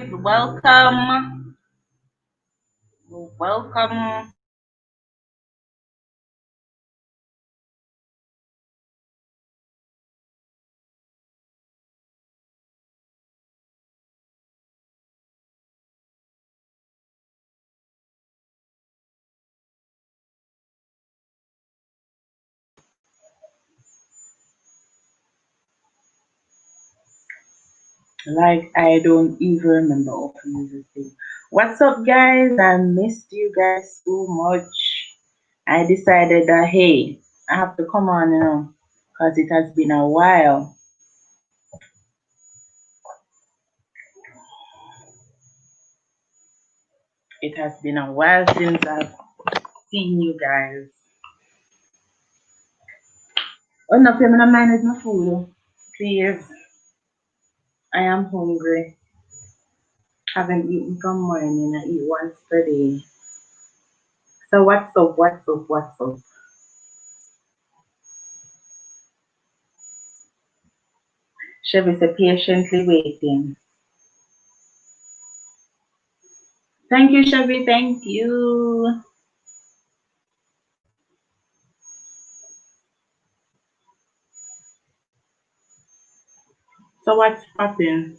guys, welcome. Welcome. Like I don't even remember opening this thing. What's up, guys? I missed you guys so much. I decided that hey, I have to come on, because it has been a while. It has been a while since I've seen you guys. Oh no, I'm not mind with my food. Please, I am hungry. Haven't eaten from morning. I eat once per day. So what's up? What's up? What's up? Chevy said patiently waiting. Thank you, Chevy. Thank you. So what's popping?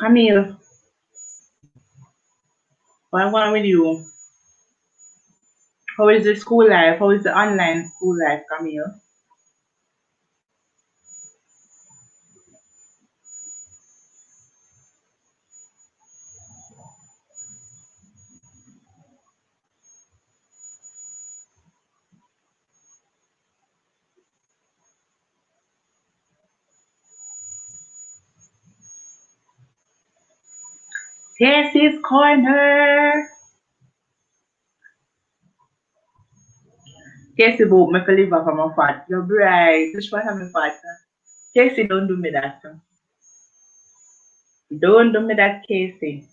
Camille, what wrong with you? How is the school life? How is the online school life, Camille? Casey's Corner. Casey boat me for live off my fat. You're bright. Which part of my fat? Casey, don't do me that. Don't do me that, Casey.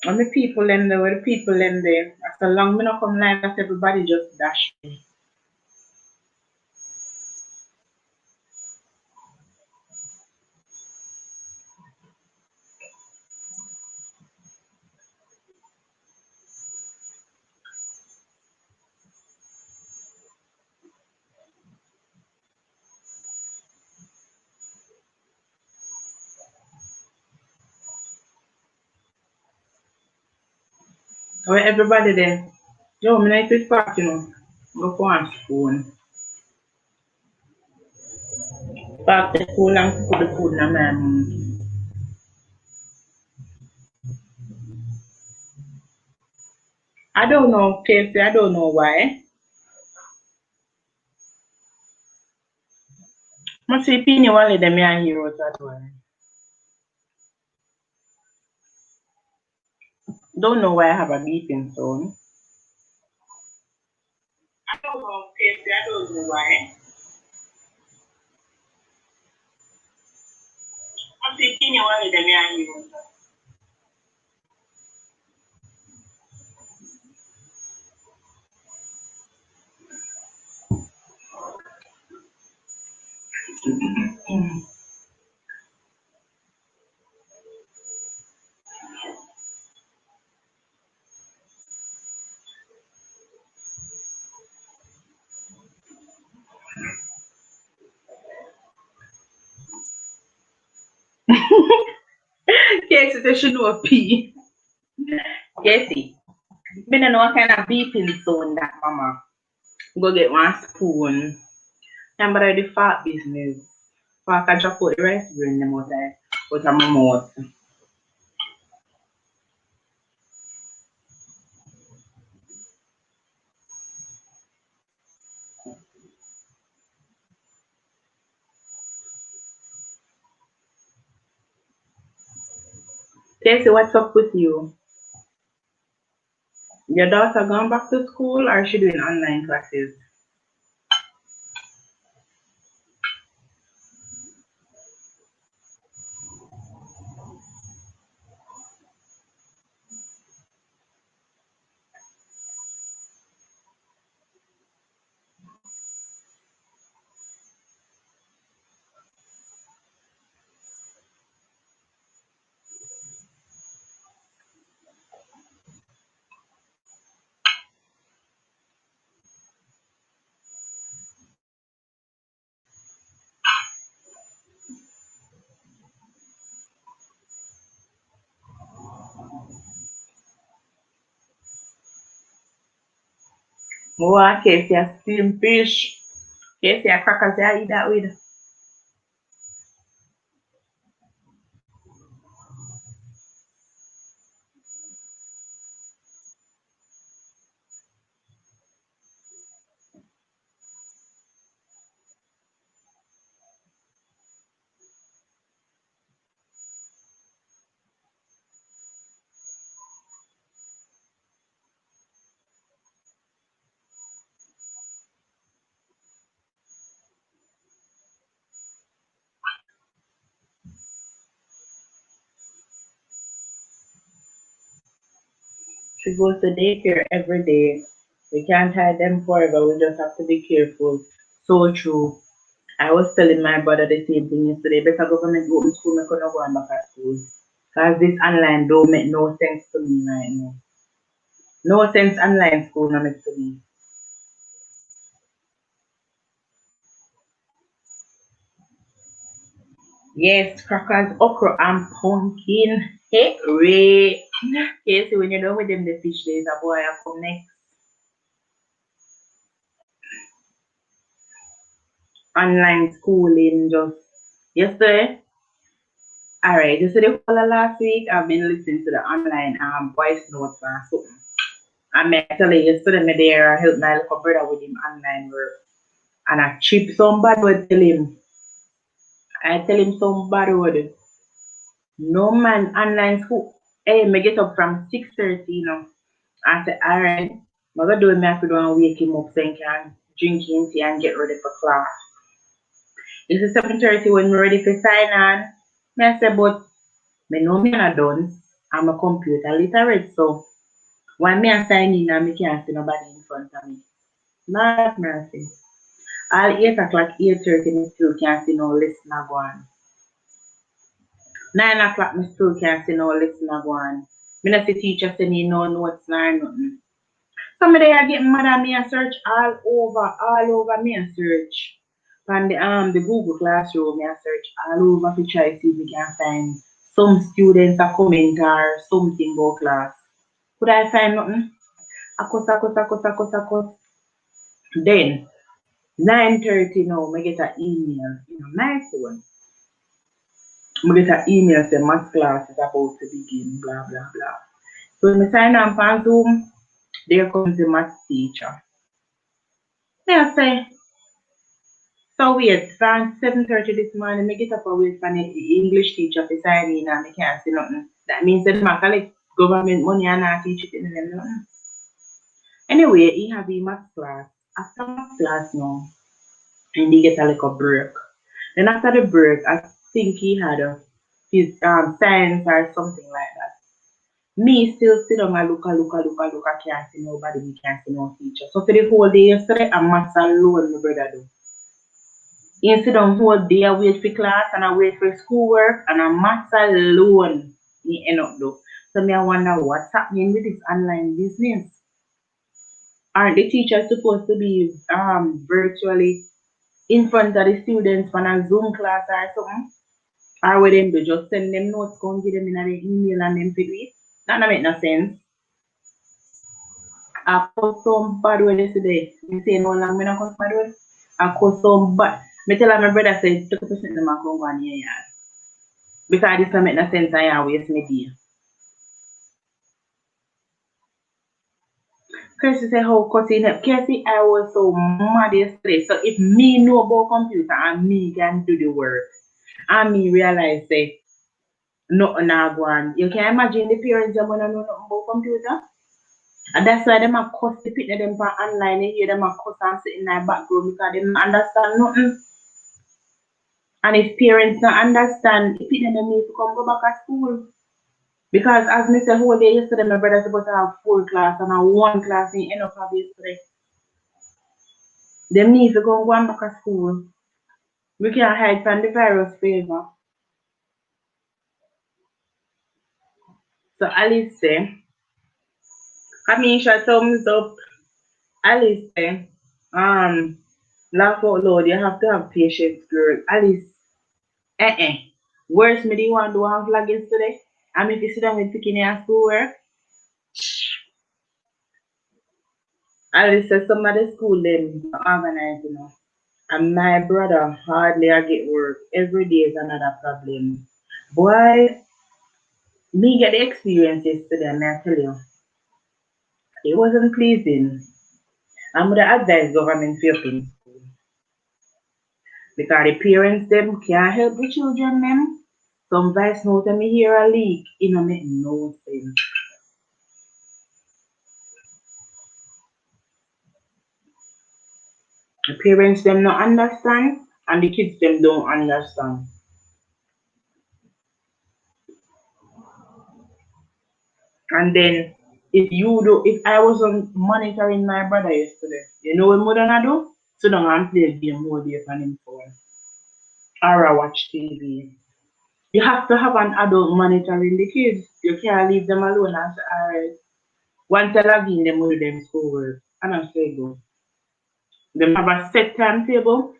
And the people in there, where the people in there. After long me not come live, that everybody just dash me. Where everybody there. Yo, me like this part, Go for one spoon. Park the food and put the food in my mouth. I don't know, Casey. I don't know why. Must see Pini one of them are heroes as well. Don't know why I have a beeping tone. I don't know, Casey. I don't know why. Must see Pini one of them are heroes. Casey, they should know a P. Casey, me don't know what kind of beeping tone that mama. Go get one spoon. Remember the fat business. Fuck, I just put the rice in the mouth. Put on my mouth. Casey, what's up with you? Your daughter gone back to school or she doing online classes? Oh, Casey, a steamed fish. Casey, a crackers, I eat that with. She goes to daycare every day. We can't hide them forever. We just have to be careful. So true. I was telling my brother the same thing yesterday. Better government go to school, I couldn't go back at school. Because this online don't make no sense to me right now. No sense online school no make to me. Yes, crackers, okra, and pumpkin. Hey, Ray. Yes, when you're done with them, the fish days, a boy, I come next. Online schooling, just yesterday. All right, just the whole of last week, I've been listening to the online voice notes and something. I met actually yesterday, me there, I helped my little brother with him online work. And I chip somebody would tell him. I tell him somebody would. No man online school. Hey, me get up from 6:30, you know. I said, all right, I'm gonna do it, me have to do and wake him up so he can drink his tea and get ready for class. It's 7:30 when we're ready for sign on. Me I said, but me know me not done. I'm a computer literate, so when me I sign in and me can't see nobody in front of me. Lord have mercy. All 8 o'clock, 8:30, me still can't see no listener go on. 9 o'clock, me still can't see no listener go on. Me not see teacher send me no notes nor nothing. Somebody I get mad at me and search all over me and search. On the Google Classroom, me and search all over to try to see if we can find some students a comment or something about class. Could I find nothing? I cut. Then 9:30 now, I get an email in my phone. I get an email say math class is about to begin, blah blah blah. So when I sign up on Zoom, there comes the math teacher. I say, so wait, from 7:30 this morning, I get up and wait for the English teacher to sign in and I can't see nothing. That means that I collect government money and I teach it in them nothing. Anyway, he have a math class. After math class now, and he get a little break. Then after the break, I think he had his science or something like that. Me still sit down and look, I can't see nobody, we can't see no teacher. So for the whole day yesterday, I'm maths alone, my brother do. He sit down whole day, I wait for class and I wait for schoolwork and I'm maths alone. He end up do. So me I wonder what's happening with this online business. Aren't the teachers supposed to be virtually in front of the students on a Zoom class or something? Or would them do just send them notes, go and give them in an email and them to do it? That don't make no sense. I cause some bad word yesterday. Me say no long me not cause bad word. I cause some bad. Me tell my brother say 30% them a come go on here yard. Because this don't make no sense and I waste me day. Kirsty say how cutting up. Kirsty, I was so mad yesterday. So if me know about computer and me can do the work and me realize say nothing na go on. You can imagine the parents them wanna know nothing about computer. And that's why them a cuss the picture them for online. You hear them a cuss and sit in their background because they don't understand nothing. And if parents don't understand, the picture them need to come go back at school. Because as me say whole day yesterday, my brother supposed to have 4 class and a 1 class in end up have yesterday. Them need to go and back at school. We can't hide from the virus favor. So Alice say, Kamisha thumbs up. Alice say, um, laugh out loud, you have to have patience, girl. Alice, eh. Worse me do you want to do have flag yesterday? I mean, if you sit down with picking your schoolwork, I said some of the school them organized, you know. And my brother hardly I get work. Every day is another problem. Boy, me get the experience yesterday, and I tell you, it wasn't pleasing. I'm gonna advise government to open school because the parents them can't help the children them. Some vice note me hear a leak, it no make no sense. The parents them not understand and the kids them don't understand. And then if I wasn't monitoring my brother yesterday, you know what more than I do? Sit down and play a game more day on him phone. Or I watch TV. You have to have an adult monitoring the kids. You can't leave them alone and say, alright. Once I log in, them will do them schoolwork. And I say go. Them have a set timetable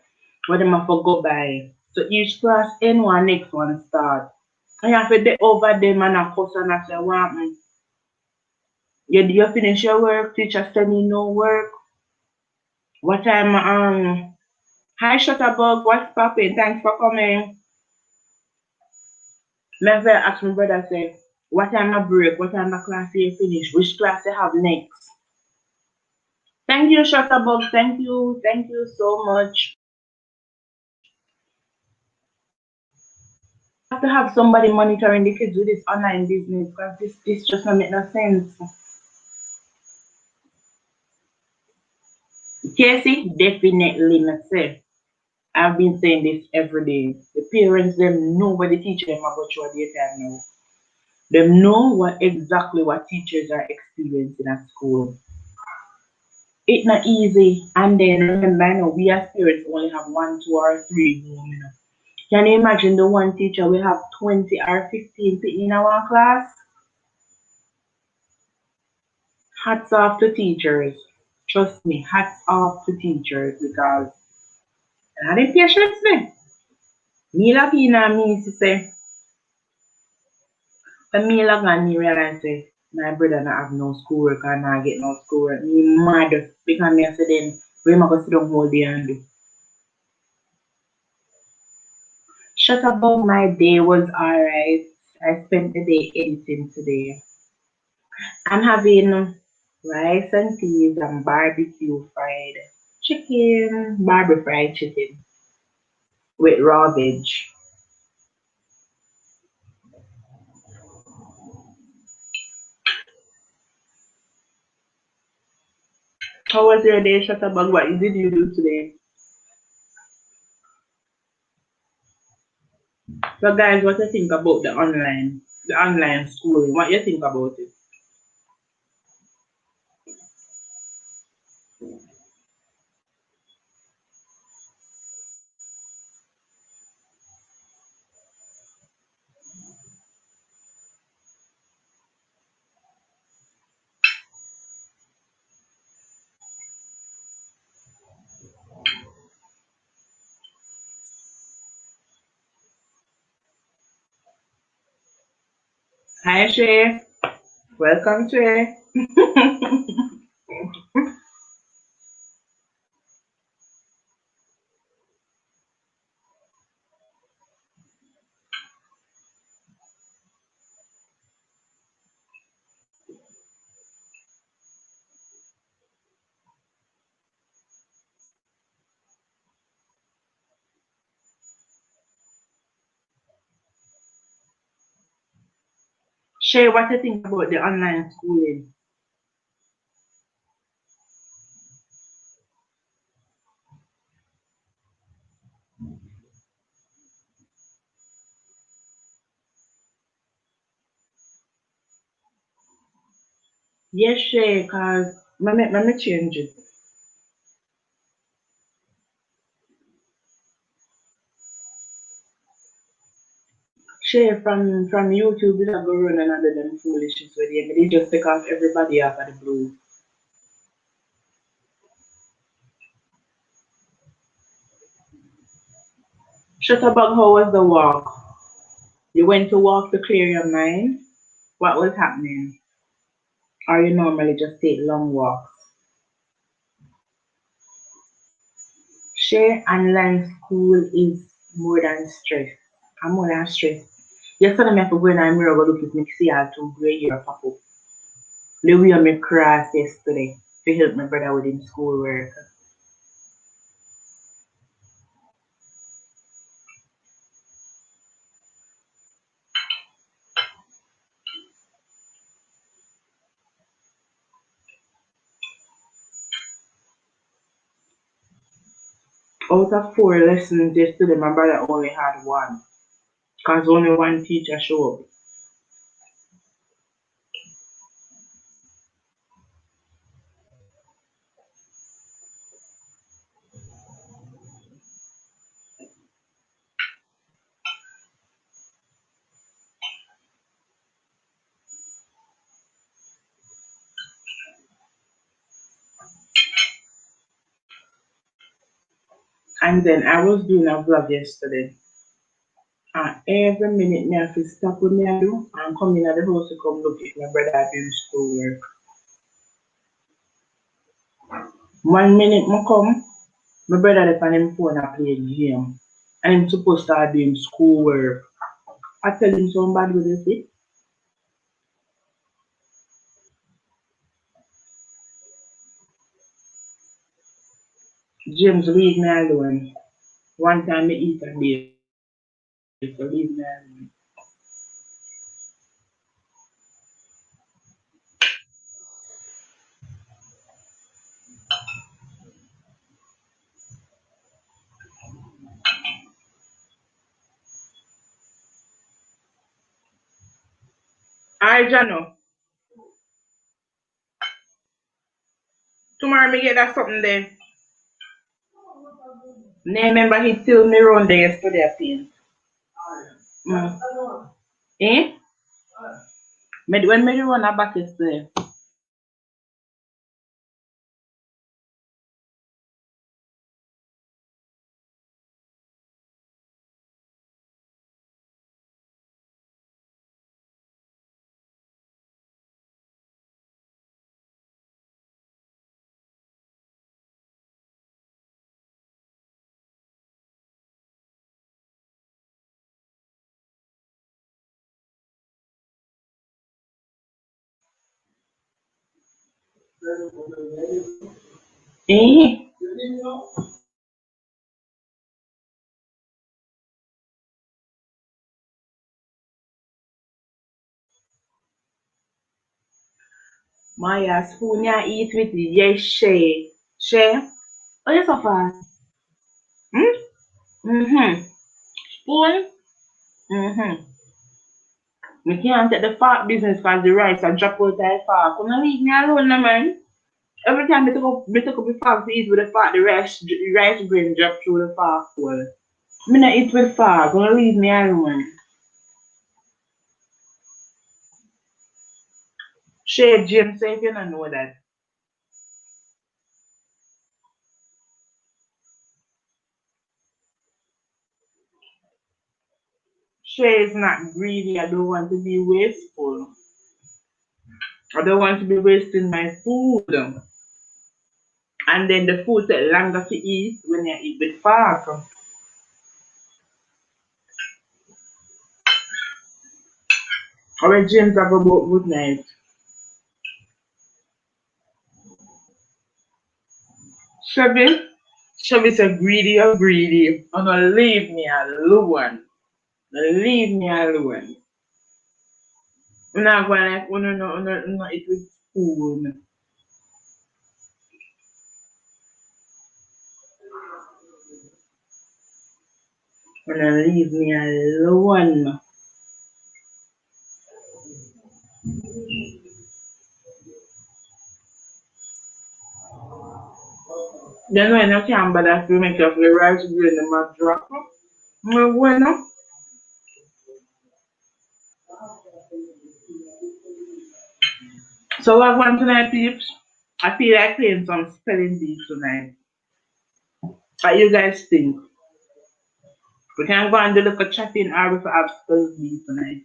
where them have to go by. So each class end one, next one start. And you have to be over them and a cuss and I say, what you finish your work, teacher send you no work. What time hi Shutterbug, what's popping? Thanks for coming. Never ask my brother say, what time I break, what time my class you finish, which class you have next. Thank you, Shutterbug. Thank you so much. Have to have somebody monitoring the kids with this online business because this just not make no sense. Casey, definitely not say. I've been saying this every day. The parents them know what the teacher them about what they can know. Them know what exactly what teachers are experiencing at school. It's not easy. And then remember, I know we as parents only have one, two, or three home, you know. Can you imagine the one teacher we have 20 or 15 people in our class? Hats off to teachers. Trust me, hats off to teachers because I had patience me. Me lucky na me to say when me log on me realize say my brother not have no schoolwork and not get no schoolwork. Me mad because me I say then we ma go sit down whole day and do. Shut about my day was alright. I spent the day editing today. I'm having rice and peas and barbecue fried chicken, barbecue fried chicken with raw veg. How was your day, Shutterbug? What did you do today? So guys, what do you think about the online schooling? What you think about it? Hi Shay, welcome Shay. Shay, what do you think about the online schooling? Yes, Shay, cause let me change it. Shay from YouTube, we not go run another them foolishness with you. They just take off everybody off of the blue. Shutterbug, how was the walk? You went to walk to clear your mind? What was happening? Or you normally just take long walks? Share online school is more than stress. I'm more than stress. Yesterday, I have to go in and mirror go look at me see how to gray hair pop up. The way I cross yesterday to help my brother with his schoolwork. Out of 4 lessons yesterday, my brother only had one. Because only one teacher showed up. And then I was doing a vlog yesterday. And every minute me have to stop what me I do and come in at the house to come look at my brother doing schoolwork. 1 minute I come, my brother left on him phone and play game. And him supposed to start doing schoolwork. I tell him somebody with this it. James leave me alone. One time I eat and be so leave me alone. Alright, Jano. Tomorrow me get that something there. Nah, remember he still me run there yesterday I think. Mm. Eh? When me run a back yesterday. Eh? Maya spoon ya eat with it. Yes, share. Share. Oh, you so fast. Hmm? Mm-hmm. Spoon? Mm-hmm. Me can't take the fat business because the rice I drop out that far. Come on, leave me alone, no, man. Every time me took up the fat to eat with the fat, the rice grain drop through the fat hole. Me not eat with fat. Gonna leave me alone. Share James say if you don't know that. Share is not greedy. I don't want to be wasteful. I don't want to be wasting my food. And then the food take longer to eat when you eat with fat. Our James have about good night. Chevy, Chevy said greedy or greedy. Oh no, leave me alone. Leave me alone. I'm not going like, oh no, no, no, no, it was food. Leave me alone. Then when you can't bother to make up the rice grain, the must drop. Bueno. So what I want tonight, peeps? I feel like playing some spelling bee tonight. What you guys think? We can go and do like a chatting or we have spelling bee tonight.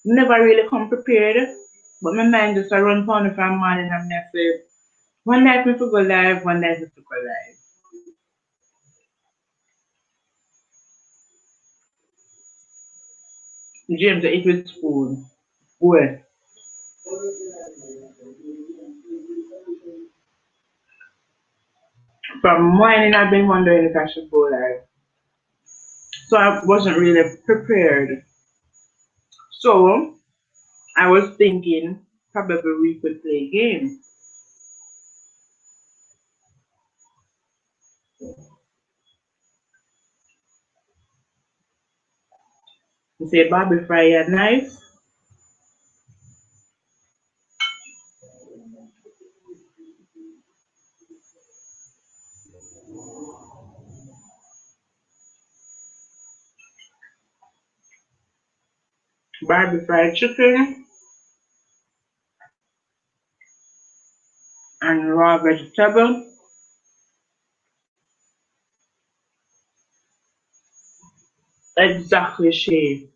Never really come prepared, but my mind just a run pound from morning and I say, one night we go live, one night we go live. James, eat with spoon. Well, from morning I've been wondering if I should go live. So I wasn't really prepared. So I was thinking probably we could play a game. You say Bobby fry your knife. Barbie fried chicken and raw vegetable. Exactly, Shay.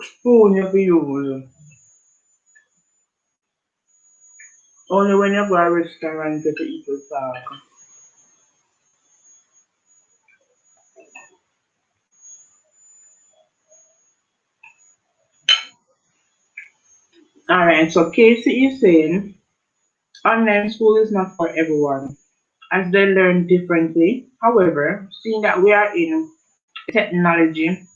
Spoon you be use. Only when you go to a restaurant you can eat with fork. Alright, so Casey is saying online school is not for everyone as they learn differently. However, seeing that we are in technology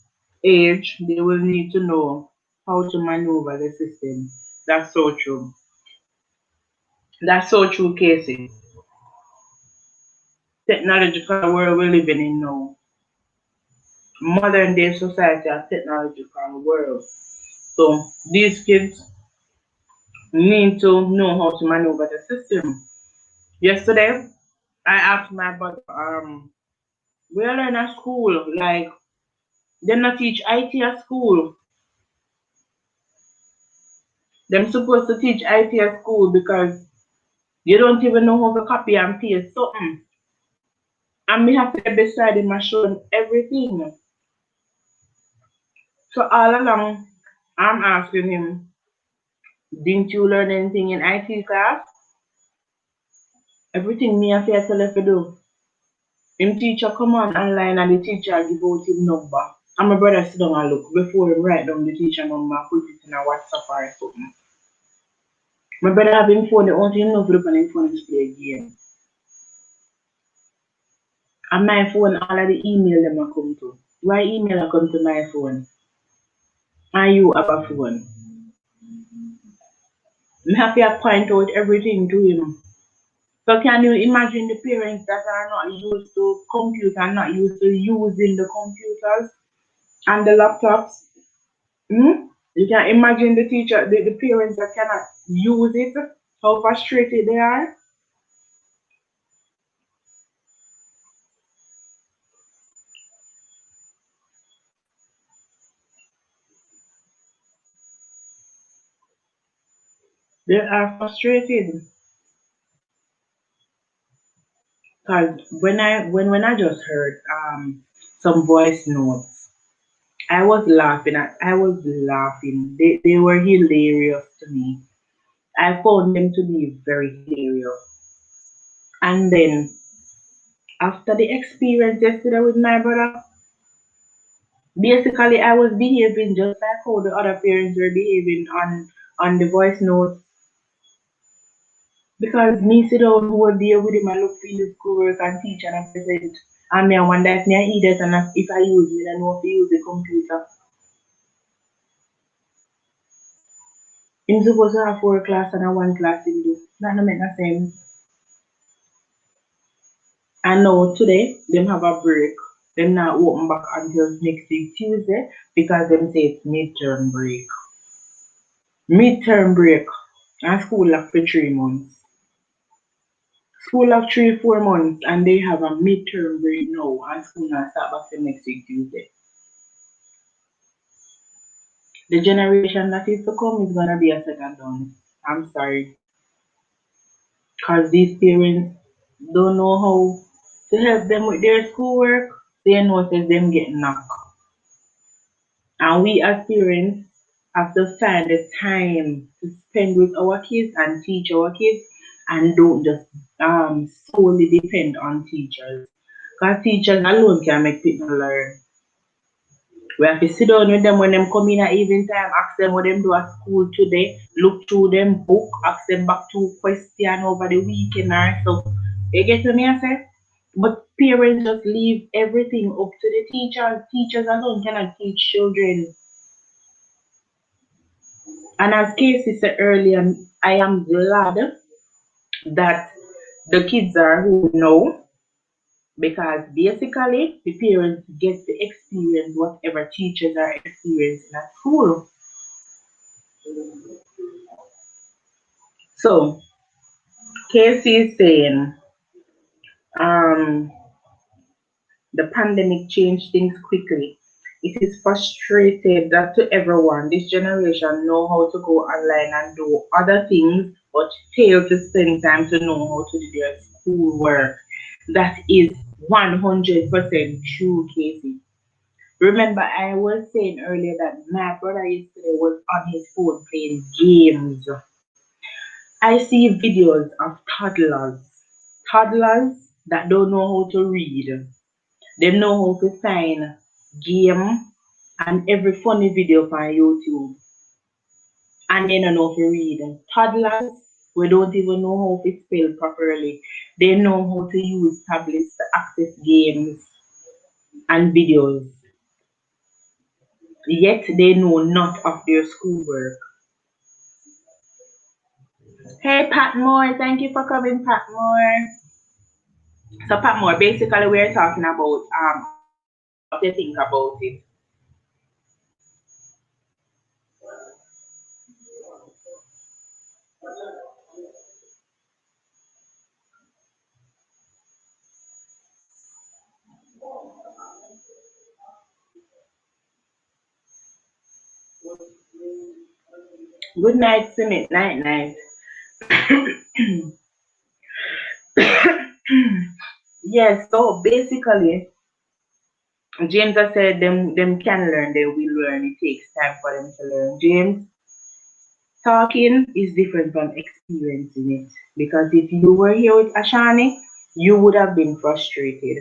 age, they will need to know how to maneuver the system. That's so true. That's so true, Casey. Technological world we're living in now. Modern day society and technological world. So these kids need to know how to maneuver the system. Yesterday, I asked my brother, we learn at school, like they not teach IT at school. Them supposed to teach IT at school because you don't even know how to copy and paste something. And me have to get beside him and show him everything. So all along, I'm asking him, didn't you learn anything in IT class? Everything me have to tell you to do. Him teacher come on online and the teacher give out him number. And my brother sit down and look before him write down the teacher number and put it in a WhatsApp or something. My brother have him phone, the only thing him know to look on his phone is play a game. And my phone, all of the email them a come to. Why email a come to my phone? And you have a phone. Me have to point out everything to him. So can you imagine the parents that are not used to computer and not used to using the computers and the laptops? Hmm? You can imagine the teacher, the parents that cannot use it, how frustrated they are. They are frustrated. Cause when I just heard some voice notes, I was laughing. They were hilarious to me. I found them to be very hilarious. And then after the experience yesterday with my brother, basically I was behaving just like how the other parents were behaving on the voice notes. Because me sit down whole day with him and look for his schoolwork and teach and present. And me I wonder if me I eat it and if I use me, I know if I use the computer. Him supposed to have 4 class and a 1 class him do. That no make no sense. And now today, them have a break. Them not open back until next week Tuesday because them say it's midterm break. Midterm break. And school locked for 3 months. School of 3, 4 months and they have a midterm break now and school not start back till next week Tuesday. The generation that is to come is gonna be a second down. I'm sorry. Cause these parents don't know how to help them with their schoolwork. They notice them getting knocked. And we as parents have to find the time to spend with our kids and teach our kids and don't just solely depend on teachers. Because teachers alone can make people learn. We have to sit down with them when them come in at evening time, ask them what them do at school today, look through them book, ask them back to question over the weekend or so. You get what me I say? But parents just leave everything up to the teachers. Teachers alone cannot teach children. And as Casey said earlier, I am glad that the kids are who know because basically the parents get to experience whatever teachers are experiencing at school. So Casey is saying, um, the pandemic changed things quickly. It is frustrated that to everyone, this generation know how to go online and do other things, but fail to spend time to know how to do their schoolwork. That is 100% true, Casey. Remember, I was saying earlier that my brother yesterday was on his phone playing games. I see videos of toddlers that don't know how to read. They know how to sign game and every funny video on YouTube. And they don't know how to read. Toddlers we don't even know how to spell properly. They know how to use tablets to access games and videos. Yet they know not of their schoolwork. Hey Pat Moore, thank you for coming, Pat Moore. So Pat Moore, basically we're talking about what you think about it. Good night, Simit. Night night. Yes, so basically James has said them can learn, they will learn. It takes time for them to learn. James, talking is different from experiencing it. Because if you were here with Ashani, you would have been frustrated.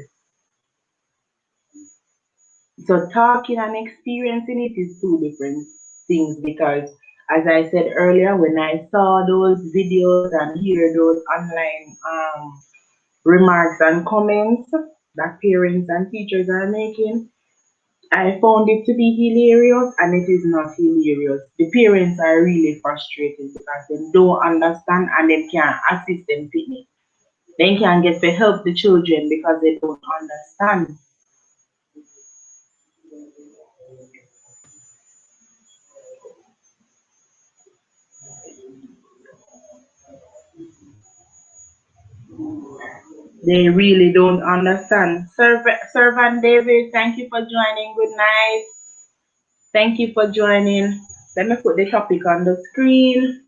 So talking and experiencing it is two different things because as I said earlier, when I saw those videos and hear those online remarks and comments that parents and teachers are making, I found it to be hilarious and it is not hilarious. The parents are really frustrated because they don't understand and they can't assist them finish. They can't get to help the children because they don't understand. They really don't understand. Servant David, thank you for joining. Good night. Thank you for joining. Let me put the topic on the screen.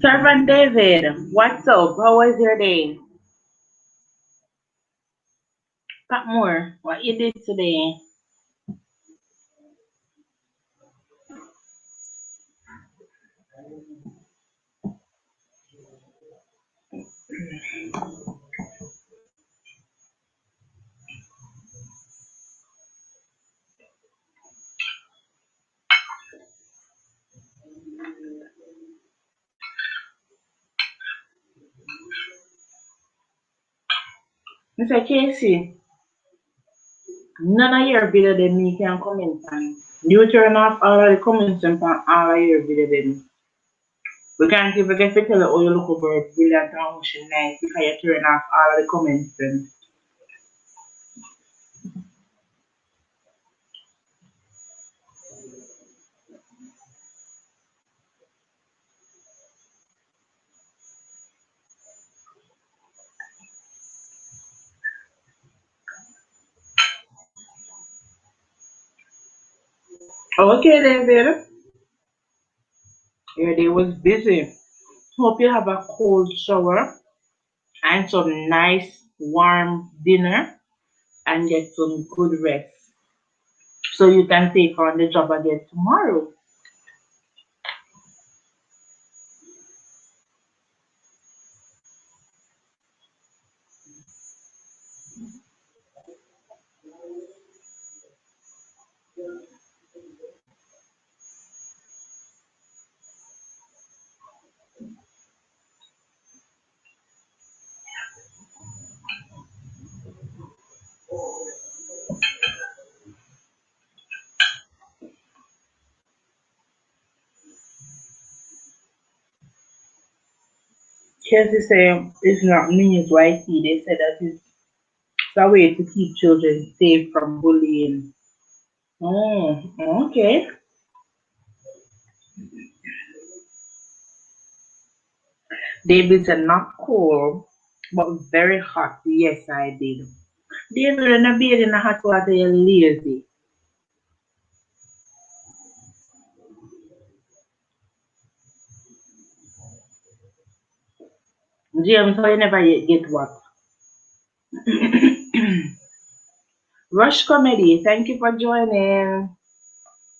Servant David, what's up? How was your day? Pat Moore, what you did today? Mr. Casey, none of your video them me can comment on. You turn off all of the comments and on all of your video them. We can't even get to tell you how you look over brilliant and ocean nice because you turn off all of the comments then. Okay, David. Your day was busy. Hope you have a cold shower and some nice warm dinner and get some good rest so you can take on the job again tomorrow. Casey say it's not news YT. They said that it's a way to keep children safe from bullying. Oh, okay. David said not cold, but very hot. Yes, I did. David, when you bathe in the hot water, you're lazy. James, how you never yet get what? Rush Comedy, thank you for joining.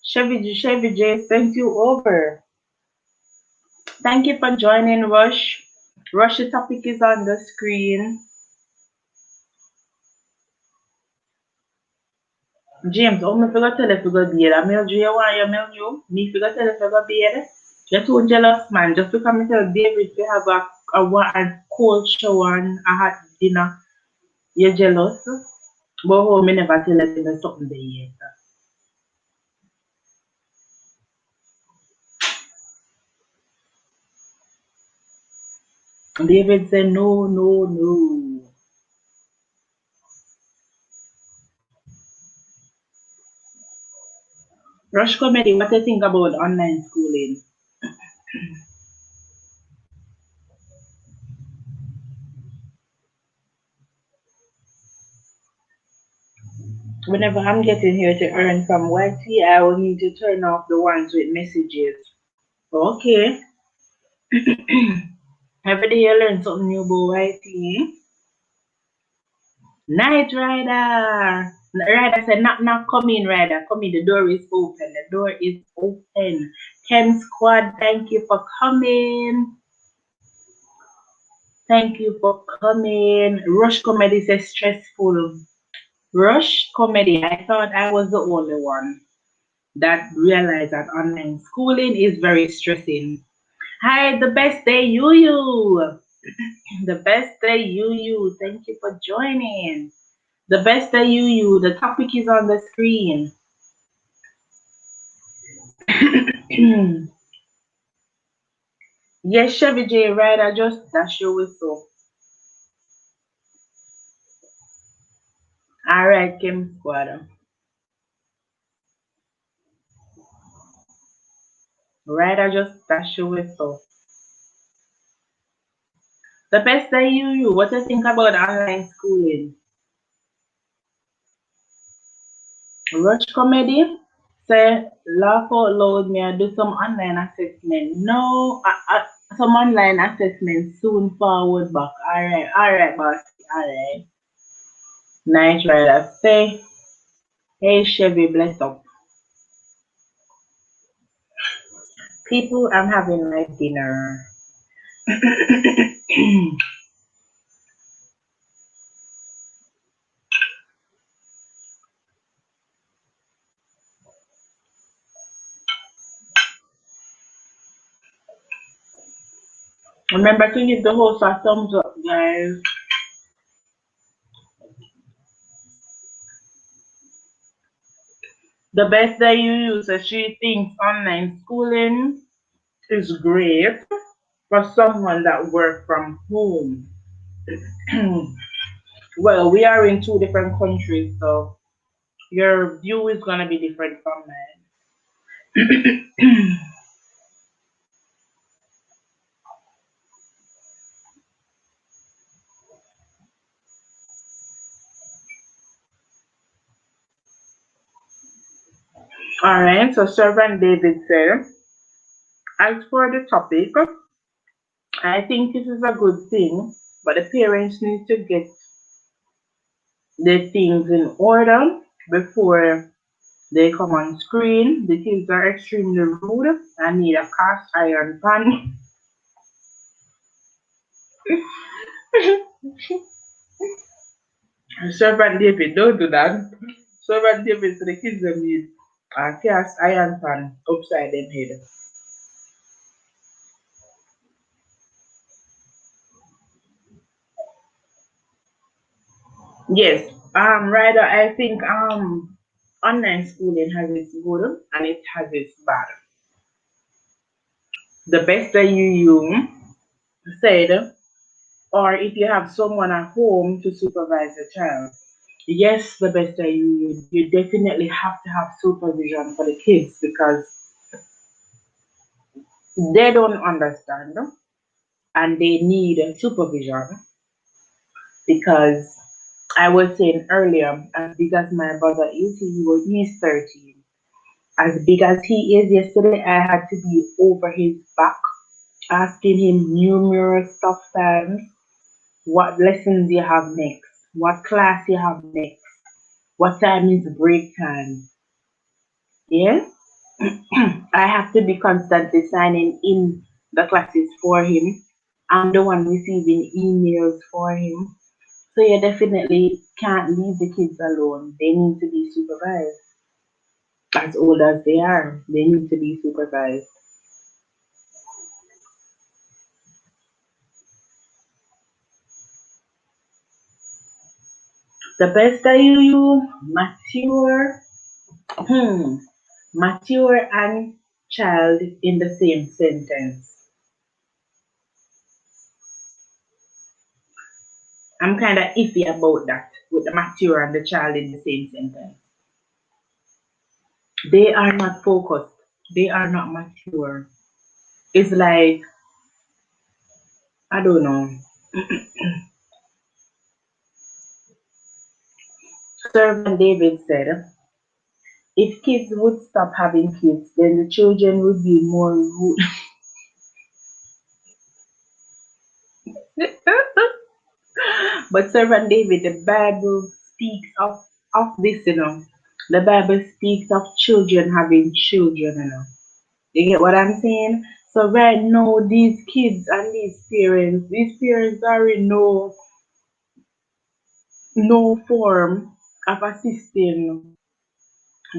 Chevy J sent you over. Thank you for joining, Rush. Rush, the topic is on the screen. James, oh, me forgot tell you to go beer. I mailed you, you want you mailed you? Me forgot tell you to go beer. You're too jealous, man. Just because me tell David to have a cold shower and a hot dinner, you're jealous. But oh, me never tell you to do something there yet. David said, no, no, no. Rush Comedy, what do you think about online schooling? Whenever I'm getting here to earn from YT, I will need to turn off the ones with messages. Okay. Every day you learn something new about YT. Night Rider. Rider said, knock, knock, come in, Rider. Come in, the door is open. The door is open. Chem Squad, thank you for coming. Thank you for coming. Rush Comedy says stressful. Rush Comedy, I thought I was the only one that realized that online schooling is very stressing. Hi, the best day, you. The best day, you. Thank you for joining. The best day, you. The topic is on the screen. Yes, Chevy J, right? I just dash your whistle. All right, Kim Squad. Right, I just dash your whistle. The best day, you. What do you think about online schooling? Rush Comedy? Say, laugh out loud, me I do some online assessment. No, some online assessment soon forward back. Alright, boss. Alright. Nice rider. Say, hey Chevy, bless up. People, I'm having my dinner. Remember to give the host a thumbs up, guys. The best that you use, she thinks online schooling is great for someone that work from home. Well, we are in two different countries, so your view is gonna be different from mine. Alright, so Servant David said, as for the topic, I think this is a good thing, but the parents need to get the things in order before they come on screen. The kids are extremely rude and need a cast iron pan. Servant David, don't do that. Servant David, so the kids will need a cast iron pan upside their head. Yes, Ryder, I think online schooling has its good and it has its bad. The best that you said, or if you have someone at home to supervise the child, yes, the best that you definitely have to have supervision for the kids because they don't understand and they need supervision because I was saying earlier, as big as my brother is, he's 13. As big as he is, yesterday I had to be over his back, asking him numerous tough times what lessons you have next, what class you have next, what time is break time. Yeah? I have to be constantly signing in the classes for him. I'm the one receiving emails for him. So you definitely can't leave the kids alone. They need to be supervised. As old as they are, they need to be supervised. The best that you mature, hmm, mature and child in the same sentence. I'm kind of iffy about that with the mature and the child in the same sentence. They are not focused. They are not mature. It's like, I don't know. Servant David said, if kids would stop having kids, then the children would be more rude. But Servant David, the Bible speaks of this. The Bible speaks of children having children. You get what I'm saying? So right now, these kids and these parents already know no form of assisting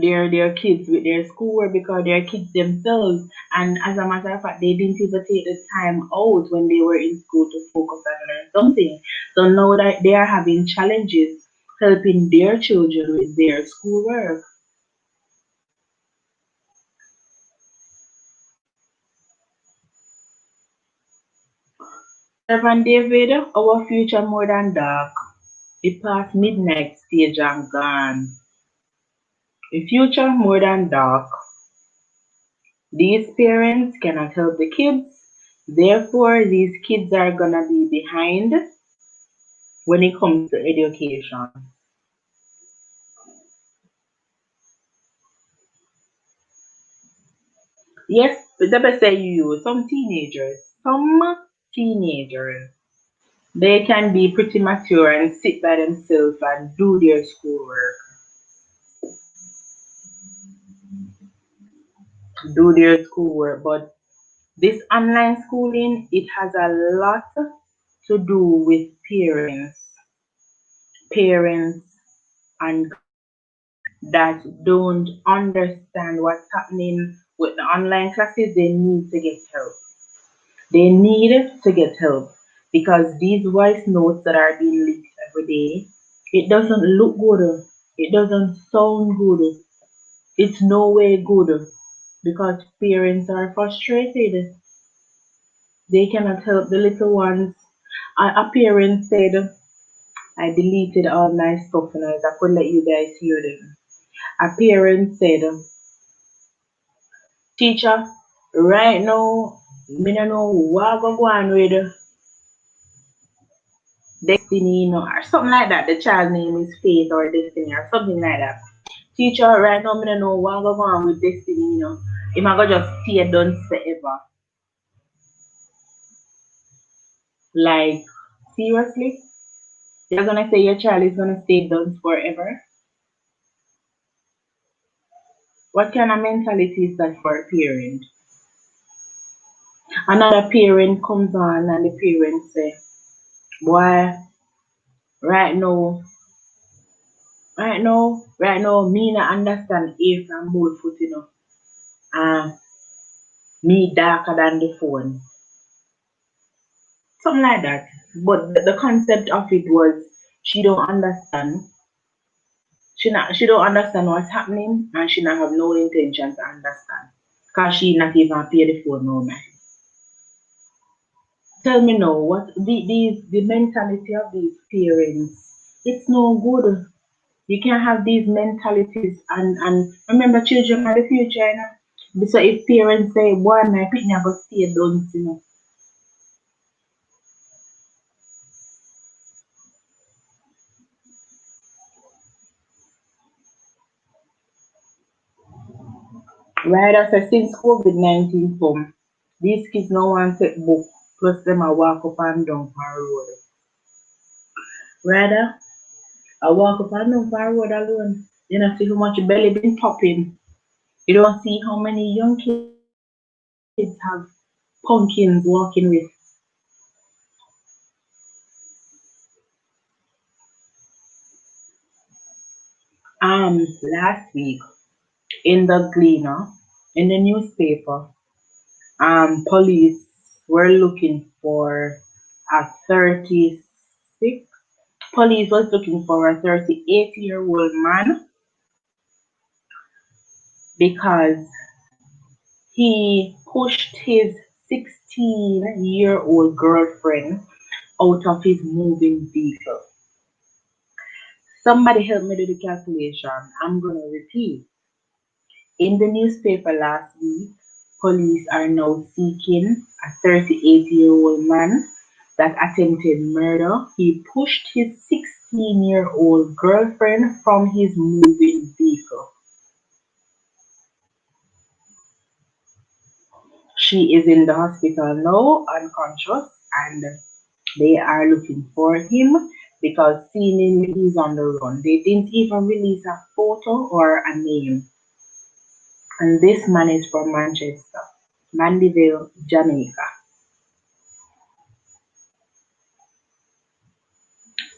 their kids with their schoolwork because they're kids themselves. And as a matter of fact, they didn't even take the time out when they were in school to focus and learn something. So now that they are having challenges helping their children with their schoolwork. Servant David, our future more than dark. It past midnight stage and gone. The future more than dark. These parents cannot help the kids. Therefore, these kids are gonna be behind when it comes to education. Yes, the best say you use some teenagers, they can be pretty mature and sit by themselves and do their schoolwork, but this online schooling, it has a lot to do with parents and that don't understand what's happening with the online classes. They need to get help. They need to get help because these voice notes that are being leaked every day, it doesn't look good. It doesn't sound good. It's no way good because parents are frustrated. They cannot help the little ones. A parent said, I deleted all my stuff and I could let you guys hear them. A parent said, teacher, right now, me no know what go on with Destiny, or something like that. The child name is Faith or Destiny or something like that. Teacher, right now, I don't know what go on with destiny, you know. If I go just stay done forever. Like, seriously? You're gonna say your child is gonna stay done forever? What kind of mentality is that for a parent? Another parent comes on and the parent say, boy, right now, me not understand if I'm more foot, you know. Me darker than the phone. Something like that. But the concept of it was she don't understand. She don't understand what's happening and she not have no intention to understand. Cause she not even pay the phone no man. Tell me now, what the mentality of these parents, it's no good. You can't have these mentalities and remember children are the future, you know. So if parents say, boy, my pick never stay done, you know. Right after since COVID-19 come, these kids no want take book, plus them a walk up and down on road. Rather, I walk up and down on road alone. You know, see how much belly been popping. You don't see how many young kids have pumpkins walking with. Last week in the Gleaner, in the newspaper, police were looking for a 36. Police was looking for a 38-year-old man because he pushed his 16-year-old girlfriend out of his moving vehicle. Somebody help me do the calculation. I'm going to repeat. In the newspaper last week, police are now seeking a 38-year-old man that attempted murder. He pushed his 16-year-old girlfriend from his moving vehicle. She is in the hospital now, unconscious, and they are looking for him because seemingly he's on the run. They didn't even release a photo or a name. And this man is from Manchester, Mandeville, Jamaica.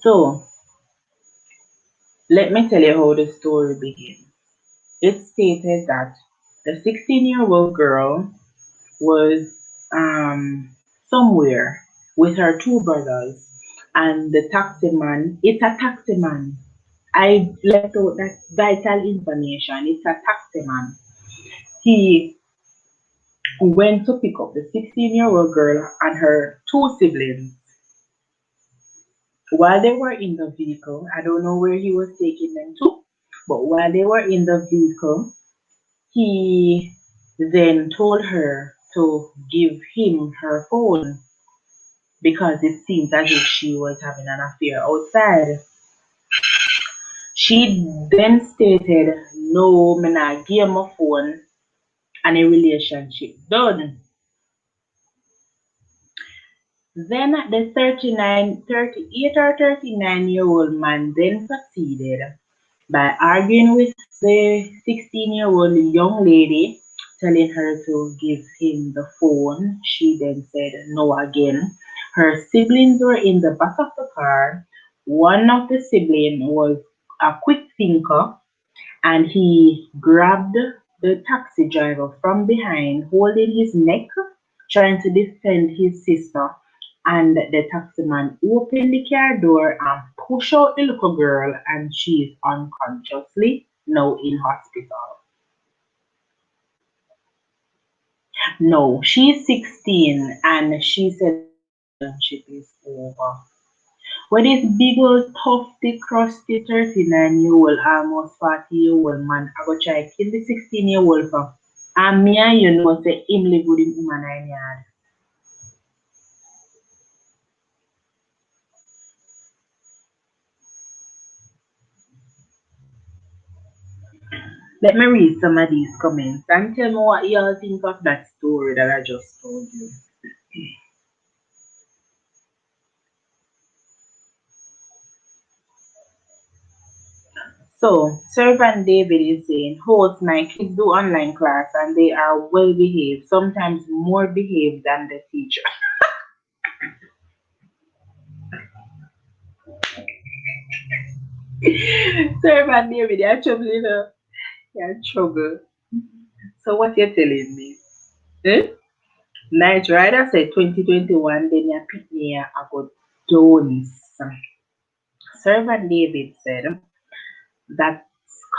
So let me tell you how the story begins. It stated that the 16-year-old girl was somewhere with her two brothers, and the taxi man, it's a taxi man. I left out that vital information. It's a taxi man. He went to pick up the 16-year-old girl and her two siblings. While they were in the vehicle, I don't know where he was taking them to, but while they were in the vehicle, he then told her to give him her phone because it seems as if she was having an affair outside. She then stated, no, me not give my phone and a relationship done. Then the 38 or 39-year-old man then proceeded by arguing with the 16-year-old young lady, telling her to give him the phone. She then said no again. Her siblings were in the back of the car. One of the siblings was a quick thinker and he grabbed the taxi driver from behind, holding his neck, trying to defend his sister. And the taximan opened the car door and pushed out the little girl, and she is unconsciously now in hospital. No, she's 16 and she said the relationship is over. When this big old tufty, crusty 39-year-old, almost 40-year-old man, I go try kill the 16-year-old for. And me and you know say him live with him woman 9 yard. Let me read some of these comments and tell me what y'all think of that story that I just told you. So, Servant David is saying, host, my kids do online class and they are well behaved, sometimes more behaved than the teacher. Servant David, you're trouble, you know. You're trouble. So, what you telling me? Eh? Night Rider said 2021, then you pick me a good dons. Servant David said, that's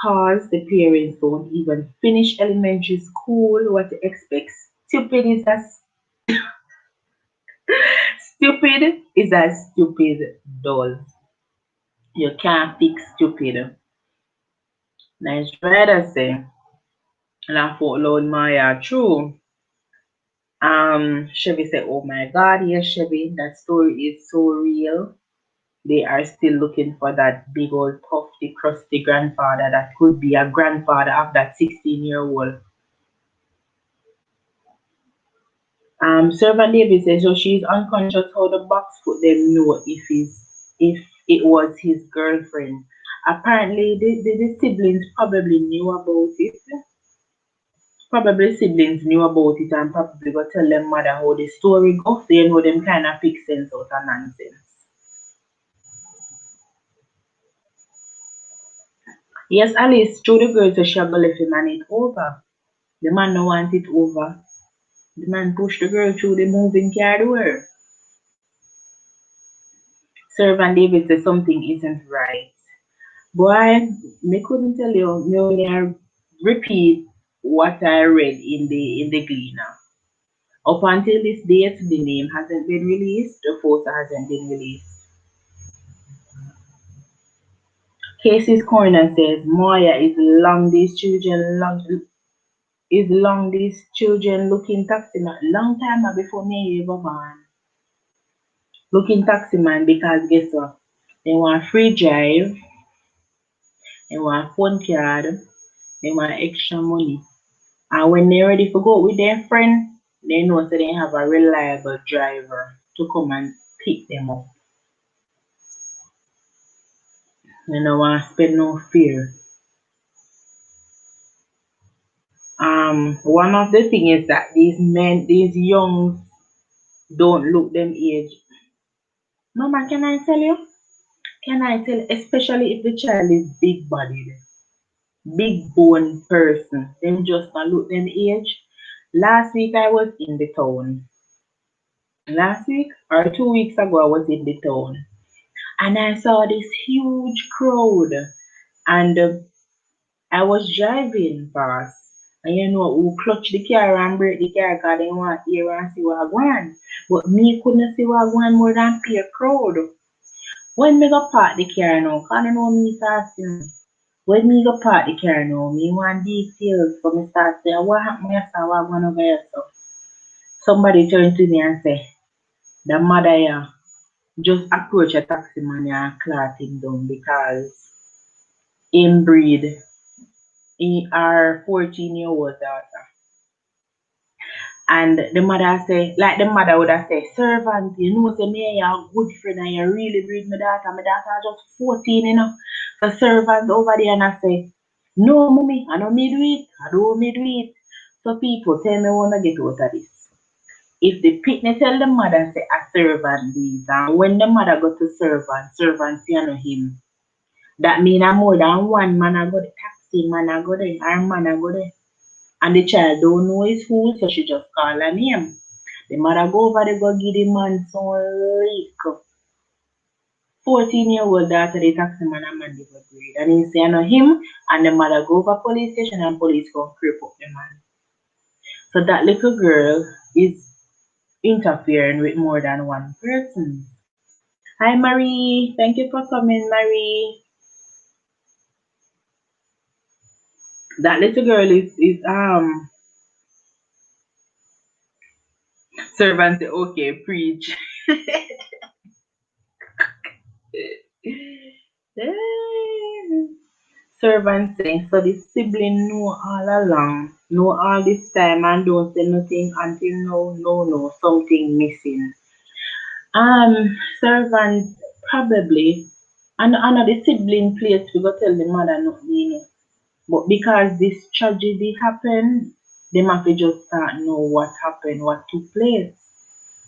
cause the parents don't even finish elementary school. What to expect? Stupid is as stupid is as stupid does. You can't fix stupid. Nice rather say, laugh out loud, Maya. True. Chevy said, "Oh my God, yes, Chevy, that story is so real. They are still looking for that big old tufty, crusty grandfather that could be a grandfather of that 16-year-old." Servant David says, so she's unconscious. How the box put them know if it was his girlfriend. Apparently, the siblings probably knew about it. Probably siblings knew about it and probably go tell them mother how the story goes. So you know them kind of pick sense out of nonsense. Yes, Alice, through the girl to she left him and it over. The man no want it over. The man pushed the girl through the moving car door. Servant David says something isn't right. Boy, me couldn't tell you. Me only repeat what I read in the Gleaner. Up until this date, the name hasn't been released. The photo hasn't been released. Casey's Corner says Moya is long these children looking taxi man. Long time before me ever born. Looking taxi man because guess what? They want free drive, they want phone card, they want extra money. And when they're ready to go with their friend, they know that they have a reliable driver to come and pick them up. They don't want to spend no fear. One of the things is that these men, these young, don't look them age. Mama, can I tell you? Can I tell, especially if the child is big bodied, big bone person, then just not look them age. Last week I was in the town. Last week or 2 weeks ago I was in the town and I saw this huge crowd and I was driving fast. And you know who clutch the car and break the car because they want to hear and see what going on. But me couldn't see what going more than peer crowd. When me go park the car now, can you know me fasting? When me go park the car now, me want details for me start say what happened yesterday, what going over here. So somebody turned to me and say, the mother here just approach a taxi man and clot him down because him breed in our 14-year-old daughter. And the mother say, like the mother would have said, servant, you know, say me you're a good friend and you really breed my daughter. My daughter just 14, you know. The servant over there and I say, no, mommy, I don't me do it. I don't me do it. So people tell me wanna get out of this. If the picnic tell the mother say a servant this, and when the mother go to servant say no him. That mean a more than one man I go the taxi man I go there, our man I go there. And the child don't know his who, so she just call her name. The mother go over there go give the man some lick. 14-year-old daughter the taxi man and man never breed. And he say no him and the mother go over police station and police come creep up the man. So that little girl is interfering with more than one person. Hi Marie, thank you for coming, Marie. That little girl is servant say okay, preach. Servant saying, so the sibling know all along, know all this time and don't say nothing until now, no, something missing. Servant probably, and another sibling place we go tell the mother not know. But because this tragedy happened, them have to just start know what happened, what took place.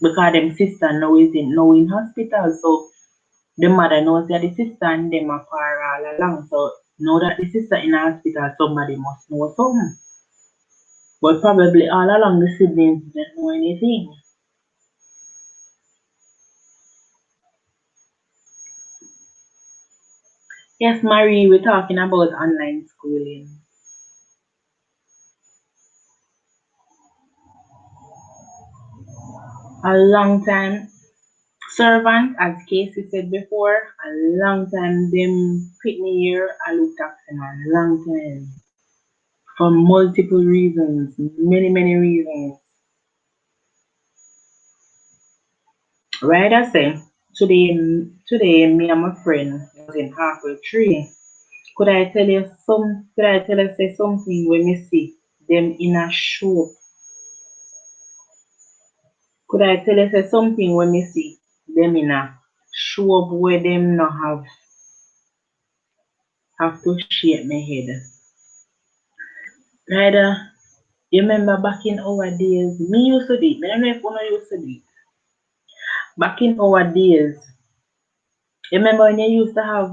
Because them sister now in hospital, so the mother knows that the sister and them are far all along. So know that the sister in hospital, somebody must know something. But probably all along the siblings didn't know anything. Yes, Marie, we're talking about online schooling. A long time servant, as Casey said before, a long time them Pitney here, I look taxi man, long time. For multiple reasons, many reasons. Right, I say, today me and my friend was in halfway tree. Could I tell you say something when me see them in a show? Could I tell you say something when me see them in a show up where them not have to shake my head? Right, you remember back in our days, me used to do it. I don't know if one used to do it. Back in our days, you remember when you used to have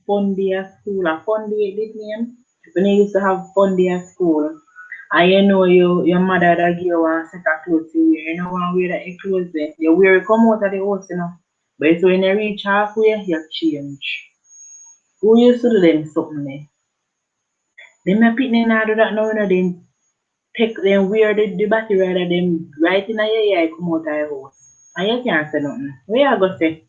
fun day at school, a fun day this name? When you used to have fun day at school, and you know your mother that give you one set of clothes to wear, you know one wear that your clothes there. You wear it come out of the house, you know. But so when you reach halfway, you change. Who used to do them something there? Them a picnic now do that now, you know, them take them wear the battery rather them right in your ear come out of your house. And you can't say nothing. Where you go say?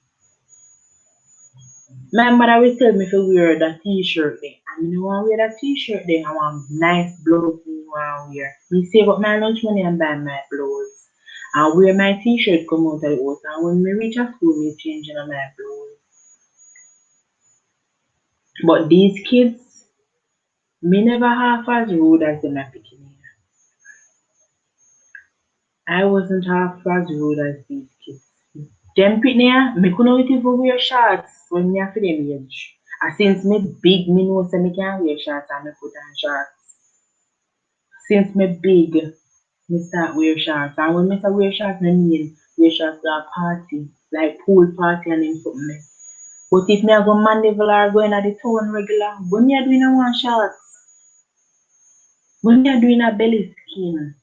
My mother will tell me to wear that t-shirt there. And me no want wear that t-shirt there. I want nice blouse me want wear. Me save up my lunch money and buy my blouse. And wear my t-shirt come out of the house. And when me reach a school, me change in my blouse. But these kids, me never half as rude as them are picking here. I wasn't half as rude as these kids. Them picking here, me couldn't even wear shorts when me are for them age. And since me big, me know say me can wear shorts and me put on shorts. Since me big, me start wear shorts. And when me say wear shorts, me mean wear shorts to a party, like pool party and them something like. But if me a go Mandeville or going at the town regular, when me a doing a one shorts, when me a doing a belly skin,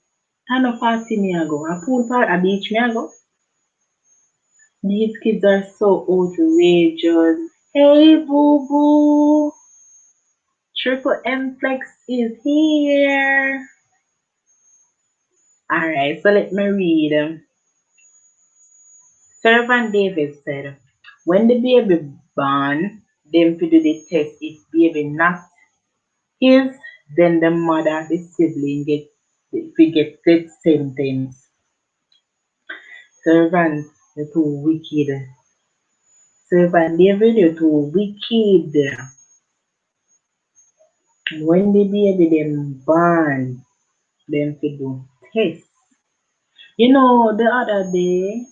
I no party me a go. A pool party, a beach me a go. These kids are so outrageous. Hey boo boo, Triple M Flex is here. Alright, so let me read. Servant David said, when the baby born, them to do the test. If baby not his, then the mother, the sibling get if we get death sentence. Servant, you're too wicked. Servant David, you're too wicked. When the baby them born, them to do test. You know, the other day,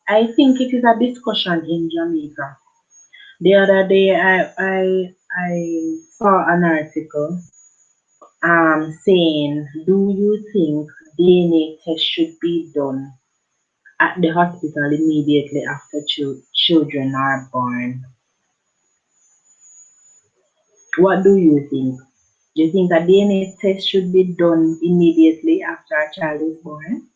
I think it is a discussion in Jamaica. The other day, I saw an article saying, do you think DNA test should be done at the hospital immediately after children are born? What do you think? Do you think a DNA test should be done immediately after a child is born?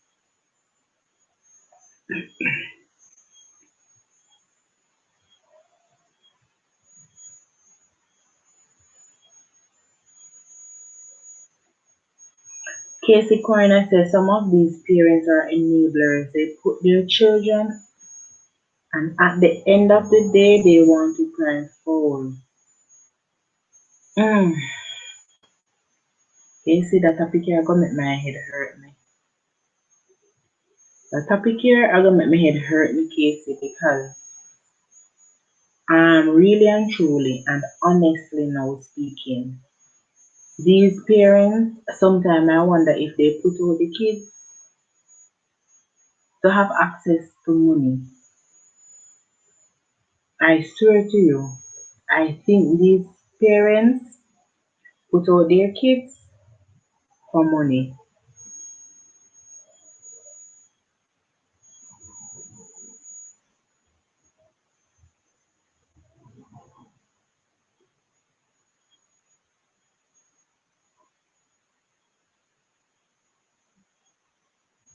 Casey Corner says some of these parents are enablers. They put their children, and at the end of the day, they want to climb forward. Mm. Casey, that topic here gonna make my head hurt me. That topic here are gonna make my head hurt me, Casey, because Really and truly and honestly now speaking, these parents, sometimes I wonder if they put all the kids to have access to money. I swear to you, I think these parents put out their kids for money.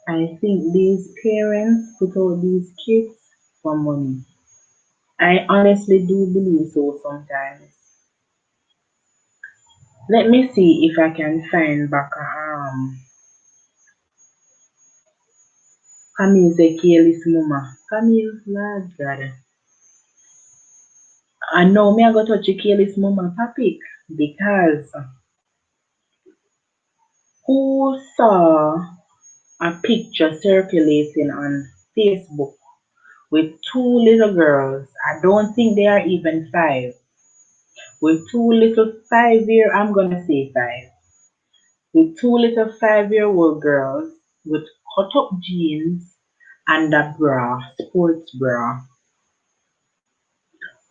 I think these parents put out these kids for money. I honestly do believe so sometimes. Let me see if I can find back Camille Zekielis mama. Camille, Lord God. I know me I got touch Zekielis mama topic because who saw a picture circulating on Facebook with two little girls? I don't think they are even five. With two little 5 year, I'm gonna say five. With two little 5 year old girls with cut up jeans and a bra, sports bra.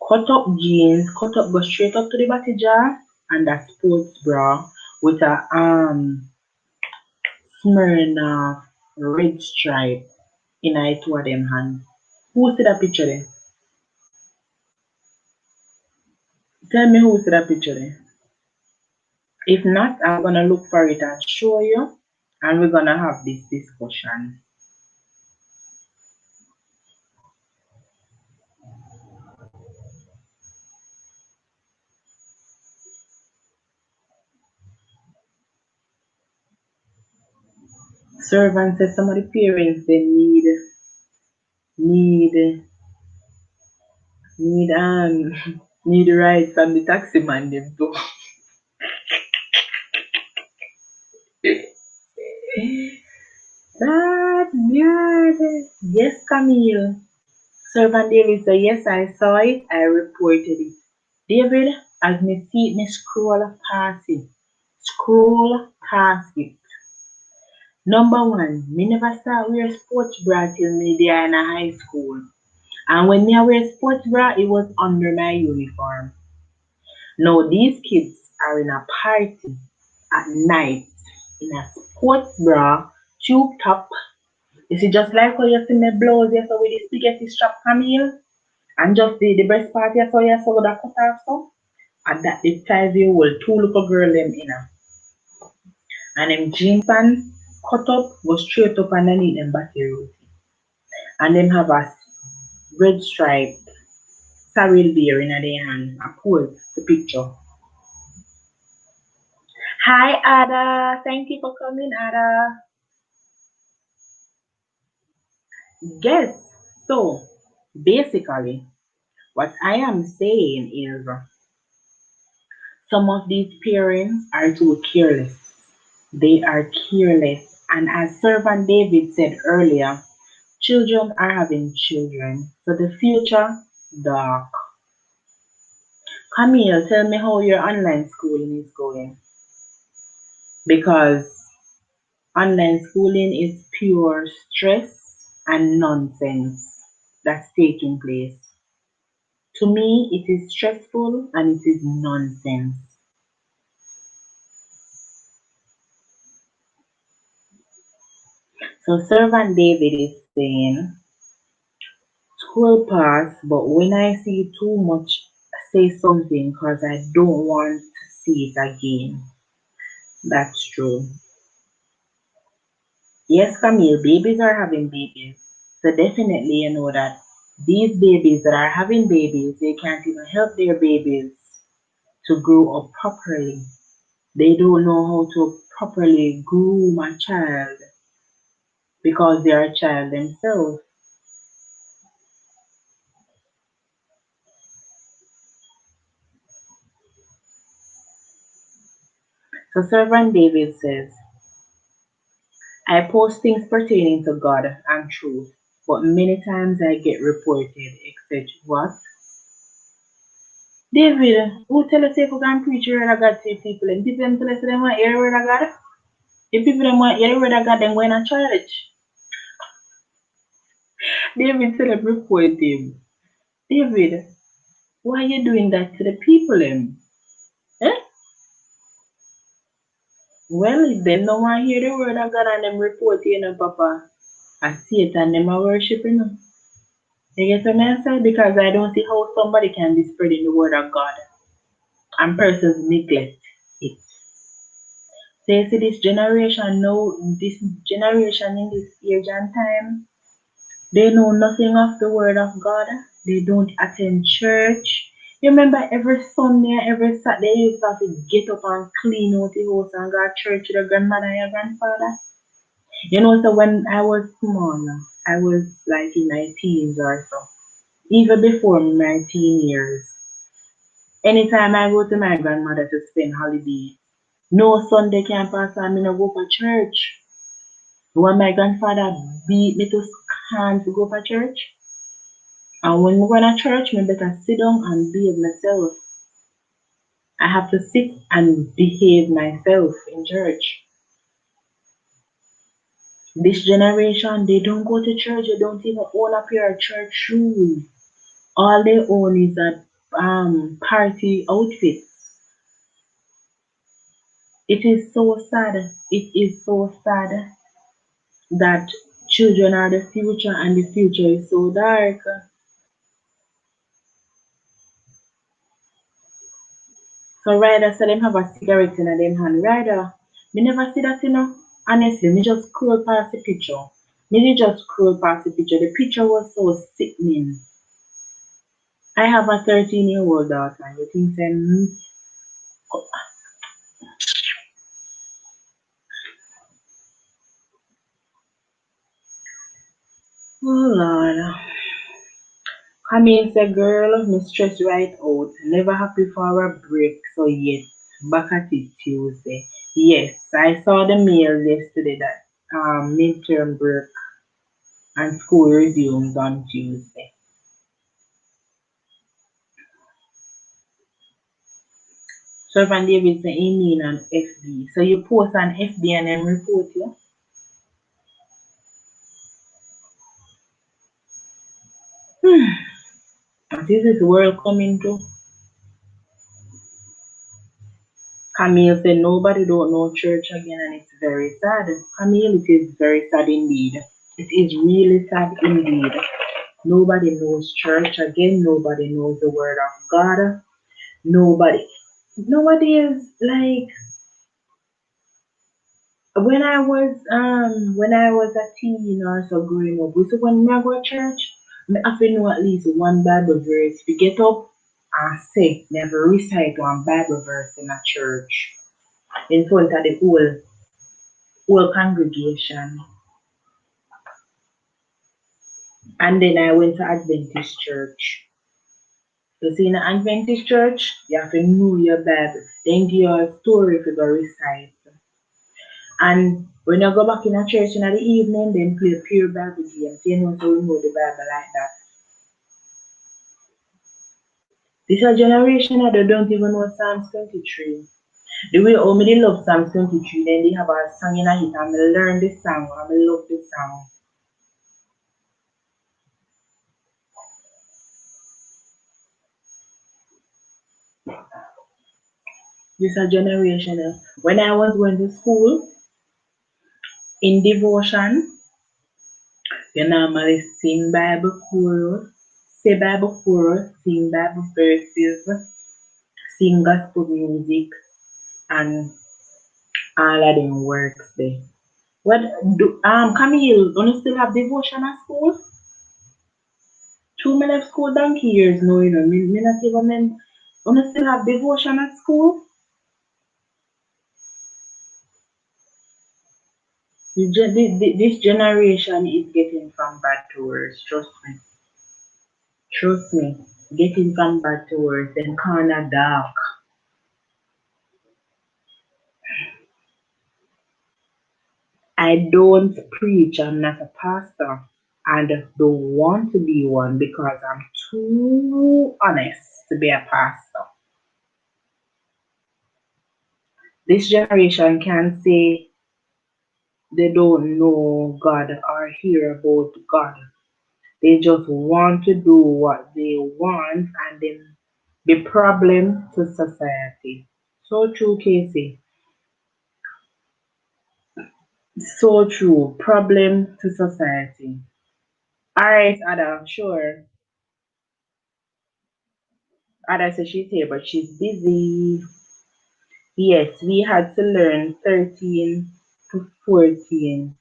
Cut up jeans, cut up go straight up to the body jar and a sports bra with a Smirnoff red stripe in a two of them hand. Who see that picture there? Tell me who see that picture there. If not, I'm gonna look for it and show you and we're gonna have this discussion. Servant says some of the parents they need need need ride from the taxi man them too. That God. Yes, Camille. Servant David said, yes, I saw it. I reported it. David, as me see it, me scroll past it. Scroll past it. Number one, me never start wear sports bra till me there in a high school. And when me a wear sports bra, it was under my uniform. Now these kids are in a party at night in a sports bra, tube top. You see, just like how you see my blouse, you saw with the spaghetti strap Camille, and just the breast part, you saw with the cut off so. And that the 5 year old, two little girl them in a. And them jeans pants cut up, go straight up underneath them body root. And them have a red stripe saril beer in their hand, a pose the picture. Hi Ada, thank you for coming, Ada. Yes, so basically, what I am saying is some of these parents are too careless. They are careless. And as Servant David said earlier, children are having children. So the future, dark. Camille, tell me how your online schooling is going. Because online schooling is pure stress and nonsense that's taking place. To me, it is stressful and it is nonsense. So Servant David is saying, school pass, but when I see too much, say something because I don't want to see it again. That's true. Yes, Camille, babies are having babies. So definitely you know that these babies that are having babies, they can't even help their babies to grow up properly. They don't know how to properly groom a child because they are a child themselves. So Servant David says, I post things pertaining to God and truth, but many times I get reported, etc. What? David, who tell us if we can preach the word of God to people? And people them tell us they want to hear the word of God. If people them want to hear the word of God, then go in a church. David said, report him. David, why are you doing that to the people then? Eh? Well, if them don't want to hear the word of God and them report you, Papa, I see it and them are worshiping them. You get what I say? Because I don't see how somebody can be spreading the word of God and persons neglect it. So you see this generation now, this generation in this age and time, they know nothing of the word of God. They don't attend church. You remember every Sunday, every Saturday, you used to have to get up and clean out the house and go to church with your grandmother and your grandfather. You know, so when I was small, I was like in my teens or so, even before my teen years. Anytime I go to my grandmother to spend holiday, no Sunday can pass and me no go for church. When my grandfather beat me to can't go for church, and when we go to church, me better sit down and behave myself. I have to sit and behave myself in church. This generation, they don't go to church, they don't even own a pair of church shoes. All they own is a party outfit. It is so sad. It is so sad that children are the future and the future is so dark. So Ryder said them have a cigarette in them hand. Ryder, me never see that, you know. Honestly, me just scroll past the picture. Me just scroll past the picture. The picture was so sickening. I have a 13-year-old daughter. You think then, oh Lord. Camille said, girl, me stress right out. Never happy for a break, so yes, back at it Tuesday. Yes, I saw the mail yesterday that midterm break and school resumes on Tuesday. So Van David said, mean on FB. So you post on FB and then report you? This is the world coming to. Camille said nobody don't know church again and it's very sad. Camille, it is very sad indeed. It is really sad indeed. Nobody knows church again. Nobody knows the word of God. Nobody is like when I was a teen or so growing up. We so when I go to church, I have to know at least one Bible verse. We get up and say, never recite one Bible verse in a church in front of the whole congregation. And then I went to Adventist church. You see, in an Adventist church, you have to know your Bible. Then give you a story for the recite. And when you go back in a church in the evening, then play pure Bible games. You know, so we know the Bible like that. This is a generation that they don't even know Psalms 23. The way how me they love Psalms 23, then they have a song in a hit and I learn this song and I love this song. This is a generation. When I was going to school, in devotion, you normally sing Bible chorus, say Bible chorus, sing Bible verses, sing gospel music, and all of them works there. What do Camille, do you still have devotion at school? Two men left school donkey years now, you know. Me not even men. Do you still have devotion at school? This generation is getting from bad to worse. Trust me. Trust me. Getting from bad to worse. Then corner dark. I don't preach. I'm not a pastor. And don't want to be one because I'm too honest. to be a pastor. This generation can say they don't know God or hear about God. They just want to do what they want and then be problem to society. So true, Casey. So true. Problem to society. Alright, Ada, sure. Ada says she's here, but she's busy. Yes, we had to learn 13 to 14.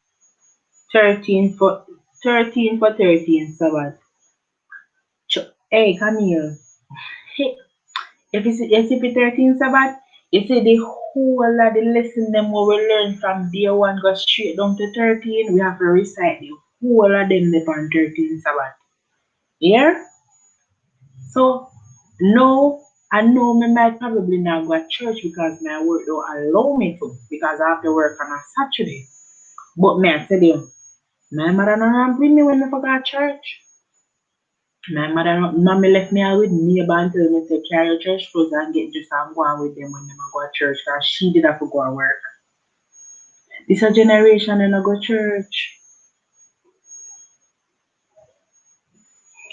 13 for 13 Sabbath. Hey, Camille. Hey, if it's 13 Sabbath, you see the whole of the lesson them what we learn from day one go straight down to 13. We have to recite the whole of them upon 13 Sabbath. Yeah? So no, I know me might probably not go to church because my work don't allow me to because I have to work on a Saturday. But me I tell you, my mother not bring me when I forgot church. My mother mommy left me out with neighbor and tell me to carry your church clothes and get just and go on with them when they go to church because she did have to go to work. This a generation and I go church.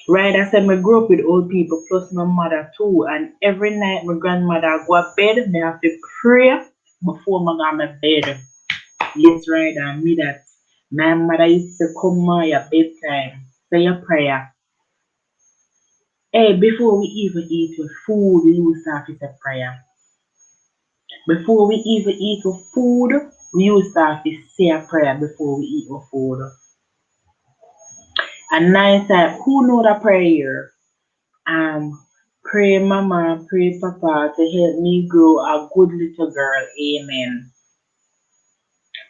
Right, I said me grew up with old people plus my mother too. And every night my grandmother go to bed, me have to pray before my go to bed. Yes, right, and me that. My mother used to come on your bedtime, say your prayer. Hey, before we even eat your food, we used to have to say prayer. Before we even eat our food, we used to have to say a prayer before we eat our food. And nice time, who know the prayer? Um, pray mama, pray papa to help me grow a good little girl. Amen.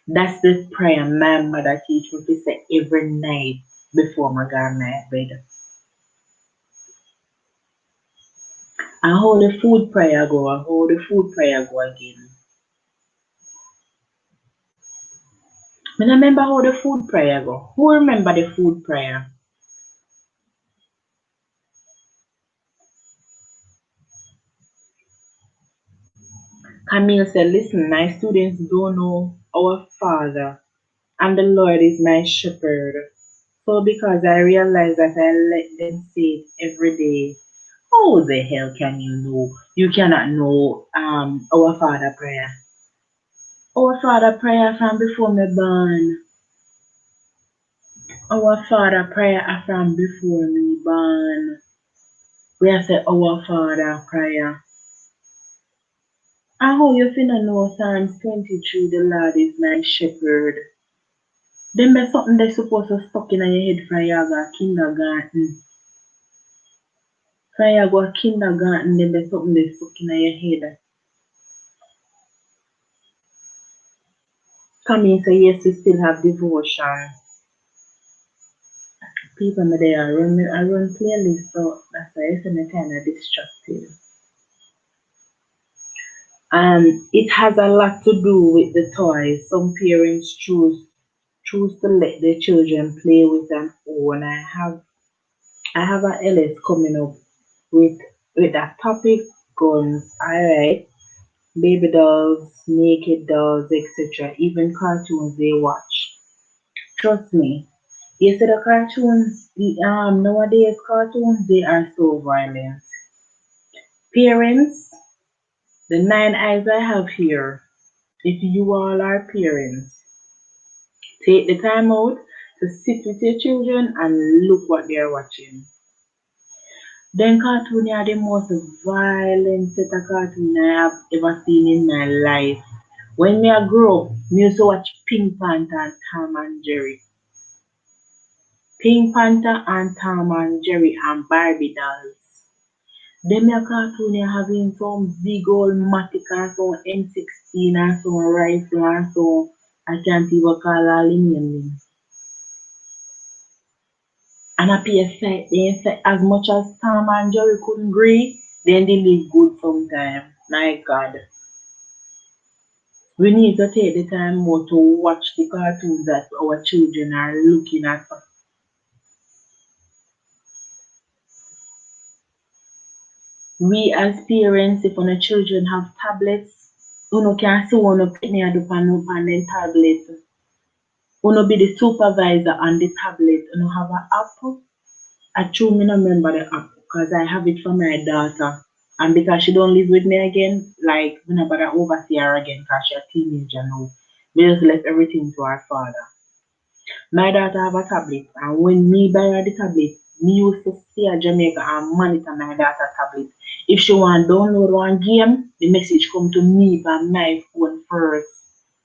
That's the prayer my mother teach me to say every night before my go to bed. And how the food prayer go, and how the food prayer go again. I remember how the food prayer go. Who remember the food prayer? Camille said, listen, my students don't know our Father, and the Lord is my shepherd. So because I realize that I let them say it every day, how the hell can you know? You cannot know our Father prayer. Our Father prayer from before me born. Our Father prayer from before me born. We have said our Father prayer. And how you finna know Psalms 23, the Lord is my shepherd. Then there's something that's supposed to stuck in your head from you go kindergarten. From you go kindergarten, then there's something that's stuck in your head. Come in, say yes, we still have devotion. People me there I run playlist, so that's why I say me kinda distracted. It has a lot to do with the toys. Some parents choose to let their children play with an own. I have a LS coming up with that topic guns, alright. Baby dolls, naked dolls, etc. Even cartoons they watch. Trust me. You see the cartoons, the nowadays cartoons they are so violent. Parents, the nine eyes I have here, if you all are parents, take the time out to sit with your children and look what they are watching. Then cartoon are the most violent set of cartoon I have ever seen in my life. When me I grow up, me used to watch Pink Panther and Tom and Jerry. Pink Panther and Tom and Jerry and Barbie dolls. Them your cartoon you having some big old matic and some M16 and some rifle and some I can't even call all the name. And I pay sight they say as much as Tom and Jerry couldn't agree, then they live good sometime. My God. We need to take the time more to watch the cartoons that our children are looking at. We as parents, if our children have tablets, uno can see one pitney a do pan them tablet. Uno be the supervisor on the tablet. Uno have an app. I true me not remember the app because I have it for my daughter. And because she don't live with me again, like we never bother oversee her again because she's a teenager now. We just left everything to her father. My daughter have a tablet, and when me buy her the tablet, me used to stay at Jamaica and monitor my daughter tablet. If she want download one game, the message come to me by my phone first.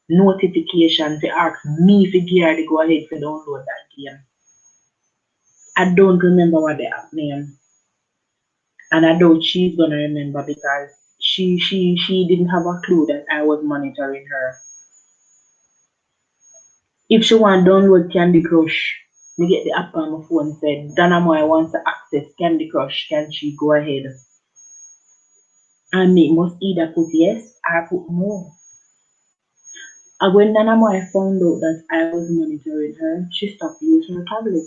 Notification to ask me if give her to go ahead to download that game. I don't remember what the app name, and I doubt she's gonna remember because she didn't have a clue that I was monitoring her. If she want download Candy Crush, me get the app on my phone said Dana Moy wants to access Candy Crush. Can she go ahead? And me must either put yes or put no. And when Dana Moy found out that I was monitoring her, she stopped using her tablet.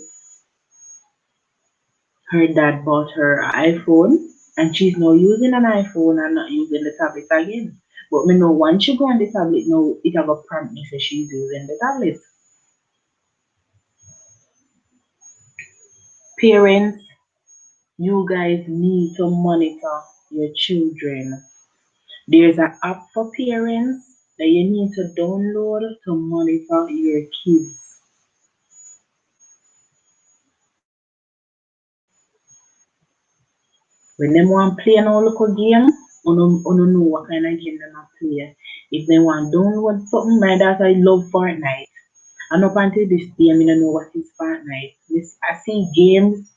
Her dad bought her an iPhone and she's now using an iPhone and not using the tablet again. But me know once she go on the tablet now, it have a prompt me say she's using the tablet. Parents, you guys need to monitor your children. There's an app for parents that you need to download to monitor your kids. When them want play no local game, uno know what kind of game them a play. If they want download something, my daughter love Fortnite. And up until this day, I don't know what is Fortnite. I see games,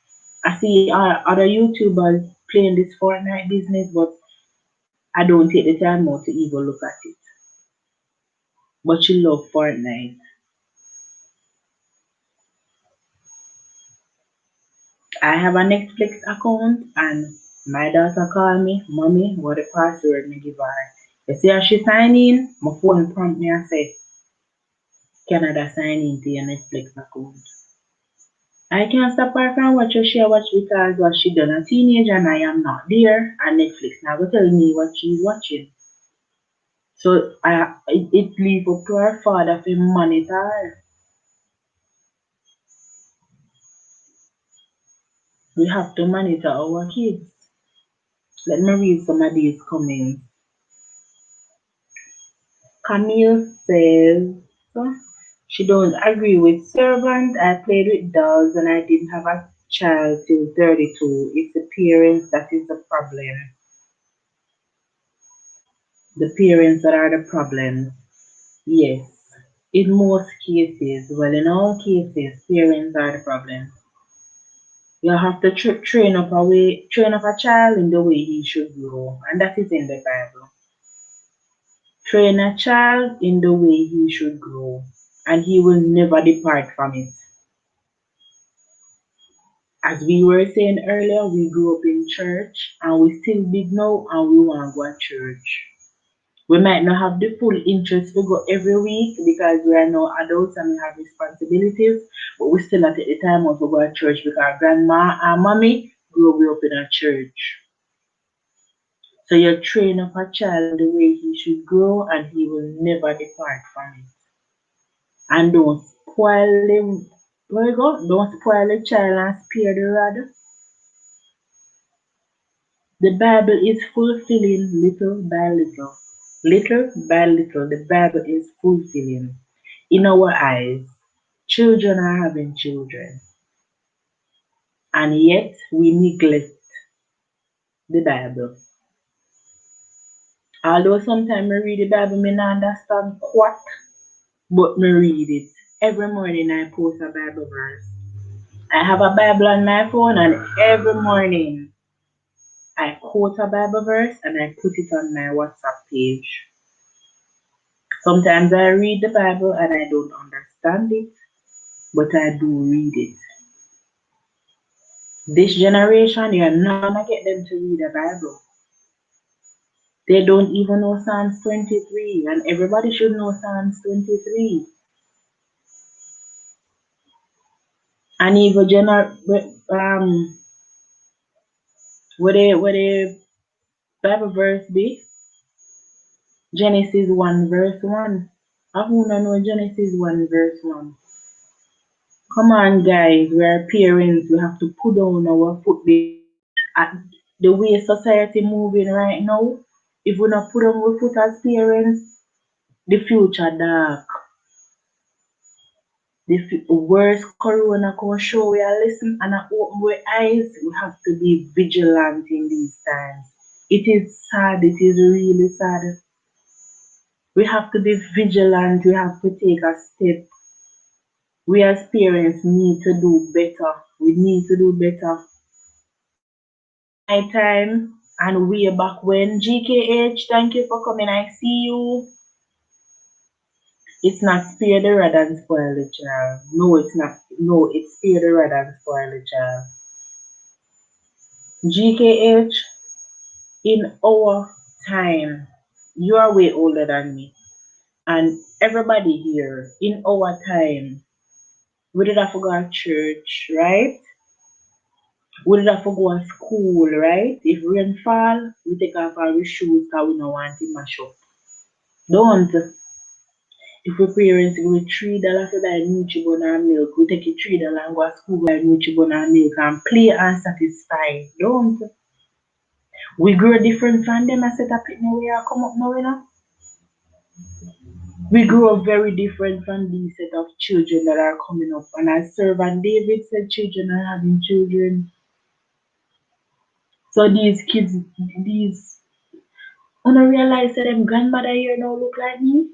I see other YouTubers playing this Fortnite business, but I don't take the time out to even look at it. But she love Fortnite. I have a Netflix account and my daughter call me, mommy, what the password me give her. You see how she sign in, my phone prompt me and say, Canada sign in to your Netflix account. I can't stop her from watch what she watch because what she done a teenager and I am not there and Netflix now go tell me what she's watching. So it leave up to her father to monitor her. We have to monitor our kids. Let me read some of these comments. Camille says she don't agree with servant. I played with dolls and I didn't have a child till 32. It's the parents that is the problem. The parents that are the problem. Yes. In most cases, well, in all cases, parents are the problem. You have to train up a child in the way he should grow, and that is in the Bible. Train a child in the way he should grow, and he will never depart from it. As we were saying earlier, we grew up in church and we still big now and we want to go to church. We might not have the full interest to go every week because we are now adults and we have responsibilities, but we still at the time of go to church because grandma and mommy grew up in a church. So you train up a child the way he should grow and he will never depart from it. And don't spoil him. Where you go? Don't spoil the child and spare the rod. The Bible is fulfilling little by little. Little by little, the Bible is fulfilling in our eyes. Children are having children, and yet we neglect the Bible. Although sometimes I read the Bible, I not understand what, but I read it. Every morning I post a Bible verse. I have a Bible on my phone, and every morning I quote a Bible verse and I put it on my WhatsApp page. Sometimes I read the Bible and I don't understand it, but I do read it. This generation, you're not gonna get them to read the Bible. They don't even know Psalms 23, and everybody should know Psalms 23. And even um, what they Bible verse be Genesis 1 verse 1. I wanna know Genesis 1 verse 1. Come on, guys, we are parents. We have to put down our foot at the way society moving right now. If we not put down our foot as parents, the future dark. The worst corona can show we are listening and open our eyes. We have to be vigilant in these times. It is sad. It is really sad. We have to be vigilant. We have to take a step. We as parents need to do better. We need to do better. My time and way back when. GKH, thank you for coming. I see you. It's not spare the rod and spoil the child. No, it's not. No, it's spare the rod and spoil the child. GKH, in our time, you are way older than me. And everybody here, in our time, we did have to go to church, right? We did have to go to school, right? If rain fall, we take off our shoes because we don't want to mash up. Don't. If we parents give we $3 to buy Nutribun and milk, we take it $3 and go to school buy Nutribun and milk and play and satisfy. Don't. We grow different from them. I said, I pick me where I come up now, you know. We grow up very different from these set of children that are coming up. And as Servant David said, children are having children. So these kids, these, I don't realize that them grandmother here now look like me.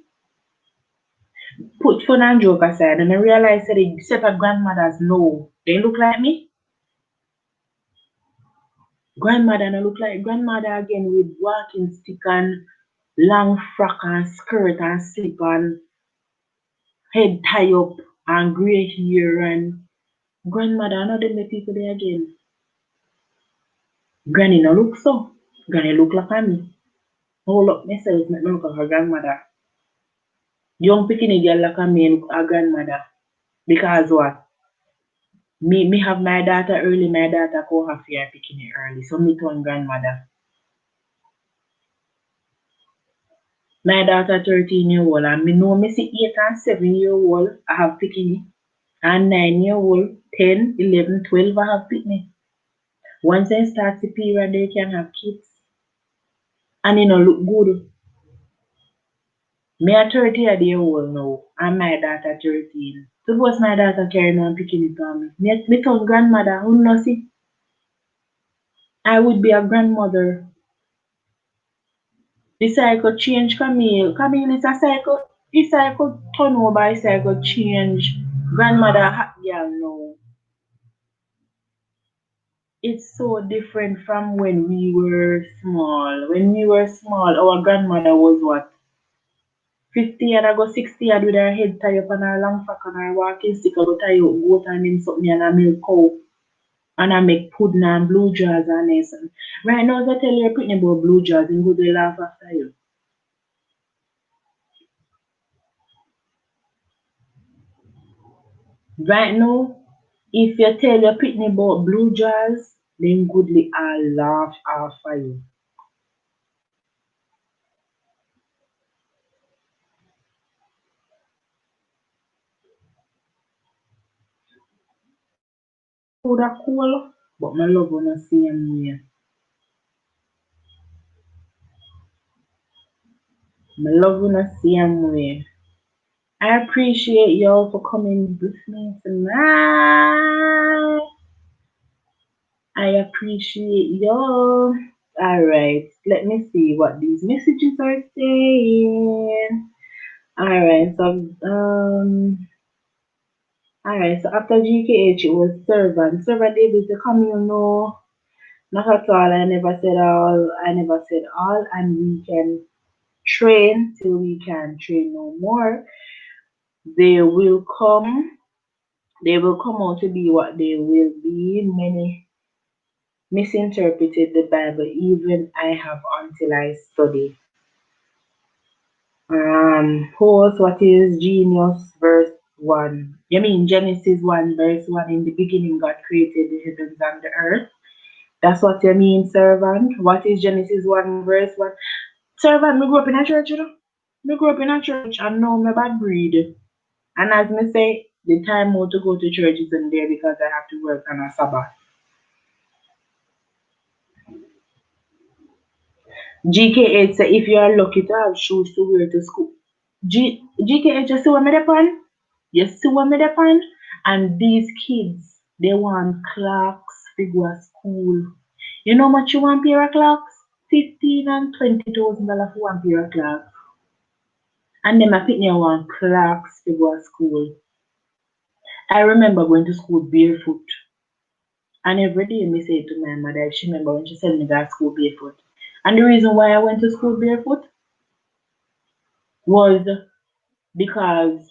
Put fun and joke aside, and I realize that the set of grandmothers know they look like me. Grandmother and I look like grandmother again with walking stick and long frock and skirt and slip and head tie up and grey hair and grandmother another the people there again. Granny no look so. Granny look like me. Hold up myself, make me look like her grandmother. Young picking girl like me look her grandmother. Because what? Me have my daughter early, my daughter go have her picking it early. So me turn grandmother. My daughter 13-year-old and me know me see 8 and 7-year-old I have picking and 9-year-old, 10, 11, 12 I have picking. Once they start the period they can have kids. And it no look good. Me a 30-year-old now and my daughter 13. Suppose my daughter carry on picking it on me. Me turn grandmother, who know see? I would be a grandmother. The cycle change Camille. Camille is a cycle. The cycle turn over, the cycle change. Grandmother hot girl now. It's so different from when we were small. When we were small, our grandmother was what? 50 and I go 60 and with her head tie up on her long frock and her walking stick, I go tie up goat and then something and I milk cow. And I make pudding and blue jars and this. Right now, as I tell you, putting about blue jars and go to laugh after you. Right now, if you tell your pitney about blue jars, then goodly I'll laugh after you. Coulda cool, but my love on the same way. My love on the same way. I appreciate y'all for coming with me tonight. I appreciate y'all. Alright, let me see what these messages are saying. Alright, so after GKH it was servant. Servant David to come, you know. Not at all. I never said all. I never said all. And we can train till we can train no more. They will come. They will come out to be what they will be. Many misinterpreted the Bible. Even I have until I study. Pause what is Genius verse 1. You mean Genesis 1 verse 1 in the beginning God created the heavens and the earth. That's what you mean, servant. What is Genesis 1 verse 1? Servant, me grew up in a church, you know. Me grew up in a church and now me bad breed. And as me say, the time out to go to church isn't there because I have to work on a Sabbath. GK8 say if you are lucky to have shoes to wear to school. GK8, you see what me dey on? You see what me dey on? And these kids, they want clocks to go to school. You know how much you want pair of clocks? 15 and $20,000 for one pair of clocks. And then my pitney want clocks to go to school. I remember going to school barefoot. And every day me say to my mother, if she remember when she sent me to school barefoot. And the reason why I went to school barefoot was because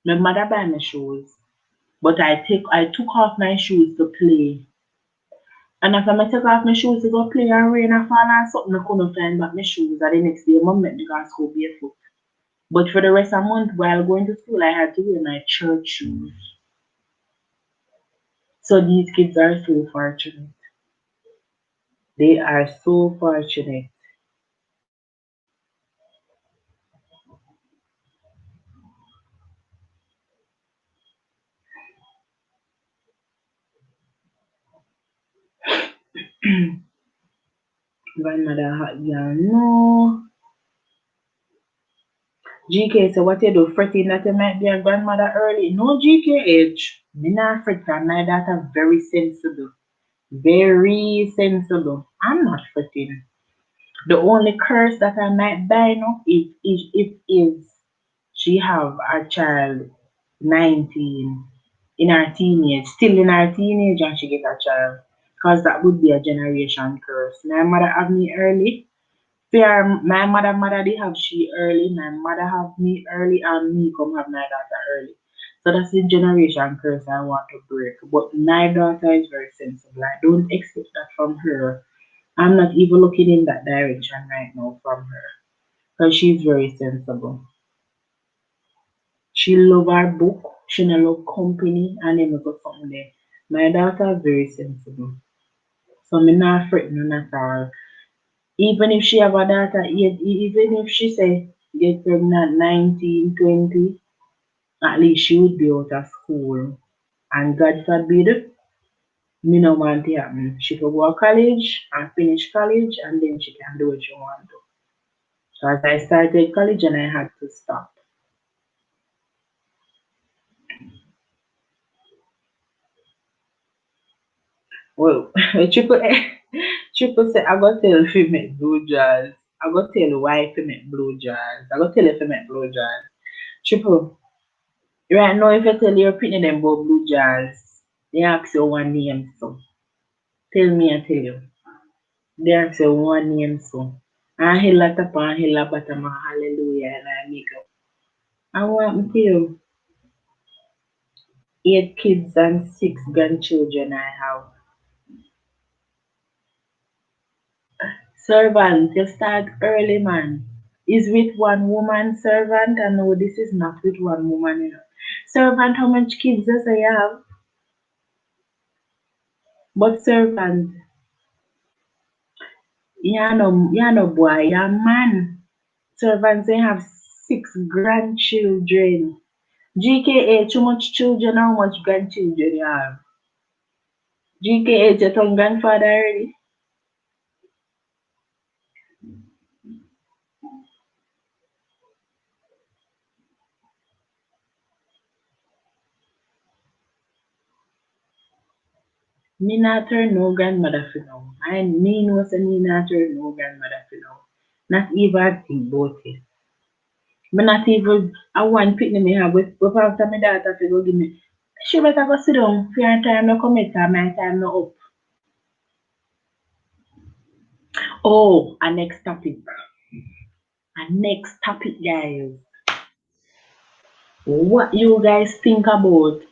my mother buy me shoes, but I took off my shoes to play. And after I take off my shoes to go play and rain and fall and something, I couldn't find back my shoes. And the next day, mom met me go to school barefoot. But for the rest of the month while going to school, I had to wear my church shoes. So these kids are so fortunate. They are so fortunate. Grandmother, yeah, no. GK, so what you do? Fretting that you might be a grandmother early? No, GKH. Me not fret, 'cause my daughter very sensible. Very sensible. I'm not fretting. The only curse that I might buy now is she have a child 19 in her teenage, still in her teenage and she get a child. Cause that would be a generation curse. My mother have me early. Fair, my mother they have she early, my mother have me early and me come have my daughter early. So that's the generation curse I want to break. But my daughter is very sensible. I don't expect that from her. I'm not even looking in that direction right now from her. Because she's very sensible. She love her book, she no love company, and then we go something there. My daughter is very sensible. So me not fret none at all. Even if she have a daughter, even if she say get pregnant 19, 20, at least she would be out of school. And God forbid, me no want it happen. She could go to college and finish college and then she can do what she want to. So as I started college and I had to stop. Well, triple triple say I go tell you make blue jazz. I go tell why you make blue jazz. I go tell you make blue jazz. Triple, right now if I tell your opinion them about blue jazz, they ask you one name so. Tell me I tell you. They ask you one name so. And hella tap and hella bottom and hallelujah and I make up. I want to tell you 8 kids and 6 grandchildren I have. Servant, you start early, man. Is with one woman servant? And no, this is not with one woman, you know. Servant, how much kids does I have? But servant, you're no boy, you're man. Servants, they have 6 grandchildren. GKH, how much children, how much grandchildren you have? GKH, you turn grandfather already? Me not turn no grandmother for now. I me know say me not turn no grandmother for now. Not even think about it. Me not even I want picnic me have with after my daughter to go give me. She better go sit down for your time no come at my time no up. Oh, a next topic. A next topic, guys. What you guys think about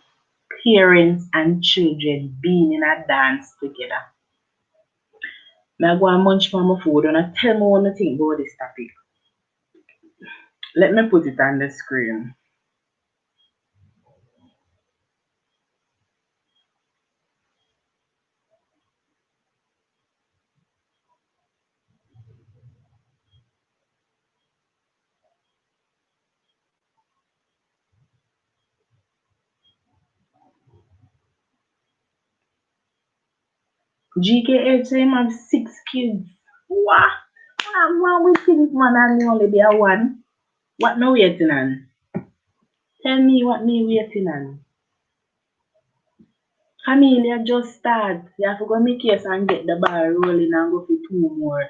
parents and children being in a dance together? Me I go and munch for my food and I tell me what you think about this topic. Let me put it on the screen. GKH say him have 6 kids. What? What wrong with things, man, and me only be a one? What me waiting on? Tell me what me waiting on. Camellia just start. You have to go make case and get the ball rolling and go for 2 more.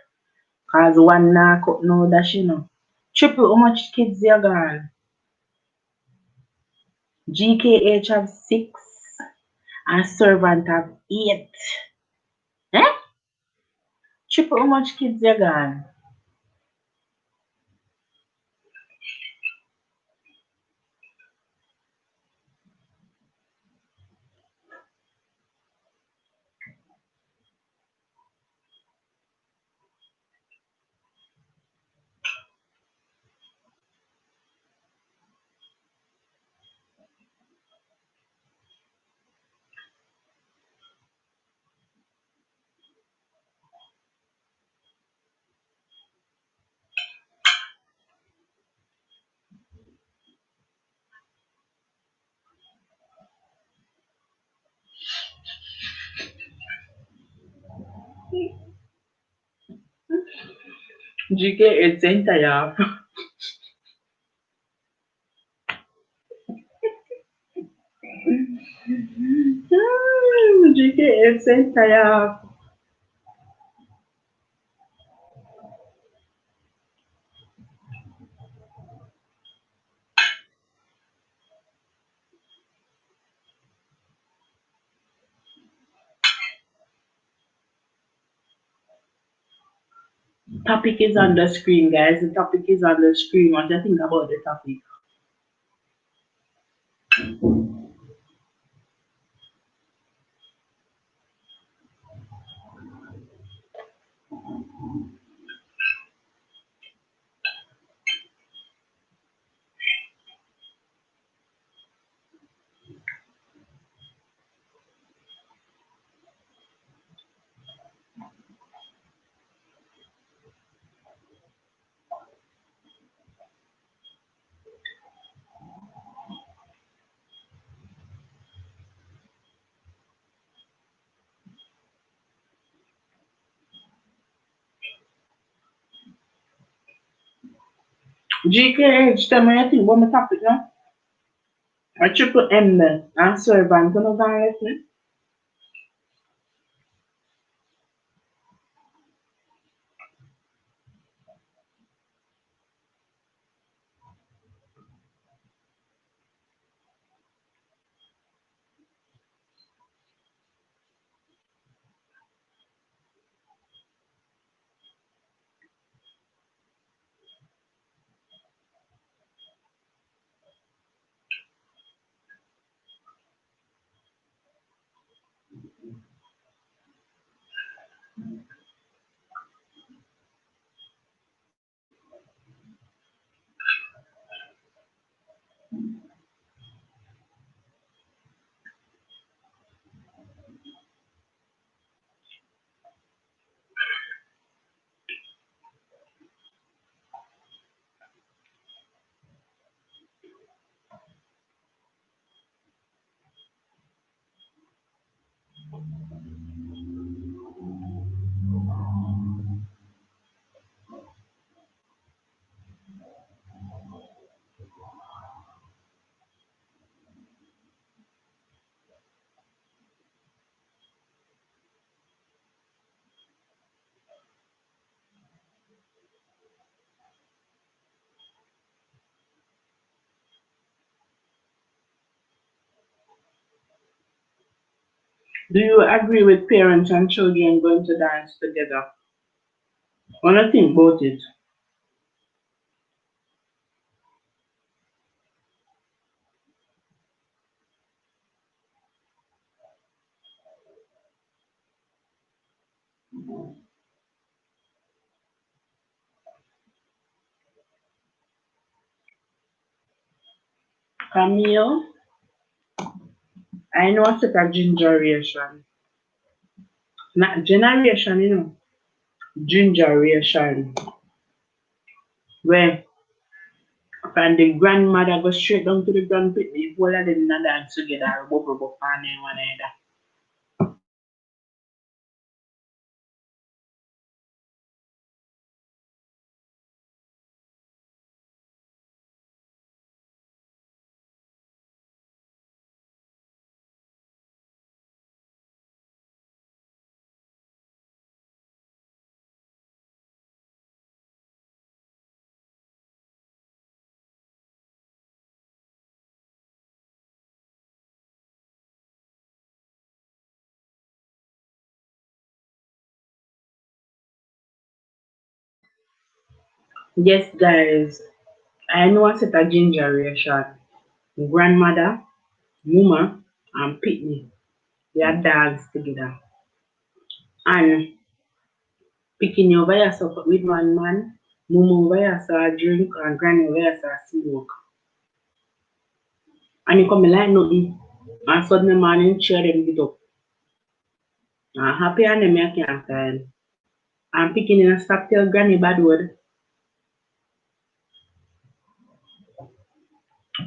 Cause one knock up now dash you know. Triple how much kids you gone? GKH have 6 and servant have 8. Eh? Triple how much kids you gone? GKH center ya. GKH center ya. Topic is on the screen, guys. The topic is on the screen. What do you think about the topic? GKH, tell me what you think about my topic now. A triple M then. And servant, you know that listen? Do you agree with parents and children going to dance together? What do you think about it? Camille, I know it's a generation. Not generation, you know. Generation. Where from the grandmother go straight down to the grandpit, all of them not dance together, bubble bubble and one another. Yes, guys, I know I set a ginger ale shot. Grandmother, Mama, and Pitney, they are dogs together. And picking over here so with one man, Mama over here saw drink, and Granny over here saw smoke. And you come like nothing. And suddenly morning cheer them get up. And happy and them I can't find. And picking in a stop tell Granny bad word.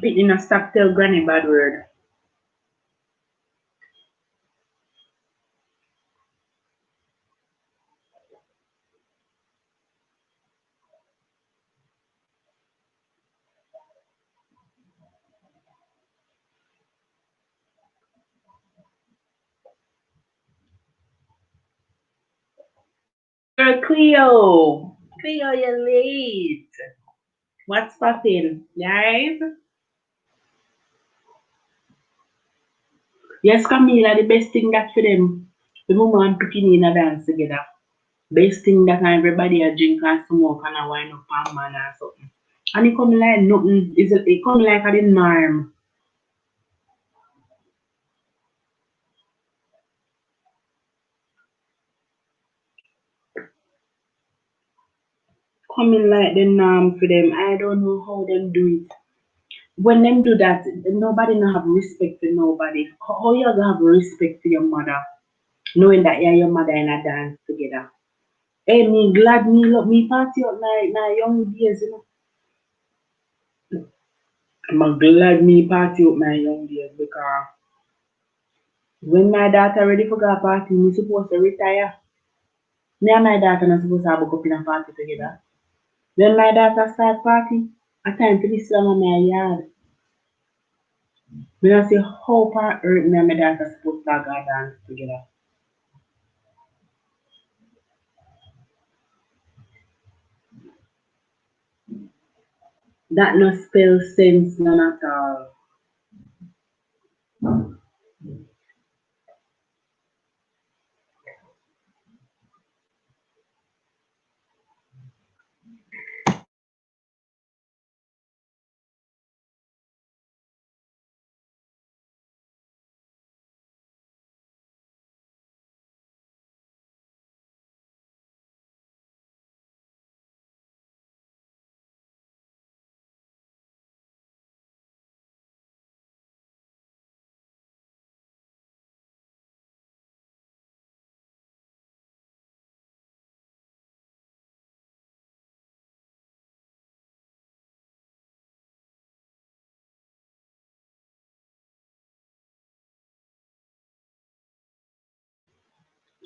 Picking in a stop tell Granny bad word. Girl Cleo. Cleo, you're late. What's poppin', guys? Yes, Camila, the best thing that for them, the mama and picking in a dance together. Best thing that everybody a drink and smoke and a wine up and man or something. And it come like nothing, it come like a the norm. Coming like the norm for them. I don't know how them do it. When them do that, nobody no have respect for nobody. How you gonna have respect for your mother, knowing that you and your mother in a dance together? Hey, me glad me look me party up my young days, you know. I'm glad me party up my young days because when my daughter ready for go party, me supposed to retire. Me and my daughter not supposed to have a go up in a party together. When my daughter start party, I time to this song on my yard. Me not see how part hurt me and my daughter supposed to go dance together. That no spell sense none at all.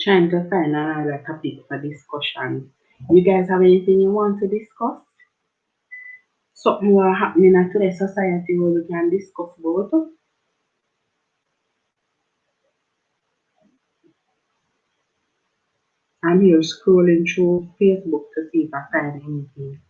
Trying to find another topic for discussion. You guys have anything you want to discuss? Something what happening in today's society where we can discuss about? I'm here scrolling through Facebook to see if I find anything.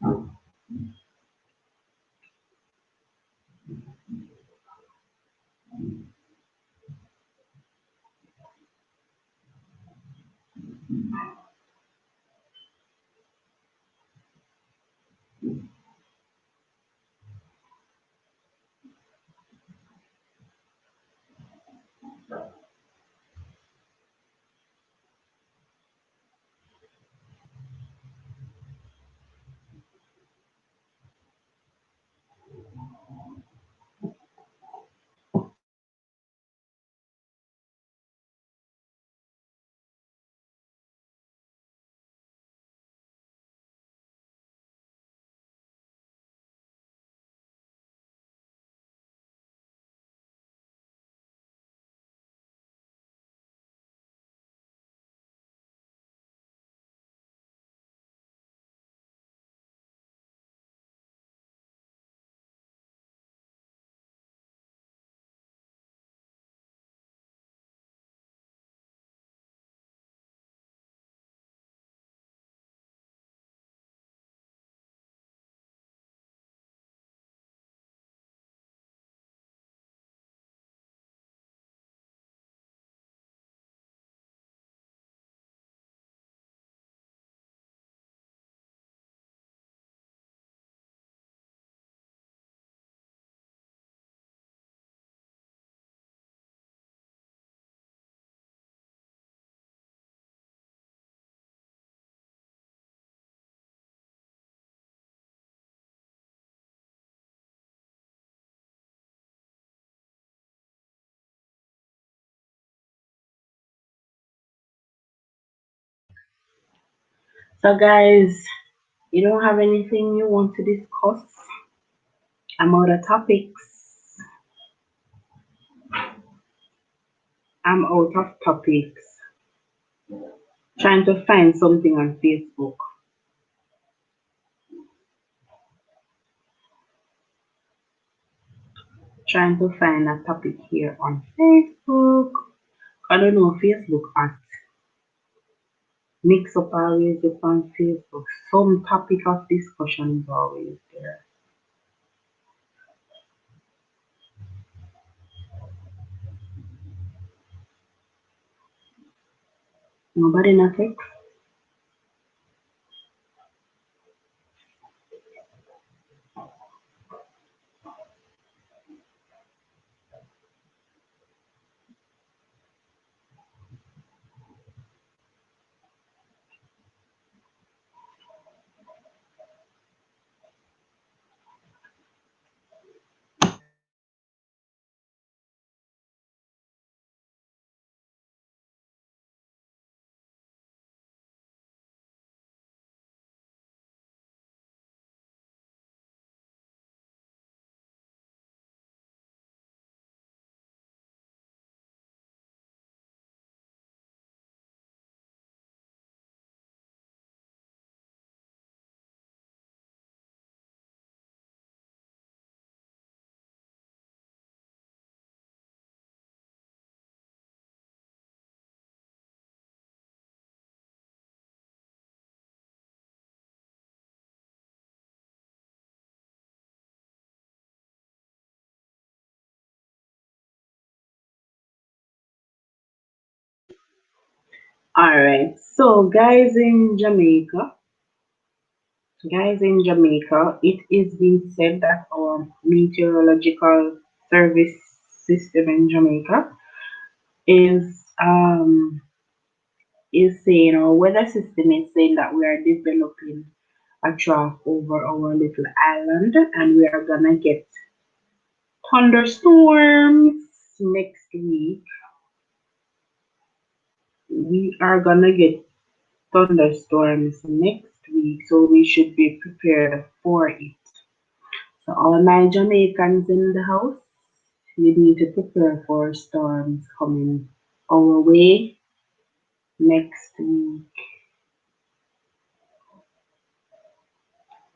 So guys, you don't have anything you want to discuss? I'm out of topics. I'm out of topics. Trying to find something on Facebook. Trying to find a topic here on Facebook. I don't know Facebook at mix up always up on Facebook. Some topic of discussion is always there. Nobody not text. Alright, so guys in Jamaica, it is being said that our meteorological service system in Jamaica is saying, our weather system is saying that we are developing a trough over our little island, and we are gonna get thunderstorms next week. We are gonna get thunderstorms next week, so we should be prepared for it. So all my Jamaicans in the house, you need to prepare for storms coming our way next week.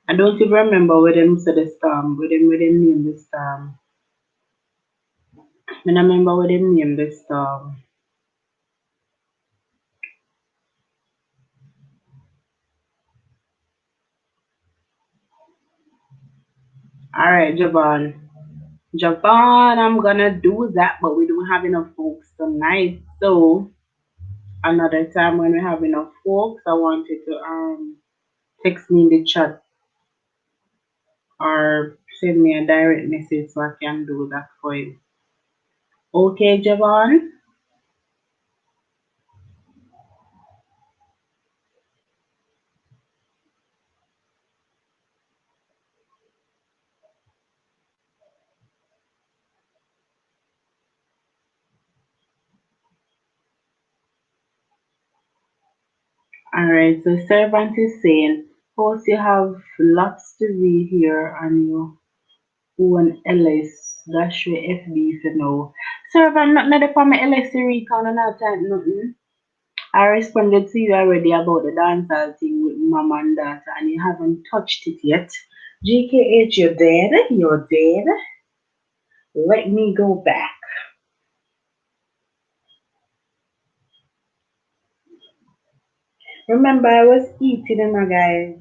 I don't even remember where them said the storm, where them name the storm. I don't remember where them name the storm. Alright, Javon. Javon, I'm gonna do that, but we don't have enough folks tonight. So another time when we have enough folks, I want you to text me in the chat or send me a direct message so I can do that for you. Okay, Javon? Alright, so Servant is saying, host you have lots to read here on your own LS. That's your FB for now. Servant, not another for my LS to read, can not type nothing. I responded to you already about the dancehall thing with mom and daughter, and you haven't touched it yet. GKH, you're dead. You're dead. Let me go back. Remember, I was eating, my guys.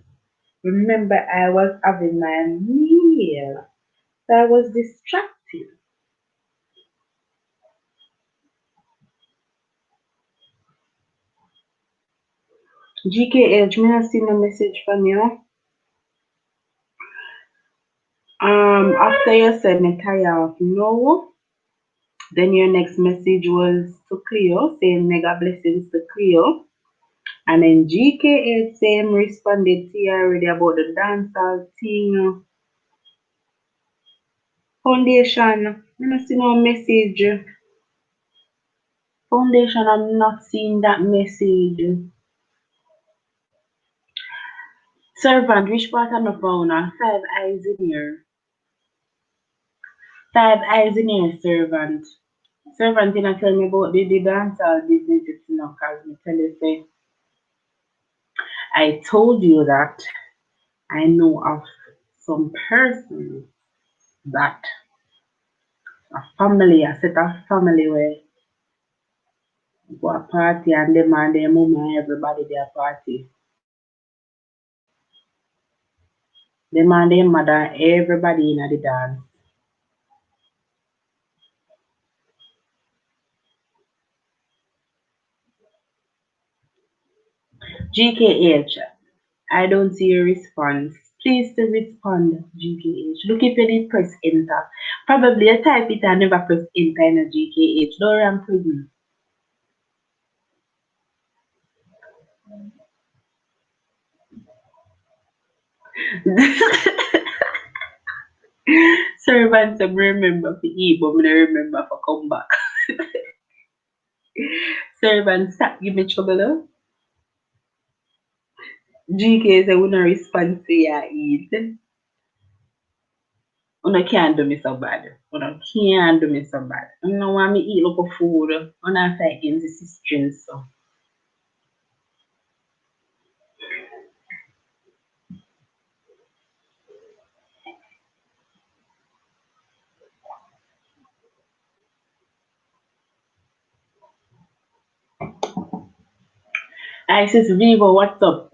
Remember, I was having my meal. So I was distracted. GKH, may I see a message from you? After you send me tire off no, then your next message was to Cleo, saying mega blessings to Cleo. And then GKH same responded to you already about the dancehall thing. Foundation, I don't see no message. Foundation, I'm not seeing that message. Servant, which part of the phone? Five eyes in here. Five eyes in here, servant. Servant, you know, tell me about the dancehall business, it's not cause me tell you say, I told you that I know of some persons that a set of family where go a party and them and their mama and everybody their party. Them and their mother, everybody in the dance. GKH, I don't see a response. Please to respond, GKH. Look if you did press enter. Probably I type it and never press enter in a GKH. Don't run with me. Servants I remember for eat, but I don't remember for come back. Servants stop give me trouble though. GK say we no respond to your eat. Una can't do me so bad. Una can't do me so bad. Una want me eat local food. Una fight against the sisters so. Isis Vivo, what's up?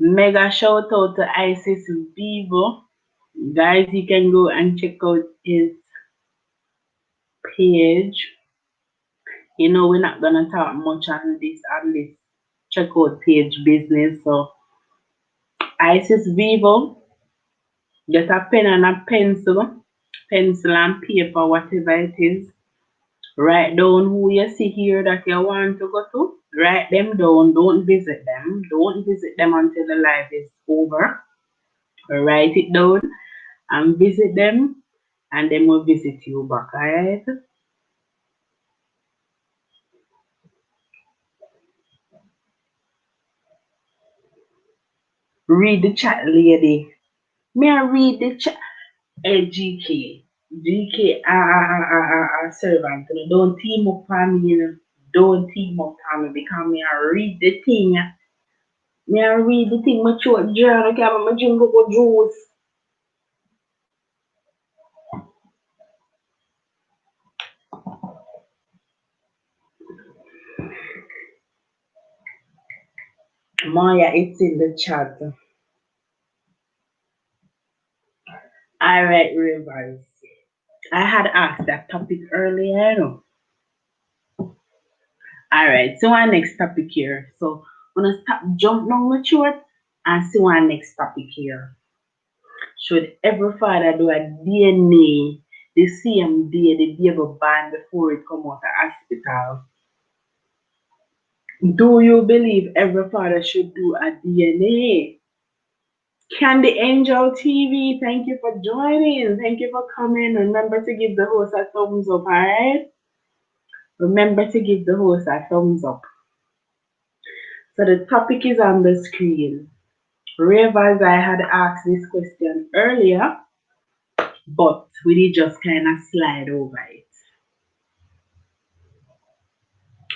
Mega shout out to Isis Vivo. Guys, you can go and check out his page. You know, we're not gonna talk much on this checkout page business. So Isis Vivo, get a pen and a pencil and paper, whatever it is. Write down who you see here that you want to go to. Write them down. Don't visit them. Don't visit them until the live is over. Write it down and visit them, and then we'll visit you back. Alright? Read the chat, lady. May I read the chat? GK. GK, servant. Don't team up on me. Don't team up on me because me I read the thing. Me I read the thing. My throat dry. I can't drink cocoa juice. Maya, it's in the chat. Alright, Rivers. I had asked that topic earlier, you know. Alright, so our next topic here. So I'm gonna stop jump down the short and see our next topic here. Should every father do a DNA the same day the baby born before it come out of hospital? Do you believe every father should do a DNA? Candy Angel TV, thank you for joining. Thank you for coming. Remember to give the host a thumbs up, alright? Remember to give the host a thumbs up. So the topic is on the screen. Ravers, I had asked this question earlier, but we did just kind of slide over it.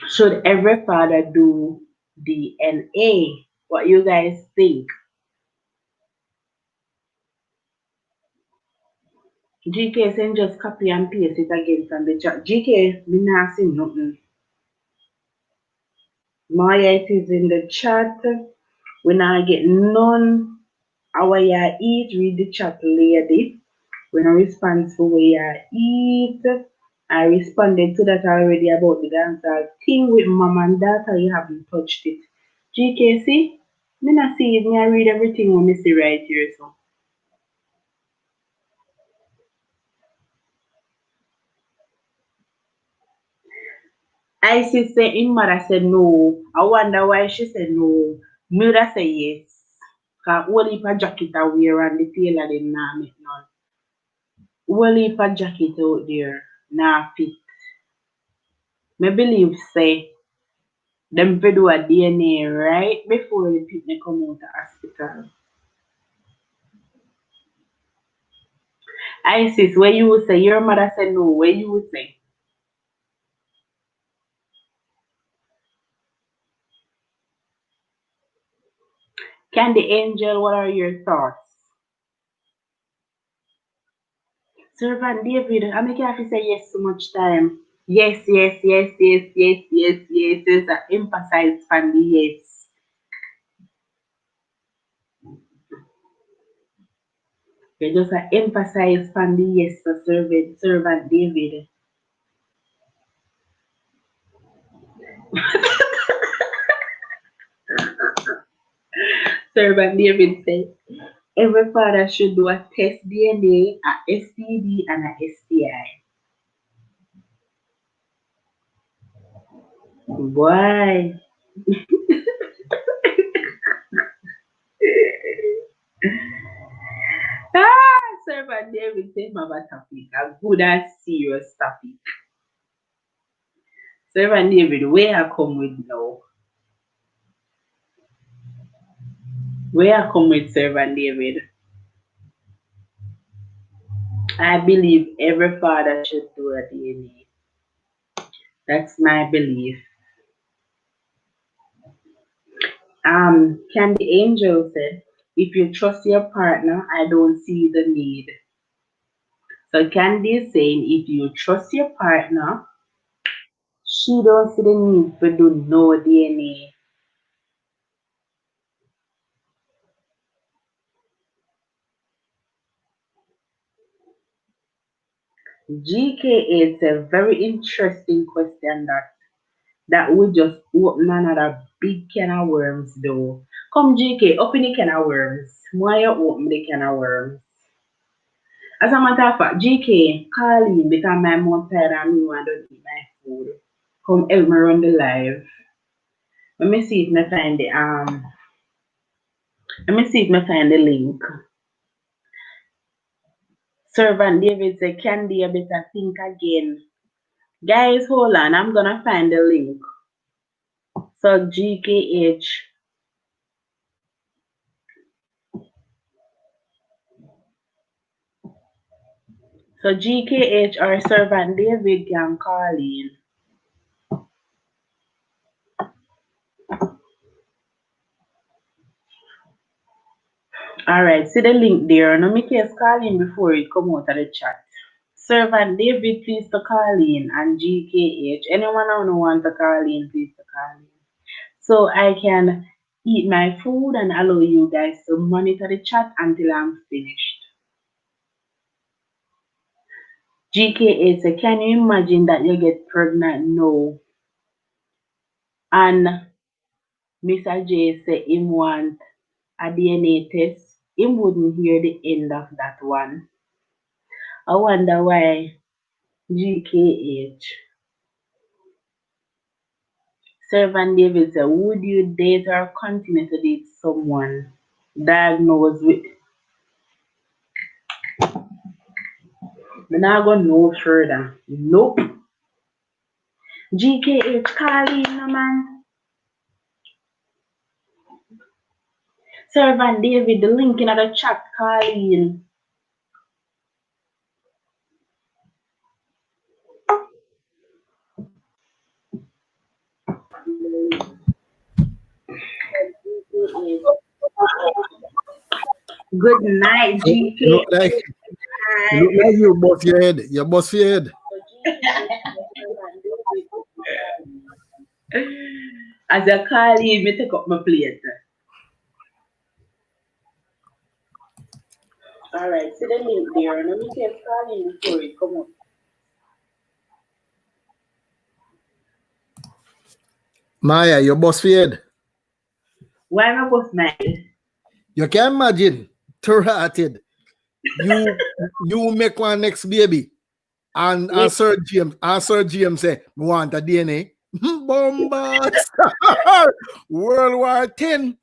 Should every father do DNA? What you guys think? GK saying just copy and paste it again from the chat. GK, me not see nothing. Maya, it is in the chat. We not get none. Our ya eat, read the chat lady. We not respond to where ya eat. I responded to that already about the dancer thing with mom and daughter. You haven't touched it. GKC, me not see it. Me I read everything when me see right here. So Isis said in mother said no. I wonder why she said no. Mother said yes. Cause only if a jacket I wear and the tailor them nah make none. Only if a jacket out there nah fit. Me believe say Them fi do a DNA right before the people come out of hospital. Isis, where you would say your mother said no, where you would say? Candy Angel, what are your thoughts? Servant David, I make you have to say yes so much time. Yes, yes, yes, yes, yes, yes, yes, yes. I emphasize on the yes. You just emphasize on the yes for servant David. Servant David said, every father should do a test DNA, a STD, and a STI. Boy. Servant David said, Mama topic, a good and serious topic. Servant David, where I come with now? Where I come with Servant David? I believe every father should do a DNA. That's my belief. Candy Angel said, if you trust your partner, I don't see the need. So Candy is saying, if you trust your partner, she don't see the need to do no DNA. GK is a very interesting question that would just open another big can of worms though. Come GK, open the can of worms. Why you open the can of worms? As a matter of fact, GK, call in because my mom tired and me want to eat my food. Come help me run the live. Let me see if I find the let me see if I find the link. Servant David said, Candy, you better think again. Guys, hold on, I'm gonna find the link. So GKH. So GKH or Servant David can call in. Alright, see the link there. Now make us call in before it come out of the chat. Servant David, please to call in, and GKH. Anyone who want to call in, please to call in. So I can eat my food and allow you guys to monitor the chat until I'm finished. GKH say, can you imagine that you get pregnant now? And Mr. J say him want a DNA test. Him wouldn't hear the end of that one. I wonder why GKH. Servant David said, would you date or continue to date someone diagnosed with? We're not going no further. Nope. GKH, call in, no man. Servant David, the link in the chat, call in. Good night, GK. You look like you bust your head. You bust your head. As I call in, me take up my plate. Alright, see the link there. Let me keep calling before it come up. Maya, you bust your head. Why am I bust my head? You can imagine, third-hearted. You make one next baby. And Yes. Sir James say, we want a DNA. Bombas. World War 10.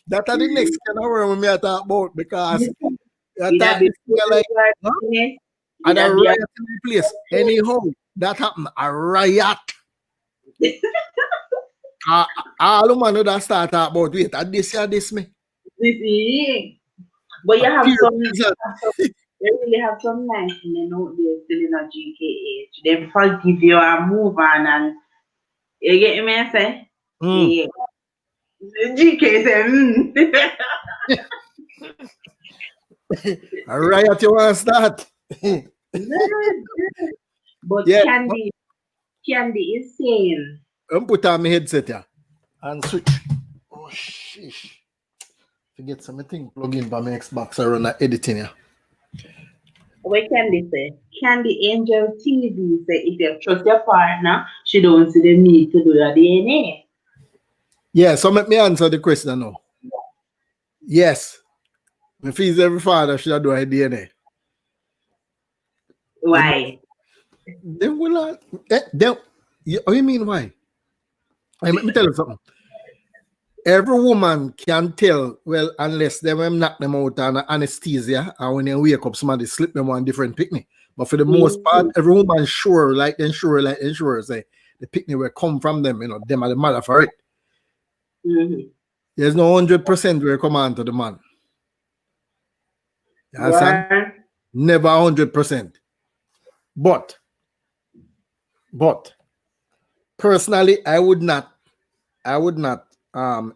That are the next kind of word we talk about because you talk like huh? And a riot in the place. Anyhow, that happened. A riot. All the man that start talk about wait, and this me. This is. But you have some, you really have some nice men out there still in a GKH. They forgive you and move on, and you get me, I say? Yeah. GK say, All right, you want to start? But Yeah. Candy is saying. Put on my headset here and switch. Oh, sheesh. Forget something, plug in by my Xbox or run the editing here. What Candy say? Candy Angel TV say if you trust your partner, she don't see the need to do your DNA. Yeah, so let me answer the question now. Yes. If he's every father should do a DNA. Why? Then will what you mean why? Let me tell you something. Every woman can tell, well, unless they knock them out on anesthesia, and when they wake up, somebody slip them on different picnic. But for the most part, every woman sure say the picnic will come from them, them are the mother for it. There's no 100% will come on to the man. You understand? Never 100%. But personally, I would not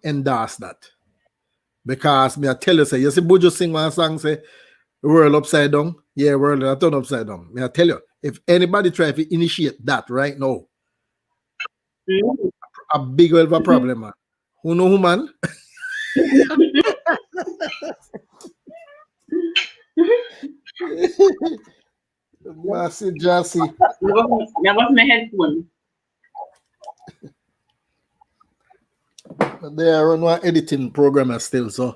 endorse that, because me I tell you, say, you see Buju sing one song, say the world upside down. Yeah, world I turn upside down. Me I tell you, if anybody try to initiate that right now, a big of a problem, man. Who know who, man? Massive Jassy. That was my headphone. They are on one editing program still, so.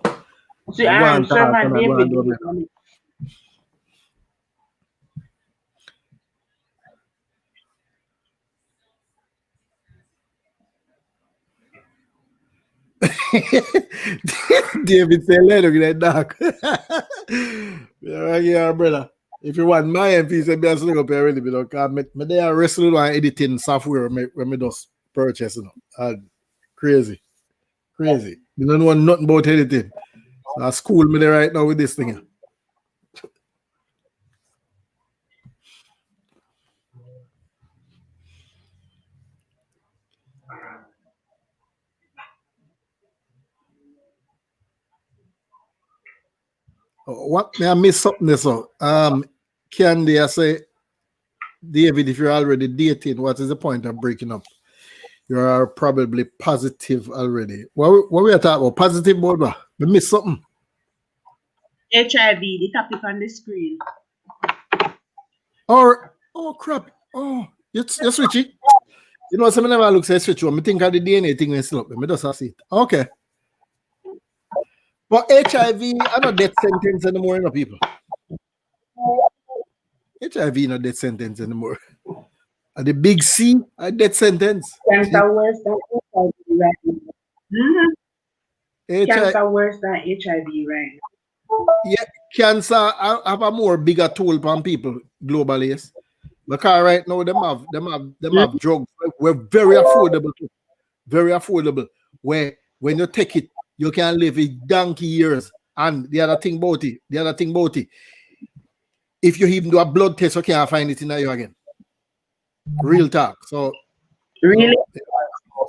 See, I am sure my baby. David say, let me get dark. Yeah, brother. If you want my MP, say, be a sling up here already, because they are wrestling on editing software when me just purchase, crazy. We don't know nothing about editing. So I school me there right now with this thing here. What may I miss something there, so Candy, I say, David, if you're already dating, what is the point of breaking up? You are probably positive already. What we are talking about? Positive about? We miss something. HIV, the topic on the screen. Or crap. Oh, you're switchy. You know, some never look say switch one. I think of the DNA thing when still up. I just see it. Okay. But HIV, I not death sentence anymore, people. HIV not death sentence anymore. And the big C, a death sentence. Cancer worse than HIV right now. Cancer worse than HIV right now. Yeah, cancer have a more bigger toll on people globally, yes. Because right now them have drugs were very affordable too. Very affordable. Where when you take it, you can live a donkey years. And the other thing about it, if you even do a blood test, you can't find it in you again. Real talk. So really?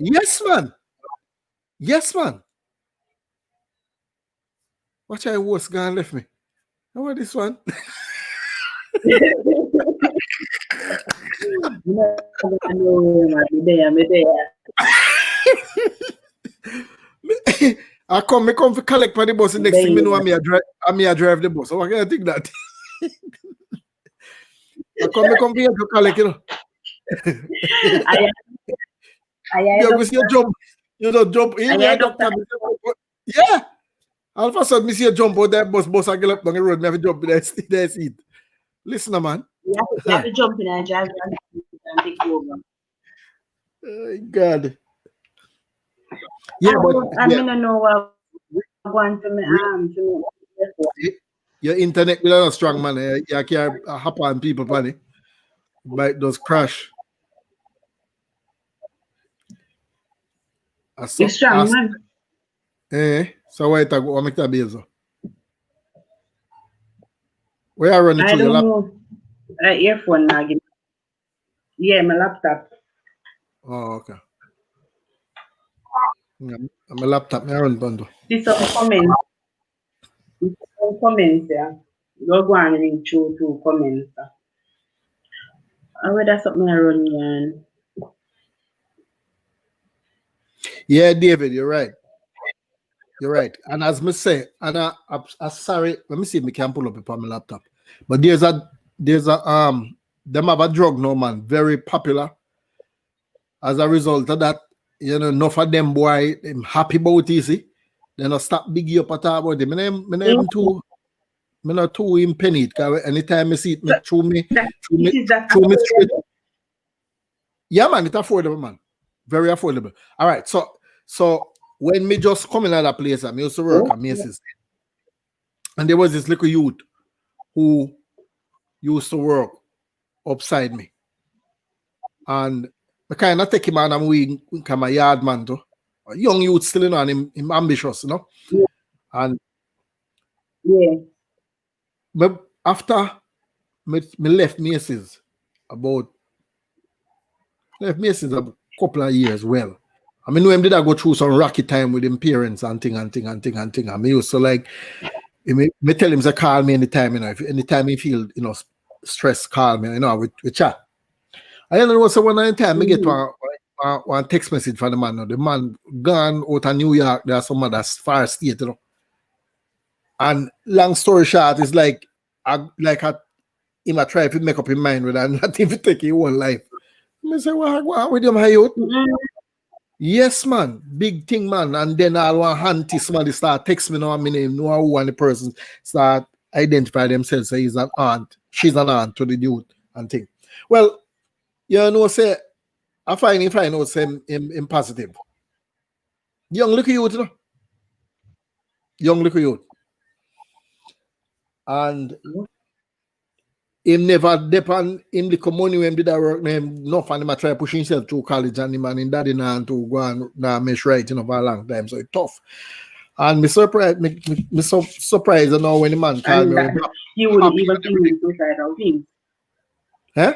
Yes, man. Watch I was gonna left me. How about this one? I come for collect for the bus, and next thing me know I drive the bus. So what can I think that? I come here to collect, you don't jump in. Yeah. All of a sudden, I see you jump out that bus I get up on the road, I have to jump in that seat. Listen, man. You have to jump in and drive and take over. Oh, God. Yeah, I don't know what I want to me. Your internet will not strong, man. You can't hop on people, man. But it does crash. You strong, man. So wait, I go make that bills. Where I run it I through your don't laptop? know. Earphone now. Yeah, my laptop. Oh, okay. Yeah, my laptop, I run bundle. This some comments. Some comments, yeah. Go and read through two comments. I read that something I run here. Yeah, David, you're right. You're right. And as me say, and I sorry, let me see if we can pull up it on my laptop. But there's a them have a drug now, man, very popular. As a result of that, you know, enough of them boy, them happy about it, see. They not stop big up at all about it. Me not too in penny. Cause anytime I see it, me through me straight. Yeah, man, it's affordable, man. Very affordable. All right, so when me just come in at that place, I used to work at Macy's. And there was this little youth who used to work upside me. And I kind of take him on and we come a yard man too. A young youth still, you know, and him ambitious, you know. Yeah. And yeah. After me left Macy's a couple of years, well. I mean, him did I go through some rocky time with him parents and thing. And me used to like, me tell him to call me anytime, you know, if anytime he feel, you know, stress, call me, you know, we chat. I don't know, so one time me get one text message from the man. The man gone out of New York, there's some other far state, you know. And long story short, it's like him try to make up his mind with that, not even take his whole life. I say, what with him, my youth? Yes, man, big thing, man. And then all one auntie, somebody start text me now, my name, know who and the person start identify themselves. Say he's an aunt, she's an aunt to the youth and thing. Well, you know, say I find out say him positive. Young little youth, you know. Young little youth. And him never depend him the money when did I work him enough and him try push himself through college and him and him daddy now to go and mesh right, you know, for a long time. So it's tough. And me surprised, me so surprised you know when the man called me. You wouldn't even think suicidal things. Huh?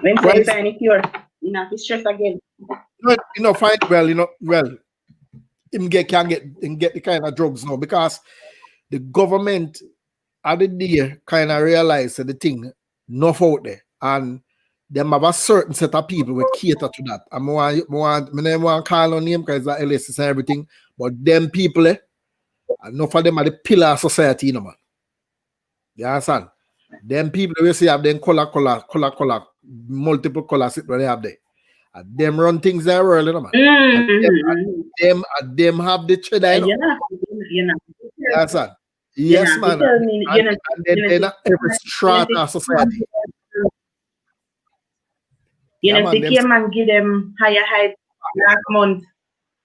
When say find a cure, you know, to stress again. You know, find well. Him can get the kind of drugs now because the government at the day kind of realized that the thing enough out there and them have a certain set of people who cater to that. I want to call on name because it's LSS and everything, but them people enough of them are the pillar of society, you know, man. You understand? Them people we see have them color, multiple colors where they have there. And them run things that world, you know, man. And them have the cheddar, you know. Yes, sir. Yes, man. And then every strata of society. You know, the Cayman give them higher last month.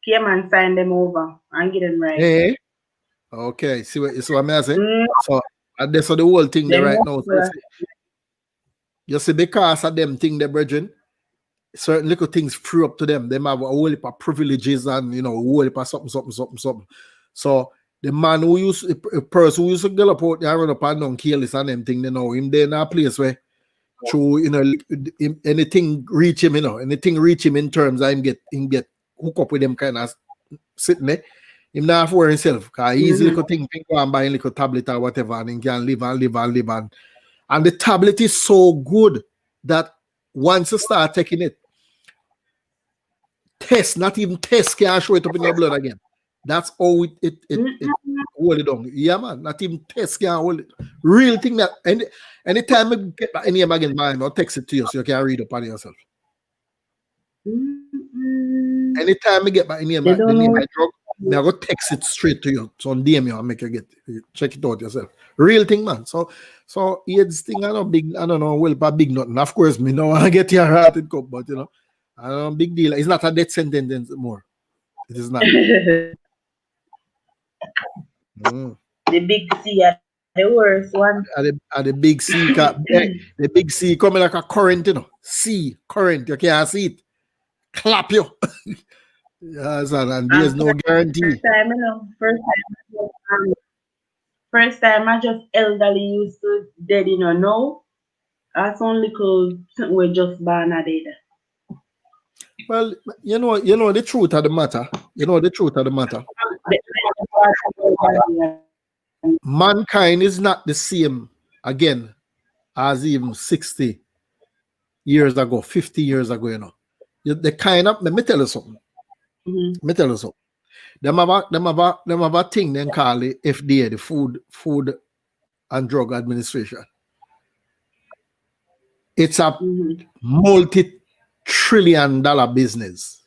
Cayman sign them over and get them right. Hey. Okay, see what I'm saying? So and that's the whole thing there right now. So you see, because of them thing, the brethren, certain little things free up to them. They have a whole heap of privileges and you know, a whole heap of something. So the man who used a person who used to go up out there and run up and down careless and them thing, you know, him there in a place where through you know anything reach him, you know, anything reach him in terms of him get hook up with them kind of sitting there. Him not for himself, because he's little thing, go and buy a little tablet or whatever, and he can live. And the tablet is so good that once you start taking it, not even test can show it up in your blood again. That's how it hold it down. Yeah, man, not even test can hold it. Real thing that anytime you get any again, man, I'll text it to you so you can read up on yourself. Anytime you get by any the name of drug, I go text it straight to you. So on DM you and make you check it out yourself. Real thing, man. So AIDS thing, I don't know, well, but big nothing. Of course, me know I get your hearted cup, but you know, I don't know, big deal. It's not a death sentence anymore. It is not. The big C the worst one. And the big sea, the big sea coming like a current, you know. Sea current, you can't see it. Clap you. Yes, and there's no guarantee. First time, you know, first time I just elderly used to dead, you know. No, that's only because we just born a dead. Well, you know the truth of the matter. You know the truth of the matter. Mankind is not the same again as even 60 years ago, 50 years ago, you know. The kind of, let me tell you something. Let me tell you something. Them have a thing then call the FDA, the Food and Drug Administration. It's a multi-trillion-dollar business.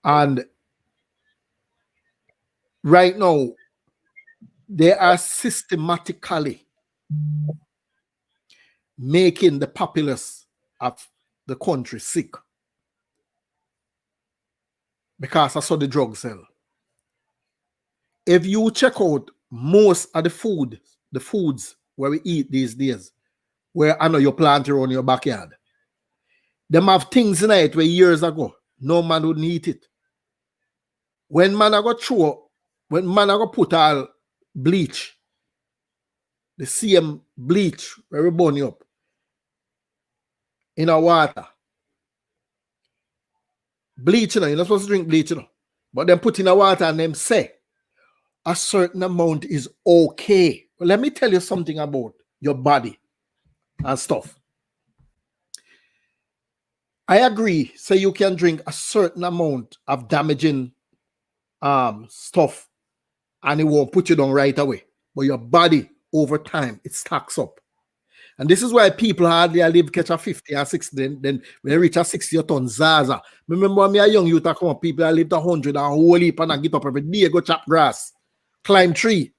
And right now, they are systematically making the populace of the country sick because that's how the drugs sell. If you check out most of the foods where we eat these days, where I know you plant around your backyard, them have things in it where years ago no man wouldn't eat it. When man I got put all bleach, the same bleach where we burn you up in our water. Bleach, you know, you're not supposed to drink bleach, you know. But then put in a water and them say a certain amount is okay. Well, let me tell you something about your body and stuff. I agree. So you can drink a certain amount of damaging stuff and it won't put you down right away. But your body over time, it stacks up. And this is why people hardly live catch a 50 or 60. Then when they reach a 60 you turn Zaza. Remember when me a young youth come up, people that lived 100 and whole heap and get up every day, go chop grass, climb tree.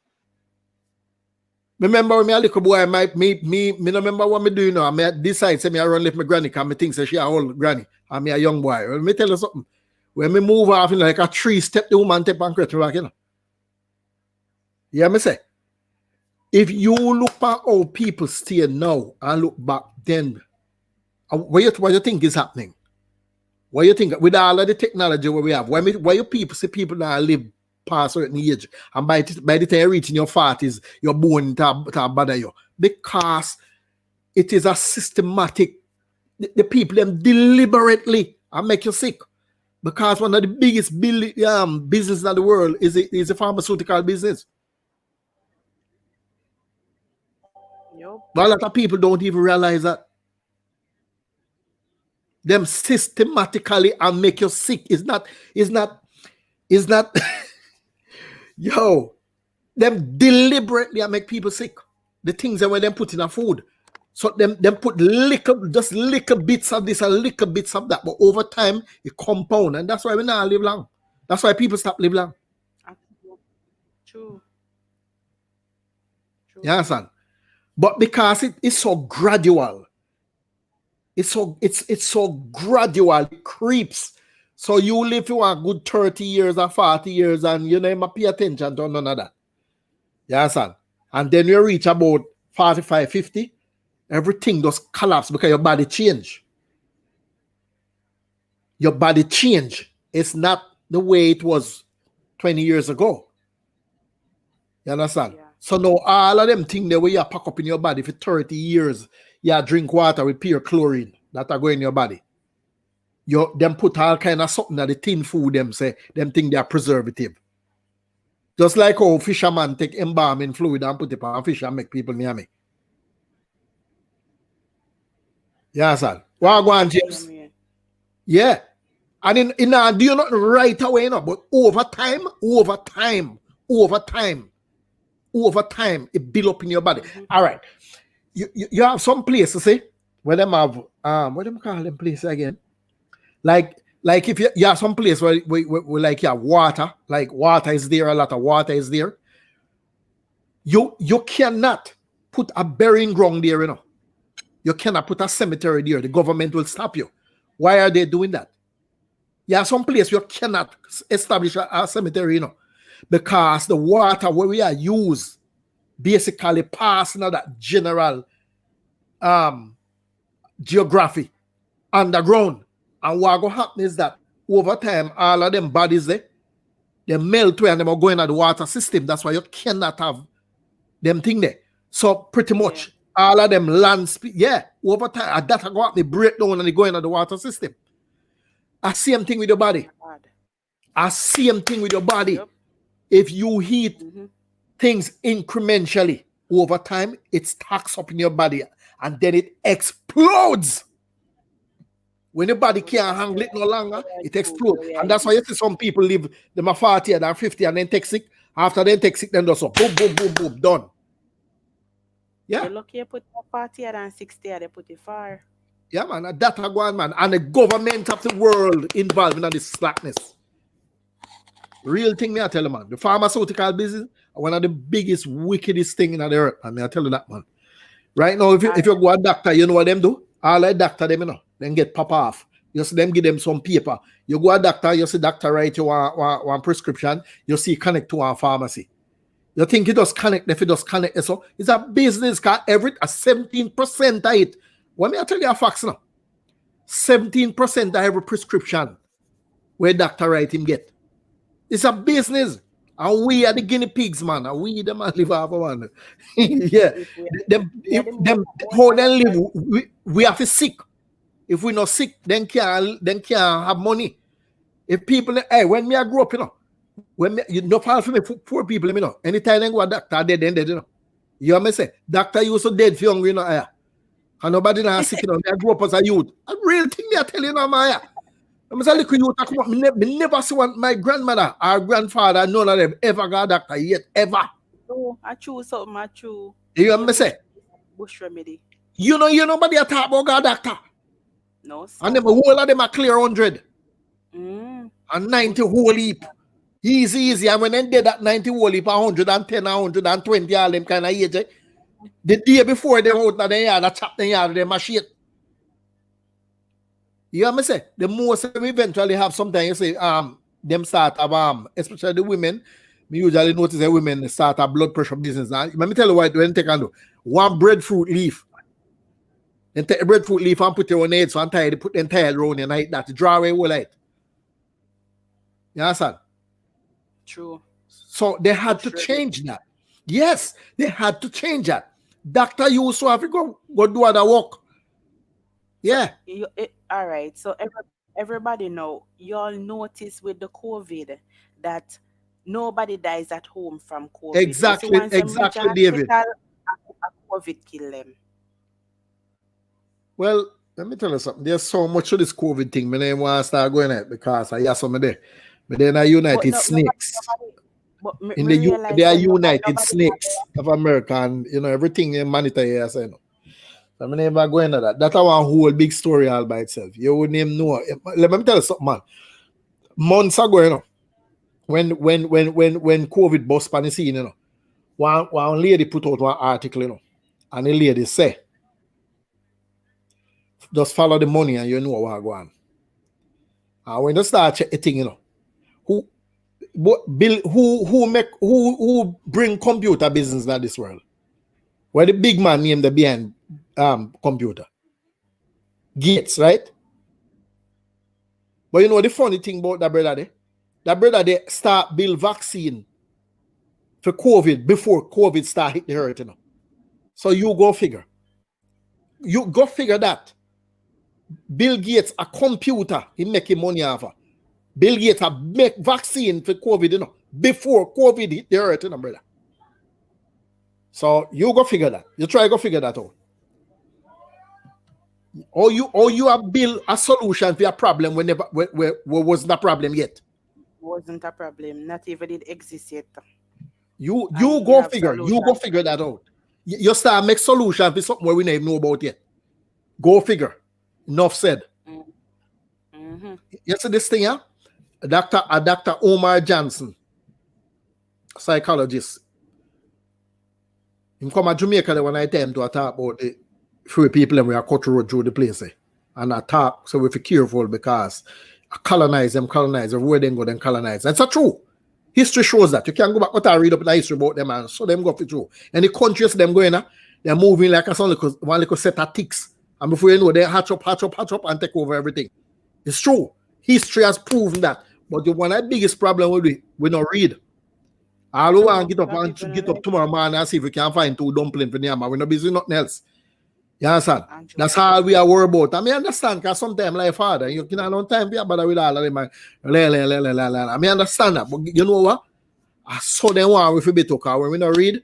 Remember when me a little boy, me no remember what me do now. I decide say me I run left my granny because me think say she a old granny and me a young boy. Let me tell you something. When me move off, you know, like a tree step, the woman step and create back, you know. Yeah, me say. If you look back how people stay now and look back then, what you think is happening? What you think with all of the technology where we have? Why you people see people now live past a certain age and by the time you reach in your 40s, you're born to bother you? Because it is a systematic, the people them deliberately and make you sick. Because one of the biggest business in the world is a pharmaceutical business. But a lot of people don't even realize that. Them systematically and make you sick. Is not yo, them deliberately and make people sick. The things that when them put in a food. So them put little bits of this and little bits of that. But over time it compound. And that's why we now live long. That's why people stop live long. True. You understand? But because it is so gradual, it's so gradual, it creeps. So you live for a good 30 years or 40 years and you never pay attention to none of that. You understand? And then you reach about 45, 50, everything just collapse because your body change. Your body change. It's not the way it was 20 years ago. You understand? Yeah. So now all of them things the way you pack up in your body for 30 years, you drink water with pure chlorine that are going in your body. Them put all kind of something that the tin food them say, them think they are preservative. Just like how fisherman take embalming fluid and put it on fish and make people near me. Yeah, sir. What go on, James? Yeah. And in do you not right away, you know, but over time, it build up in your body. All right. You have some places, see, where them have what do you call them places again? Like if you have some place where like you have water, like water is there, a lot of water is there. You cannot put a burying ground there, you know. You cannot put a cemetery there. The government will stop you. Why are they doing that? You have some place you cannot establish a cemetery, you know, because the water where we are used basically passing that general geography underground. And what going to happen is that over time, all of them bodies there, they melt away and they are going at the water system. That's why you cannot have them thing there. So pretty much all of them land over time, that go up, they break down and they go into the water system. I same thing with your body. I same thing with your body. Yep. If you heat things incrementally over time, it stacks up in your body and then it explodes. When your body can't handle it no longer, it explodes. And that's why you see some people live them are 40 and 50 and then take sick. After they take sick, then just boom, boom, boom, boom, done. Yeah. You're lucky you put 40 and 60 they put it far. Yeah, man, that a go on, man. And the government of the world involved in this slackness. Real thing, me I tell you, man. The pharmaceutical business are one of the biggest, wickedest thing in the earth. I mean, I tell you that, man. Right now, if you go a doctor, you know what them do? All the doctor them, you know, then get pop off. You see them give them some paper. You go a doctor, you see doctor write you one prescription, you see connect to one pharmacy. You think it does connect, if it does connect, so it's a business, because every 17% of it. Let me tell you a facts now. 17% of every prescription where doctor write him get. It's a business. And we are the guinea pigs, man. And we the man live off one. Yeah. How they live, we have to sick. If we not sick, then can't have money. If people, hey, when me I grew up, you know, when me, you know, for me, poor people, you know, anytime they go a doctor, dead, you know. You know what I say? Doctor used to dead for hungry, you know, yeah. And nobody not sick, you know. I grew up as a youth. A real thing me I tell you now, Maya. I'm saying, look, you come up, me never see one, my grandmother, our grandfather, none of them ever got a doctor yet, ever. No, I choose something, I choose. You know what I say? Bush remedy. You know, nobody a talk about a doctor. No, sir. And them whole of them are clear 100. Mm. And 90 whole heap. Easy. And when they did that 90 whole heap, 110, 120, all them kind of age, the day before they out of the yard, that chop the yard, they mash it. You know what I say? The most we eventually have sometimes you say them start have especially the women. Me usually notice that women start a blood pressure business. Now let me tell you what when they can do. One breadfruit leaf. Then take the breadfruit leaf and put it on the head so and tie it, put the entire around your night that draw away all light. You understand? True. So they had to change that. Yes, they had to change that. Doctor used to have to go do other work. Yeah. All right. So everybody know, you all notice with the COVID that nobody dies at home from COVID. Exactly, David. A COVID kill them. Well, let me tell you something. There's so much of this COVID thing. Me don't want to start going at because I hear some of there. But then I United Snakes. They are United Snakes of America, and you know everything in monitor here. So, you know. So I'm never going into that. That's one whole big story all by itself. You wouldn't even know. Let me tell you something, man. Months ago, you know, when COVID bust on the scene, you know, one lady put out one article, you know, and the lady say, just follow the money and you know what going on. And when you start check the thing, you know, who bring computer business in this world? Where the big man named the behind computer? Gates, right? But you know the funny thing about that brother there? That brother they start build vaccine for COVID before COVID start hit the earth, you know. So you go figure. You go figure that. Bill Gates, a computer, he making money off of. Bill Gates make vaccine for COVID, you know, before COVID hit the earth, you know, brother. So you go figure that. You try to go figure that out. Or you have built a solution for a problem where wasn't a problem yet. Wasn't a problem. Not even it exist yet. You go figure. Solution. You go figure that out. You start make solution for something where we don't even know about yet. Go figure. Enough said. Mm-hmm. You see this thing, yeah? Dr. Omar Johnson, psychologist. He come to Jamaica when I tell him to talk about the free people and we are cut road through the place. And I talk, so we be careful because I colonize them, everywhere they go, then colonize. That's true. History shows that. You can go back and read up the history about them and so them go through. And the countries them going, they're moving like a one little set of ticks. And before you know, they hatch up and take over everything. It's true. History has proven that. But the one of the biggest problem we don't read. All we want to get up tomorrow morning and see if we can find 2 dumplings for them. We're not busy nothing else. You understand? That's all we are worried about. I mean, understand, because sometimes like father, you can have no time to bother with all of them. I mean, understand that. But you know what? I saw them want with a bit of car. When we don't read,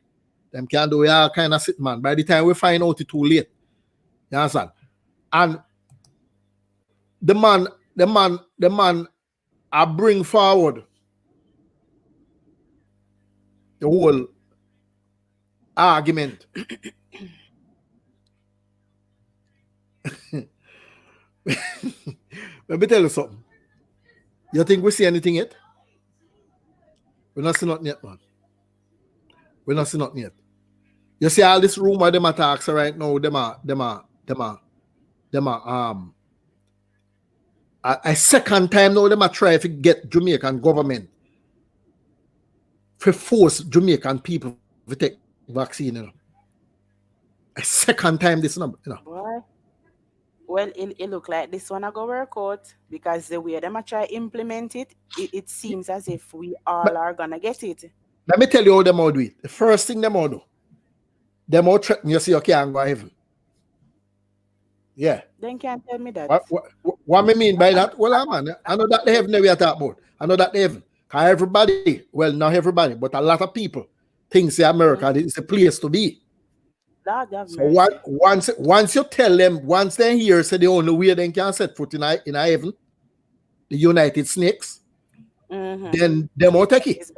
them can do all kind of shit, man. By the time we find out, it's too late. You understand? And the man I bring forward the whole argument. Let me tell you something. You think we see anything yet? We're not seeing nothing yet, man. We're not seeing nothing yet. You see all this rumor them attacks right now, a second time now them are trying to get Jamaican government to force Jamaican people to take vaccine, you know. A second time this number, you know. Why? Well, it look like this one I go work out because the way them I try implement it, it seems as if we all are gonna get it. Let me tell you how them all do it. The first thing them all do, them all threaten you, say you can't go to heaven. Yeah. Then can't tell me that. What I mean by that? Well, man, I know that the heaven we are talking about. I know that the heaven. Because everybody, well, not everybody, but a lot of people think say America is a place to be. So once you tell them, once they hear say the only way they can set foot in heaven, the United Snakes, then they won't take it.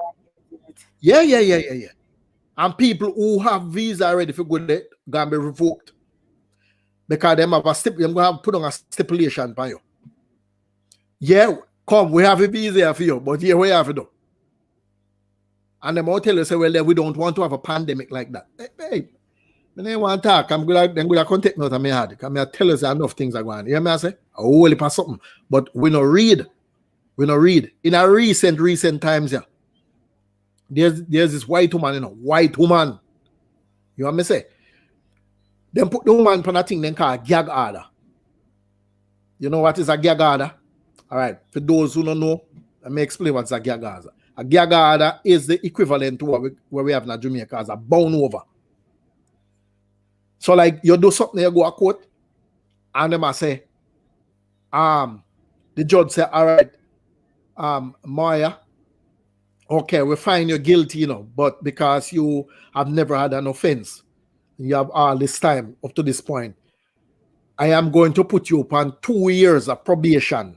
Yeah. And people who have visa ready for good there gonna be revoked. Because them have them gonna have put on a stipulation for you. Yeah, come, we have a visa for you, but here we have it though. And them all tell you say, well, then we don't want to have a pandemic like that. Hey, when they want to talk, I'm gonna contact note of my head. Because I tell us enough things are going on. You hear me I say? A whole heap of something. But we not read. In a recent times, yeah. There's this white woman, you know, white woman. You want me say? Then put the woman on a thing then called gag order. You know what is a gag order? All right. For those who don't know, let me explain what's a gag order. A gag order is the equivalent to what we have in Jamaica as a bound over. So like you do something, you go to court, and them say, the judge say, all right, Maya, okay, we find you guilty, you know, but because you have never had an offense, you have all this time up to this point, I am going to put you upon 2 years of probation.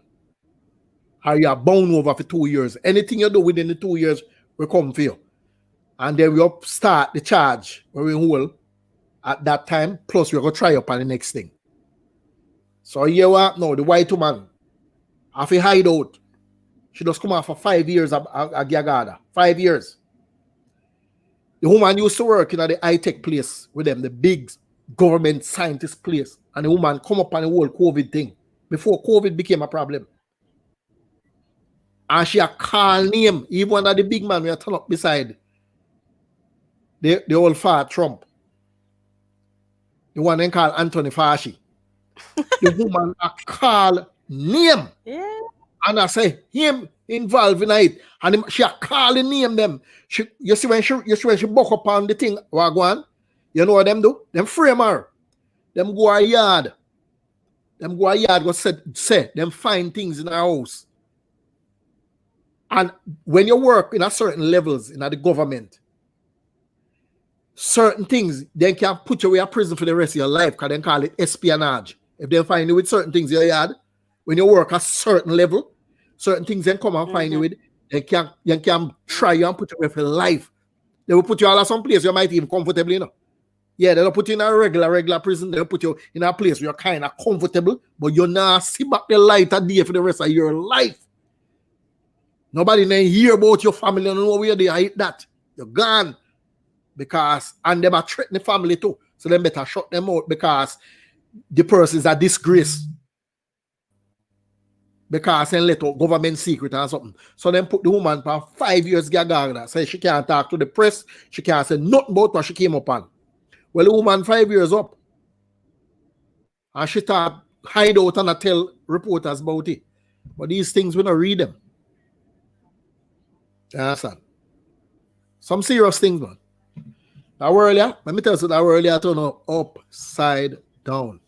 Or you are bound over for 2 years. Anything you do within the 2 years will come for you. And then we'll start the charge where we hold at that time, plus we're going to try up on the next thing. So here we are now, the white woman, after hideout, she just come out for 5 years of gag order. 5 years. The woman used to work in the high-tech place with them, the big government scientist place. And the woman come up on the whole COVID thing before COVID became a problem. And she a call name, even one of the big man we are turn up beside the old fat Trump. The one they call Anthony Fauci. The woman a call name. Yeah. And I say him involved in it. And she a call the name them. You see when she buck up on the thing, wagwan, you know what them do? Them frame her. Them go a yard. Go say them find things in her house. And when you work in a certain levels in the government, certain things, they can put you in prison for the rest of your life because they call it espionage. If they find you with certain things in your yard, when you work at a certain level, certain things they come and find you with, they can try you and put you away for life. They will put you all at some place you might even comfortably, you know. Yeah, they don't put you in a regular prison. They'll put you in a place where you're kind of comfortable, but you're not see back the light of day for the rest of your life. Nobody may hear about your family and know where they are at that. You're gone. Because, and them are threatening the family too. So they better shut them out because the person is a disgrace. because they let out government secret and something. So then put the woman for 5 years gaga. Say she can't talk to the press, she can't say nothing about what she came up on. Well, the woman 5 years up. And she start hide out and tell reporters about it. But these things, we don't read them. You understand? Some serious things, man. That were earlier, let me tell you that earlier turn upside down.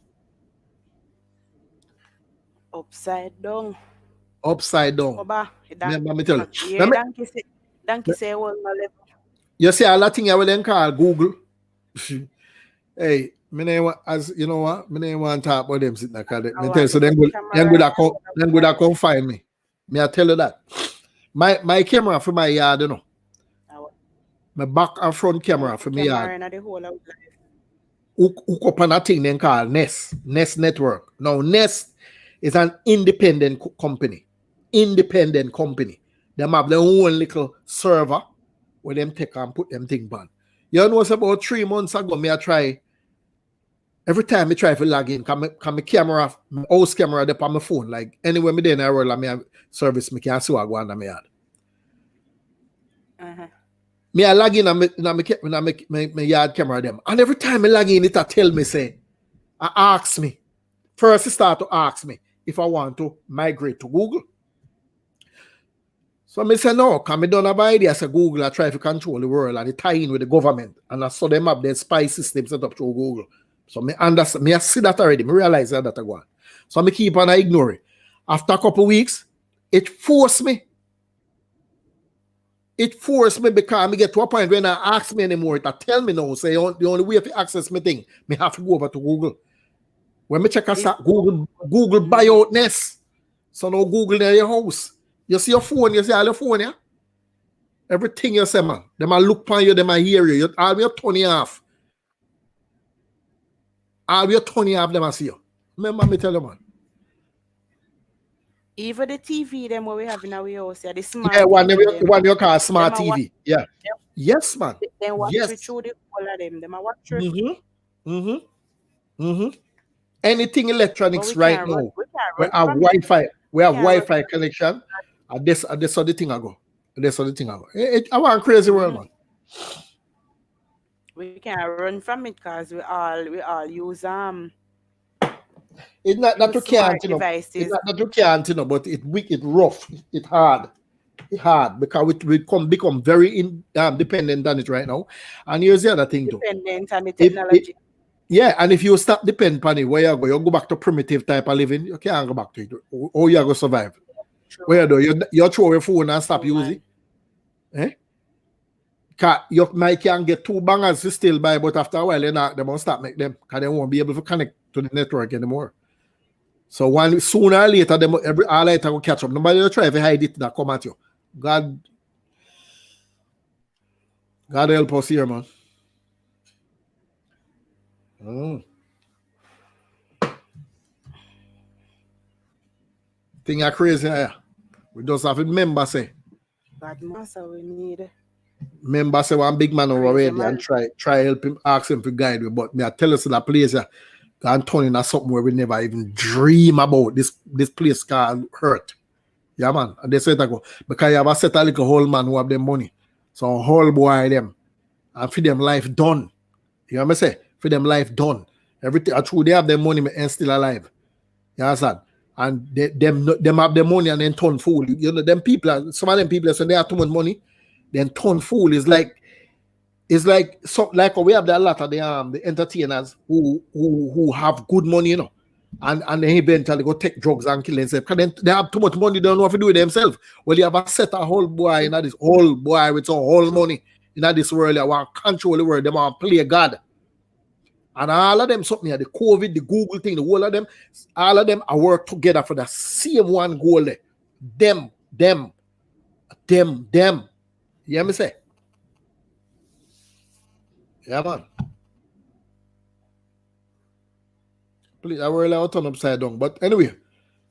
Upside down. Upside down. Oba, Let me tell you. Yeah, donkey say well my level. You see a lot of things I will then call Google. Hey, as you know what? Me name want to talk about them sitting there. Me tell you, so then go come find me. Me I tell you that. My camera for my yard, you know. My back and front camera for my yard. Hook up on a thing then called Nest Network. Now Nest is an independent company. Independent company. Them have their own little server where them take and put them thing on. You know, it's about 3 months ago, me I try. Every time I try to log in, come my camera, my house camera up on my phone. Like anywhere me there in the world, I have service, me can see what go on in my yard. Me I log in on my yard camera them. And every time I log in, it tell me, ask me. First it start to ask me if I want to migrate to Google. So I say no, because I don't have an idea. I say Google, I try to control the world and they tie in with the government. And I saw them have their spy system set up through Google. So me understand, me I see that already. Me realize that I go on. So me keep on ignore it. After a couple of weeks, it forced me. It forced me because I get to a point when I ask me anymore, it tell me now, say the only way to access my thing, me have to go over to Google. When me check a Google buy out Nest. So now Google near your house. You see your phone, you see all your phone, yeah? Everything you say, man. They might look upon you, they might hear you. All your turn you off. All your turn you off, they might see you. Remember me tell you, man. Even the TV, them what we have in our house, yeah, the smart. Yeah, one you call smart TV. Yeah. Yes, man. They watch through the whole of them. They might watch through. Anything electronics right now. We have Wi-Fi. We have Wi-Fi connection. And this is the thing I go. I want a crazy world, man. We can't run from it because we all use It's not that you can't, you know. It's not that you can't, you know, but it's weak, it's rough, it's hard. It's hard because we become very dependent on it right now. And here's the other thing, dependent on the technology. And if you stop depending on it, where you go back to primitive type of living, you can't go back to it. Or you go survive. True. Where you do you throw your phone and stop using it. You might can get 2 bangers to still buy, but after a while they won't stop make them because they won't be able to connect to the network anymore. So sooner or later, all later will catch up. Nobody will try to hide it that come at you. God help us here, man. Thing are crazy here. We just have to remember, say. God master we need. Remember, say one big man over there and try help him, ask him to guide me. But me I tell us that place and turn into something where we never even dream about. This place called hurt. Yeah, man. And they say that go because you have a set of little whole man who have them money. So whole boy them and for them life done. You know what I say? For them life done. Everything true they have their money and still alive. You understand? And them have their money and then turn fool. You know, them people, some of them people say they have too much money, then turn fool is like we have a lot of the entertainers who have good money, you know, and they eventually go take drugs and kill themselves because they have too much money, they don't know what to do with themselves. Well, you have a set a whole boy in this whole boy with some whole money in this world. You want to control the world, they want to play God. And all of them, something like the COVID, the Google thing, the whole of them, all of them are work together for the same one goal there. Them. You hear me say? Yeah, man. Please, I world out turn upside down. But anyway,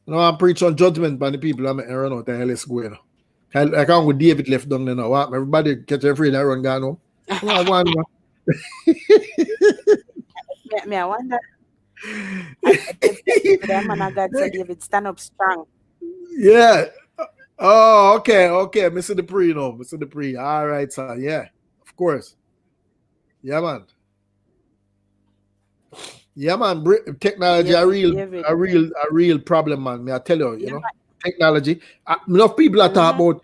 I'm preaching on judgment by the people. I'm run out the hell is going. I can't with David left down there now. Everybody catch their free and run down home. I wonder. The man of God said David stand up strong. Yeah. Oh, okay, okay. Mr. Dupree, no, Mr. Dupree. All right, sir. Yeah, of course. Yeah, man. Yeah, man. Technology David. a real problem, man. Me, I tell you, Yeah, technology. Enough people are talking mm-hmm. about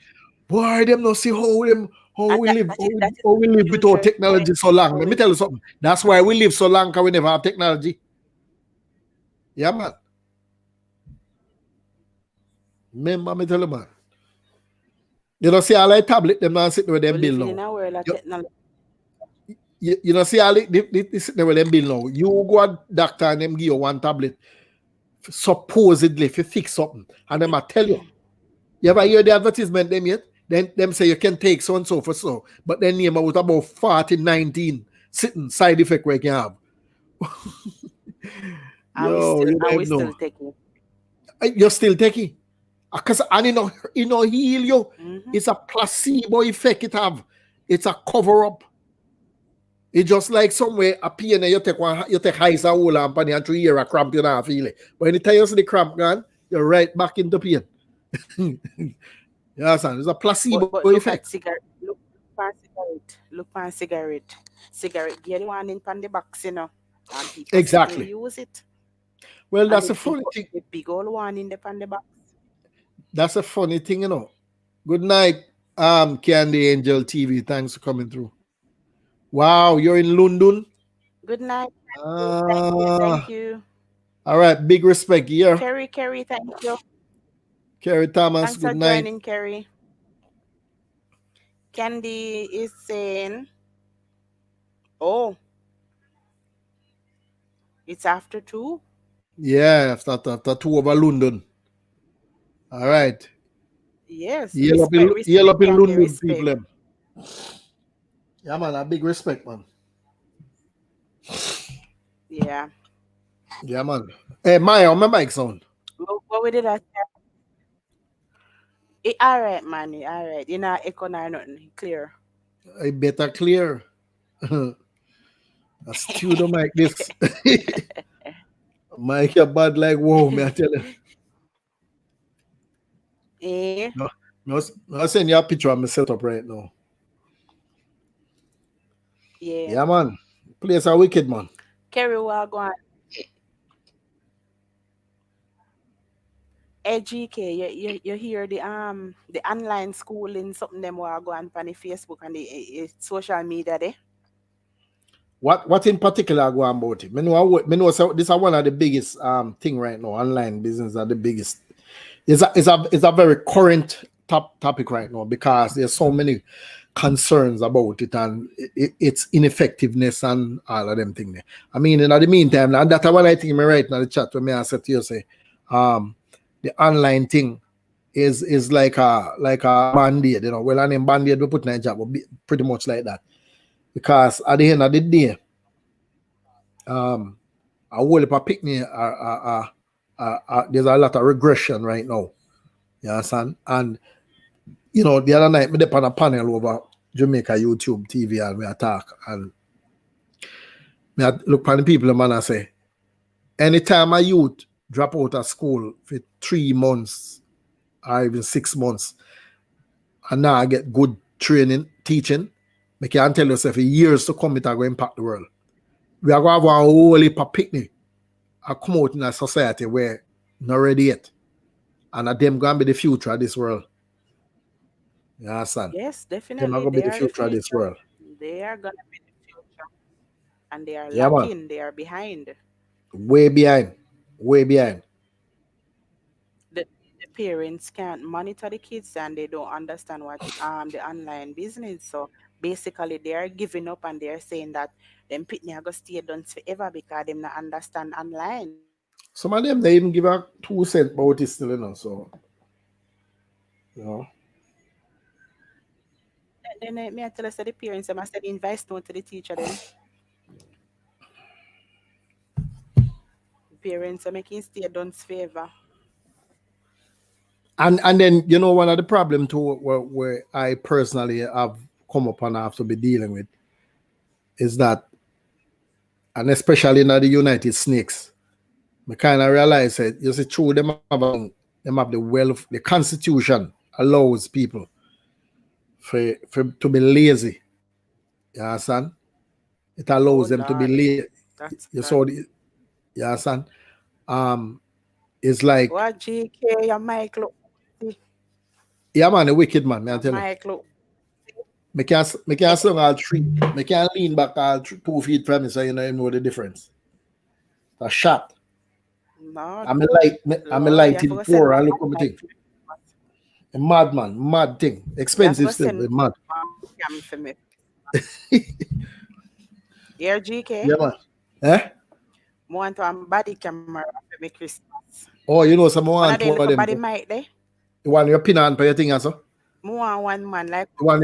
why them not see how And we live that is how we the live without future is going. technology so long. How Let me we tell you something. That's why we live so long because we never have technology. Yeah, man. Remember me tell you, man. You know, see all like tablet them now sitting with them we're bill living in now. a world of technology. You know, see all they sitting there with them bill now. You go to doctor and them give you one tablet supposedly if you fix something. And them I tell you. You ever hear the advertisement them yet? Then them say you can take so and so for so. But then name out about 40, 19 sitting side effect where you can have. Yo, you And we don't still know. taking. You're still taking. Because and you know heal you. Mm-hmm. It's a placebo effect it have. It's a cover-up. It's just like somewhere a pain you take ice and hold on and 3 years a cramp you not feel it. But anytime you see the cramp gone, you're right back into pain. Yeah, son. It's a placebo But look at effect. cigarette. Look for cigarette. Look for cigarette. Cigarette. Get one in pan the box, you know. And people still Exactly. use it. Well, And that's a funny thing. the big old one in the pan the box. That's a funny thing, you know. Good night, Candy Angel TV. Thanks for coming through. Wow, you're in London. Good night. Ah, Thank you. all right. Big respect here. Kerry, thank you. Kerry Thomas, Thanks for good night. joining, Kerry. Candy is saying, oh, it's after 2. Yeah, after 2 over London. All right. Yes, Yell up in Candy, London, people. respect. Yeah, man, a big respect, man. Yeah. Yeah, man. Hey, Maya, my mic sound. What we did I say? All right, man. All right. You know, echo nor nothing. Clear. I better clear. A studio mic this. Mike, you're bad like whoa, me I tell you. Eh? No, send you a picture of my setup right now. Yeah. Yeah, man. Place are wicked, man. Kerry, what go on? GK, you hear the online schooling something them will go on the Facebook and the social media there. What in particular go on about it? Me know so this is one of the biggest thing right now. Online business are the biggest. It's a very current topic right now because there's so many concerns about it and its ineffectiveness and all of them things. I mean, in the meantime, and that's what I think me right now the chat when I said to you say, the online thing is like a band-aid, you know. Well, an band-aid we put in a job, pretty much like that. Because at the end of the day, a whole heap of picnic there's a lot of regression right now. You understand? And you know, the other night, me on a panel over Jamaica YouTube TV and we talk and me look at the people and I say, anytime a youth drop out of school for 3 months or even 6 months and now I get good training, teaching, I can tell yourself for years to come it are going to impact the world. We are going to have a whole heap of picnic and come out in a society where not ready yet. And them going to be the future of this world. You understand? Yes, definitely. They're going to be the future of this world. They are going to be the future. And they are lacking. Man. They are behind. Way behind. The parents can't monitor the kids and they don't understand what the online business. So basically they are giving up and they are saying that them pitney are going to stay done forever because them not understand online. Some of them they even give a 2 cents about it still, you know. So you know. Then me I tell us that the parents I must invite note to the teacher then. Parents are making stay done favor. And then you know one of the problems too where I personally have come up and I have to be dealing with is that, and especially in the United Snakes, I kind of realize that you see true them have Them have the wealth. The Constitution allows people to be lazy. You understand? It allows them to be Lord. lazy. That's You bad. saw you understand? It's like, What GK, your mic look. yeah, man, a wicked man, I Your tell you. mic look. Me can't sing all three. Me can't lean back all 2 feet from me, so you know the difference. A shot. No, I'm a light in poor. I look at me thing. A madman, mad thing. Expensive still, but mad. For me. Yeah, GK. Yeah, man. Eh? Want to body camera for me Christmas. Oh, you know, some One want of them one of them. body mic there. You want your pin on for your thing, also? More one man like. You want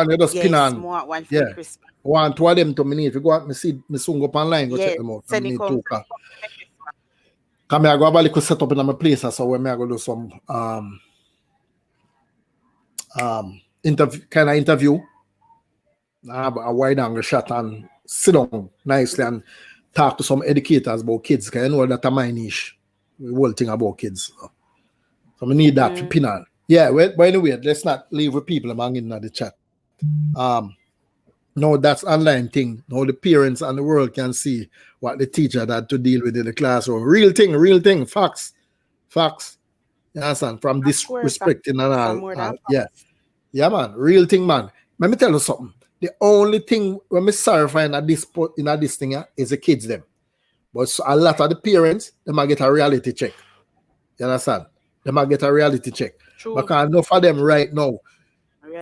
your just pin Yes, on. more one for Yeah. Christmas. Want two of them to me. If you go out, me soon go up online, go check Yes, them out. I send it need come two for car. Christmas. Come here, go have a little set up in my place, so when I go do some interview. I have a wide angle shot and sit down nicely and talk to some educators about kids, because you know that my niche. The whole thing about kids. So we need that for pin on. Yeah, but anyway, let's not leave with people among in the chat. No, that's online thing. Now the parents and the world can see what the teacher had to deal with in the classroom. Real thing, facts. You understand? From disrespecting and all. Yeah, man. Real thing, man. Let me tell you something. The only thing when me sorry find at this thing is the kids them. But a lot of the parents, they might get a reality check. You understand? They might get a reality check. True. Because enough of them right now.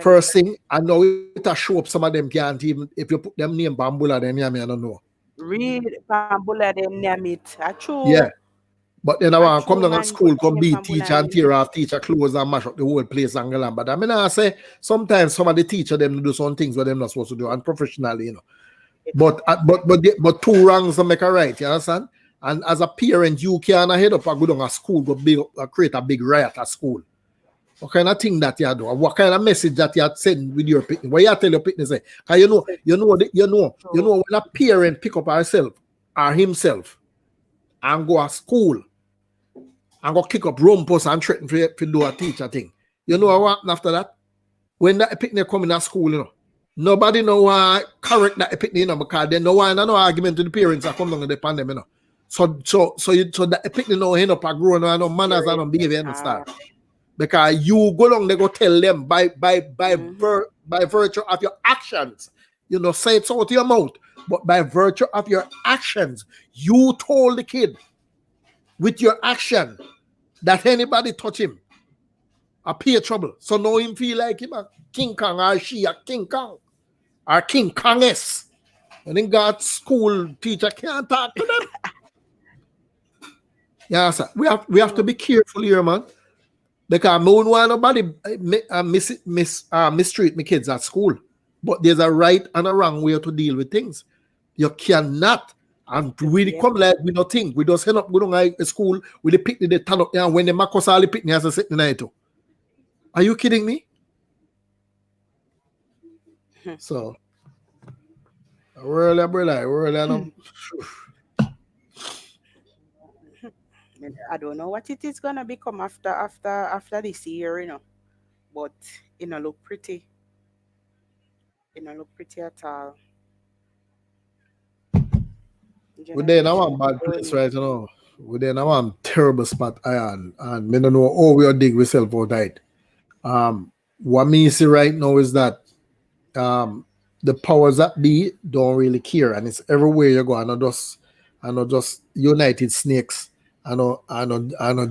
First thing, I know it will show up some of them can't even, if you put them name Bambula, then I don't know. Read Bambula, them name it. True. Yeah. But then I want to come down man, to school, come beat teacher and tear off teacher clothes and mash up the whole place and go on. But I mean, I say sometimes some of the teacher them do some things where they're not supposed to do, and professionally, you know. But two wrongs don't make a right, you understand? And as a parent, you can't head up and go down to school, create a big riot at school. What kind of thing that you do? What kind of message that you send with your picnic? What you tell your picnic say? Because you know when a parent pick up herself or himself and go to school and go kick up rumpus and threaten to do a teacher thing. You know what happened after that? When that picnic come in at school, you know, nobody know how correct that picnic, you know, because they know why no argument to the parents that come down in the pandemic, you know. So that picnic no end up a growing and no manners and no behavior and start. Because you go along, they go tell them by virtue of your actions. You know, say it out your mouth, but by virtue of your actions, you told the kid with your action that anybody touch him, appear trouble. So now him feel like him a King Kong or she a King Kong or King Kongess. And then got school teacher can't talk to them. Yeah, sir. We have to be careful here, man. Because I don't want nobody mistreat my kids at school. But there's a right and a wrong way to deal with things. You cannot. And we come like we don't think. We just end up going like a school with the picnic they turn up there and when the Marcus all the picnic has a sit the night too. Are you kidding me? So I don't know what it is gonna become after this year, you know. But it don't look pretty. It don't look pretty at all. We're there now one bad place right now. We're there now one terrible spot and we don't know how we are dig ourselves out right. What me see right now is that the powers that be don't really care, and it's everywhere you go. I know just United Snakes. I know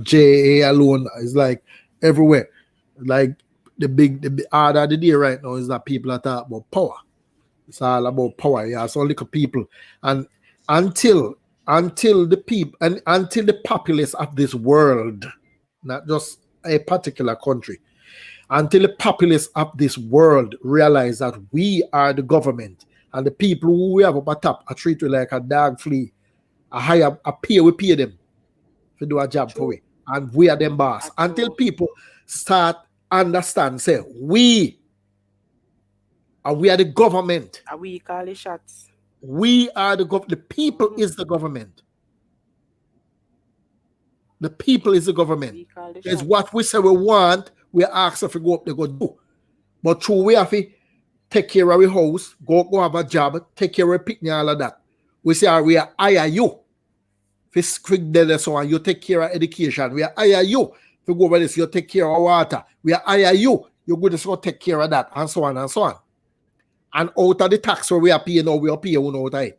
JA alone is like everywhere. Like the order of the day right now is that people are talking about power. It's all about power. Yeah, so little people, and until the people and until the populace of this world, not just a particular country, until the populace of this world realize that we are the government and the people who we have up at top are treated like a dog flea, we pay them to do a job for we, and we are them boss. Until people start understand, say we are the government. We call the shots. We are the government. The people is the government. The people is the government. We call the It's shots. what we say we want, we ask if we go up, they go do. But true, we have to take care of our house, go have a job, take care of picnic, all of that. We say, we are hire you. If you so on, you take care of education. We are hire you. If you go over this, you take care of water. We are hire you. You go to take care of that, and so on and so on. And out of the tax where we are paying now, we are paying out of it.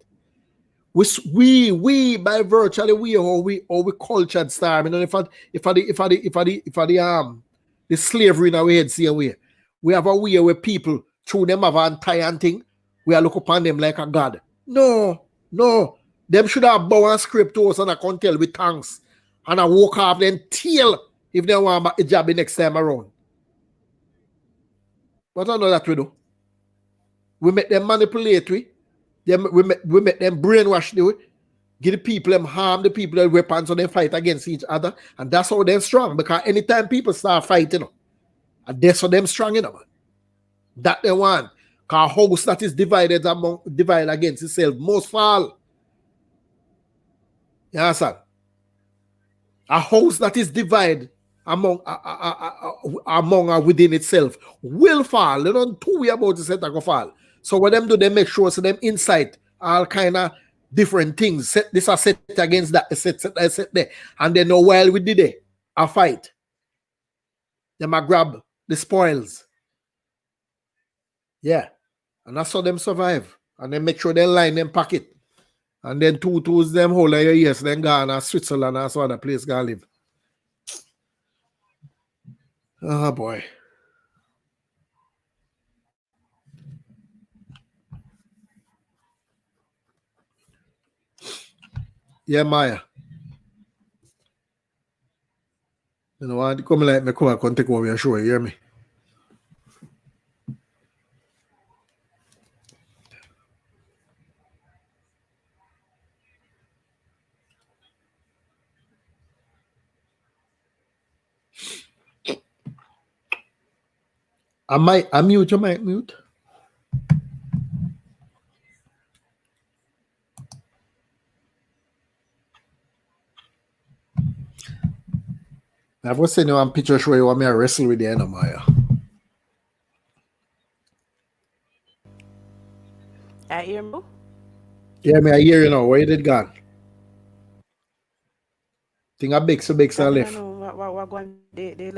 We by virtue of the way how we cultured star. I mean, if the slavery in our head same way. We have a way where people through them have an entire thing. We are look upon them like a god. No. Them should have bow and script to us and I can't tell with thanks. And I walk off them tail if they want a job the next time around. But I know that we do. We make them manipulate we make them brainwash do it. Give the people them harm the people that weapons so they fight against each other. And that's how they're strong. Because anytime people start fighting, and that's how them strong, man. That they want. Because a house that is divided against itself must fall. You understand? A house that is divided among within itself will fall. They don't too way about the set that go fall. So what them do, they make sure so them insight all kind of different things. This are set against that, set there. And then while we did it, a fight. Them a grab the spoils. Yeah. And that's how them survive. And then make sure they line them pocket. And then two them hold your ears, then go to Switzerland and so other place go live. Oh boy. Yeah, Maya. You know what? Come like me come and take over your show, you hear me? I mute your mic, mute. I've seen you one picture show you want me to wrestle with the end of Maya. I hear me. Yeah, I hear you now. Where you did gone? Think I big so left. What going? They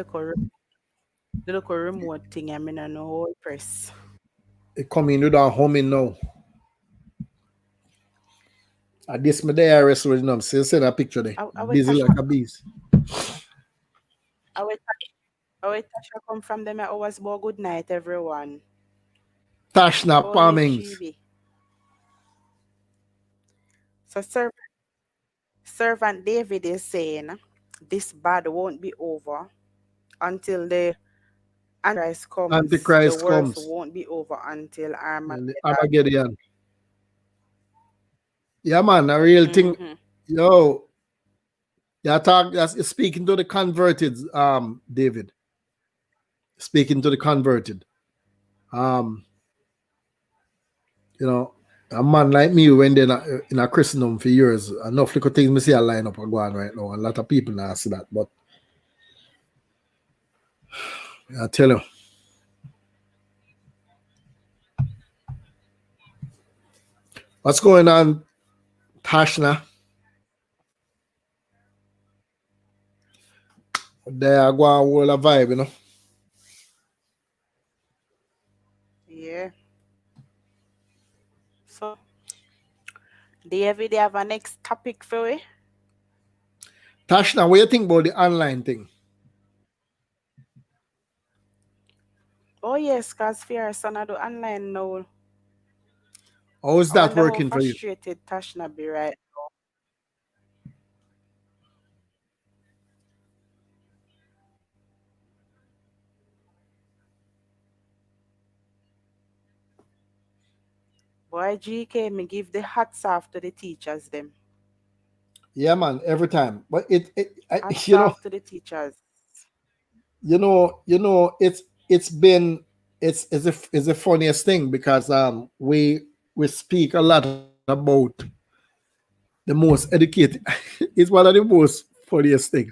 look a remote thing. I mean, I know how press. It come in with that humming now. I this my day I wrestle with them. See that picture there. Busy like a beast. Our Tasha come from them. I always go good night, everyone. Tashna Palmings. So Servant David is saying this bad won't be over until the Antichrist comes. Antichrist the worst comes. won't be over until Armageddon. Yeah, man, a real thing. Yo, you're speaking to the converted, David. Speaking to the converted. You know, a man like me when they're in a Christendom for years, enough little things me see a line up and go on right now. A lot of people now see that, but I tell you. What's going on, Tashna? They are going all a vibe, you know. Yeah. So, David, they have a next topic for you? Tashna, what do you think about the online thing? Oh, yes, because fear son of the online now. How is that working for you? Frustrated Tashna be right now. Boy, GK, me give the hats off to the teachers them. Yeah, man, every time. But Hats you know, off to the teachers. you know, it's the funniest thing because we speak a lot about the most educated. It's one of the most funniest thing.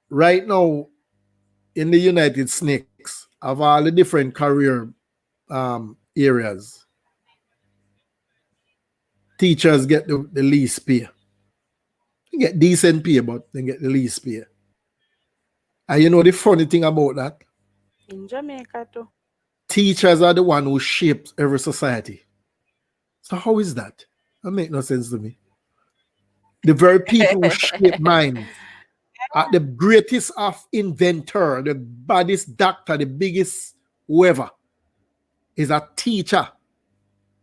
Right now, in the United Snakes, of all the different career areas, teachers get the least pay. They get decent pay, but they get the least pay. And you know the funny thing about that? In Jamaica too. Teachers are the one who shapes every society. So how is that? That make no sense to me. The very people who shape minds are the greatest of inventor, the baddest doctor, the biggest whoever is a teacher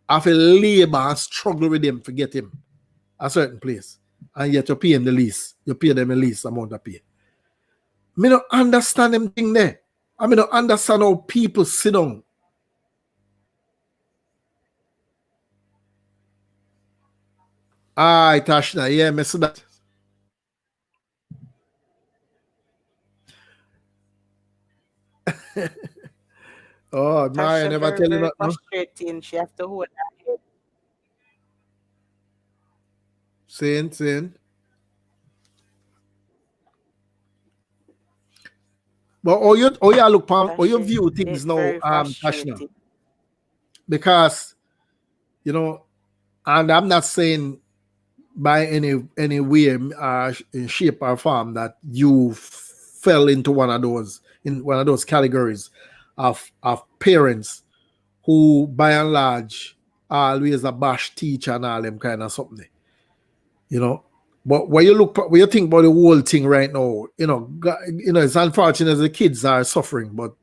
of a labor and struggle with them to get him a certain place. And yet you pay him the least. You pay them the least amount of pay. Me don't understand them thing there. I mean, don't understand how people sit down. Aye, Tashna, yeah, me see that. Oh, Maria Tasha never very, tell you very that, no? frustrating. She have to hold her head. Saying. But how you look how you Tasha, view things now, very Tashna? frustrating. Because you know, and I'm not saying by any way, shape or form that you fell into one of those categories of parents who, by and large, always a bash teacher and all them kind of something. You know, but when you think about the whole thing right now, it's unfortunate the kids are suffering, but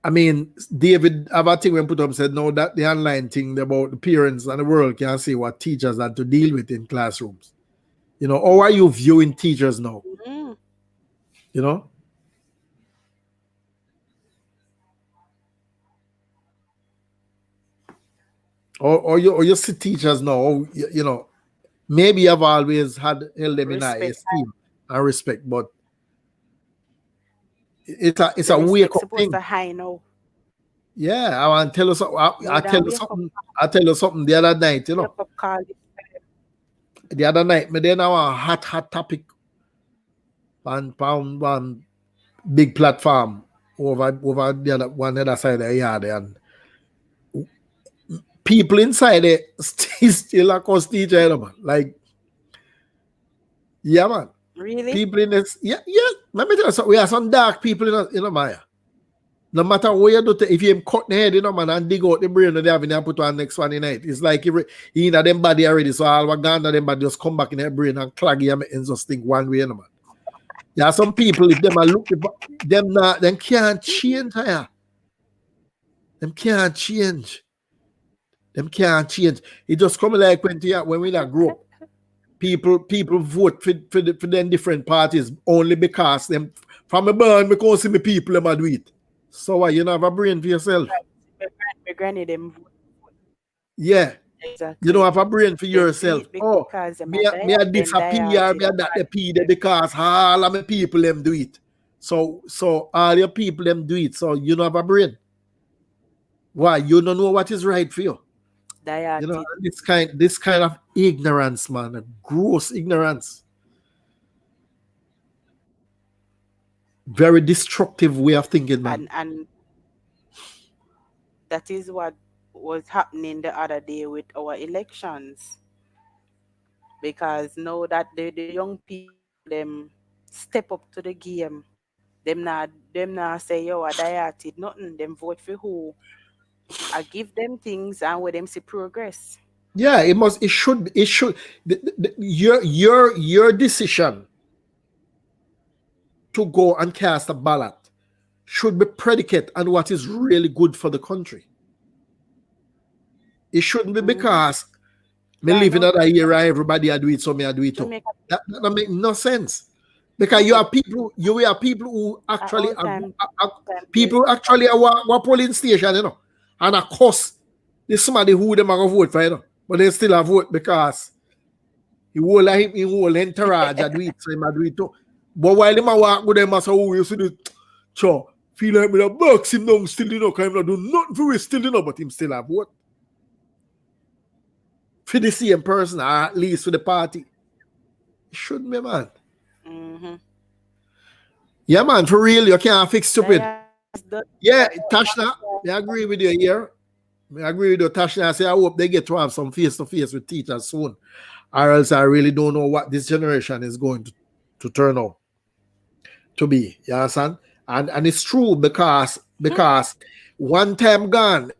I mean, David have a thing when put up said no that the online thing about the parents and the world can see what teachers had to deal with in classrooms. You know, how are you viewing teachers now? Mm. You know? Or you see teachers now, you know, maybe I've always held them in high esteem and respect, but it's a wake up thing. To high now. Yeah, I want to tell you something. I tell you something the other night, you know. The other night, me then have a hot topic on one big platform over the other side of the yard, and people inside it still across teacher, you know, man. Like, yeah, man. Really? People in this, yeah. Let me tell you something. We have some dark people in Maya. No matter what you do, if you cut the head, you know, man, and dig out the brain and they have and put on next one night, it's like he in them body already, so all what gone to them body just come back in their brain and clog you and just think one way, you know, man. Yeah, some people, if them are looking, them can't change, yeah. Them can't change. It just come like when we like grow up. People vote for them different parties only because them from a burn because see me people them do it. So why you don't have a brain for yourself? My granny them. Yeah. Exactly. You don't have a brain for yourself. Oh, me a disappear, me a that the P because all of my people them do it. So all your people them do it. So you don't have a brain. Why? You don't know what is right for you. You know, this kind of ignorance, man, a gross ignorance. Very destructive way of thinking, man. And that is what was happening the other day with our elections. Because now that the young people them step up to the game, them not say yo I dieted nothing, them vote for who. I give them things and with them see progress. Yeah, it should your decision to go and cast a ballot should be predicated on what is really good for the country. It shouldn't be because me live in another era, everybody do it, so me I do it too. That make no sense. Because you have people who actually people actually are polling station, you know, and of course there's somebody who them are gonna vote for, you know, but they still have vote because he whole entourage do it, so he do it too. But while them walk with them, so who you see the feel like me the box him down still, you know, because him not do nothing for it still, you know, but him still have vote. For the same person, or at least for the party. It shouldn't be, man. Mm-hmm. Yeah, man, for real, you can't fix stupid. The- Yeah, Tashna, I agree with you here. I agree with you, Tashna. I say I hope they get to have some face-to-face with teachers soon. Or else I really don't know what this generation is going to turn out to be. You understand? And it's true because one time gone,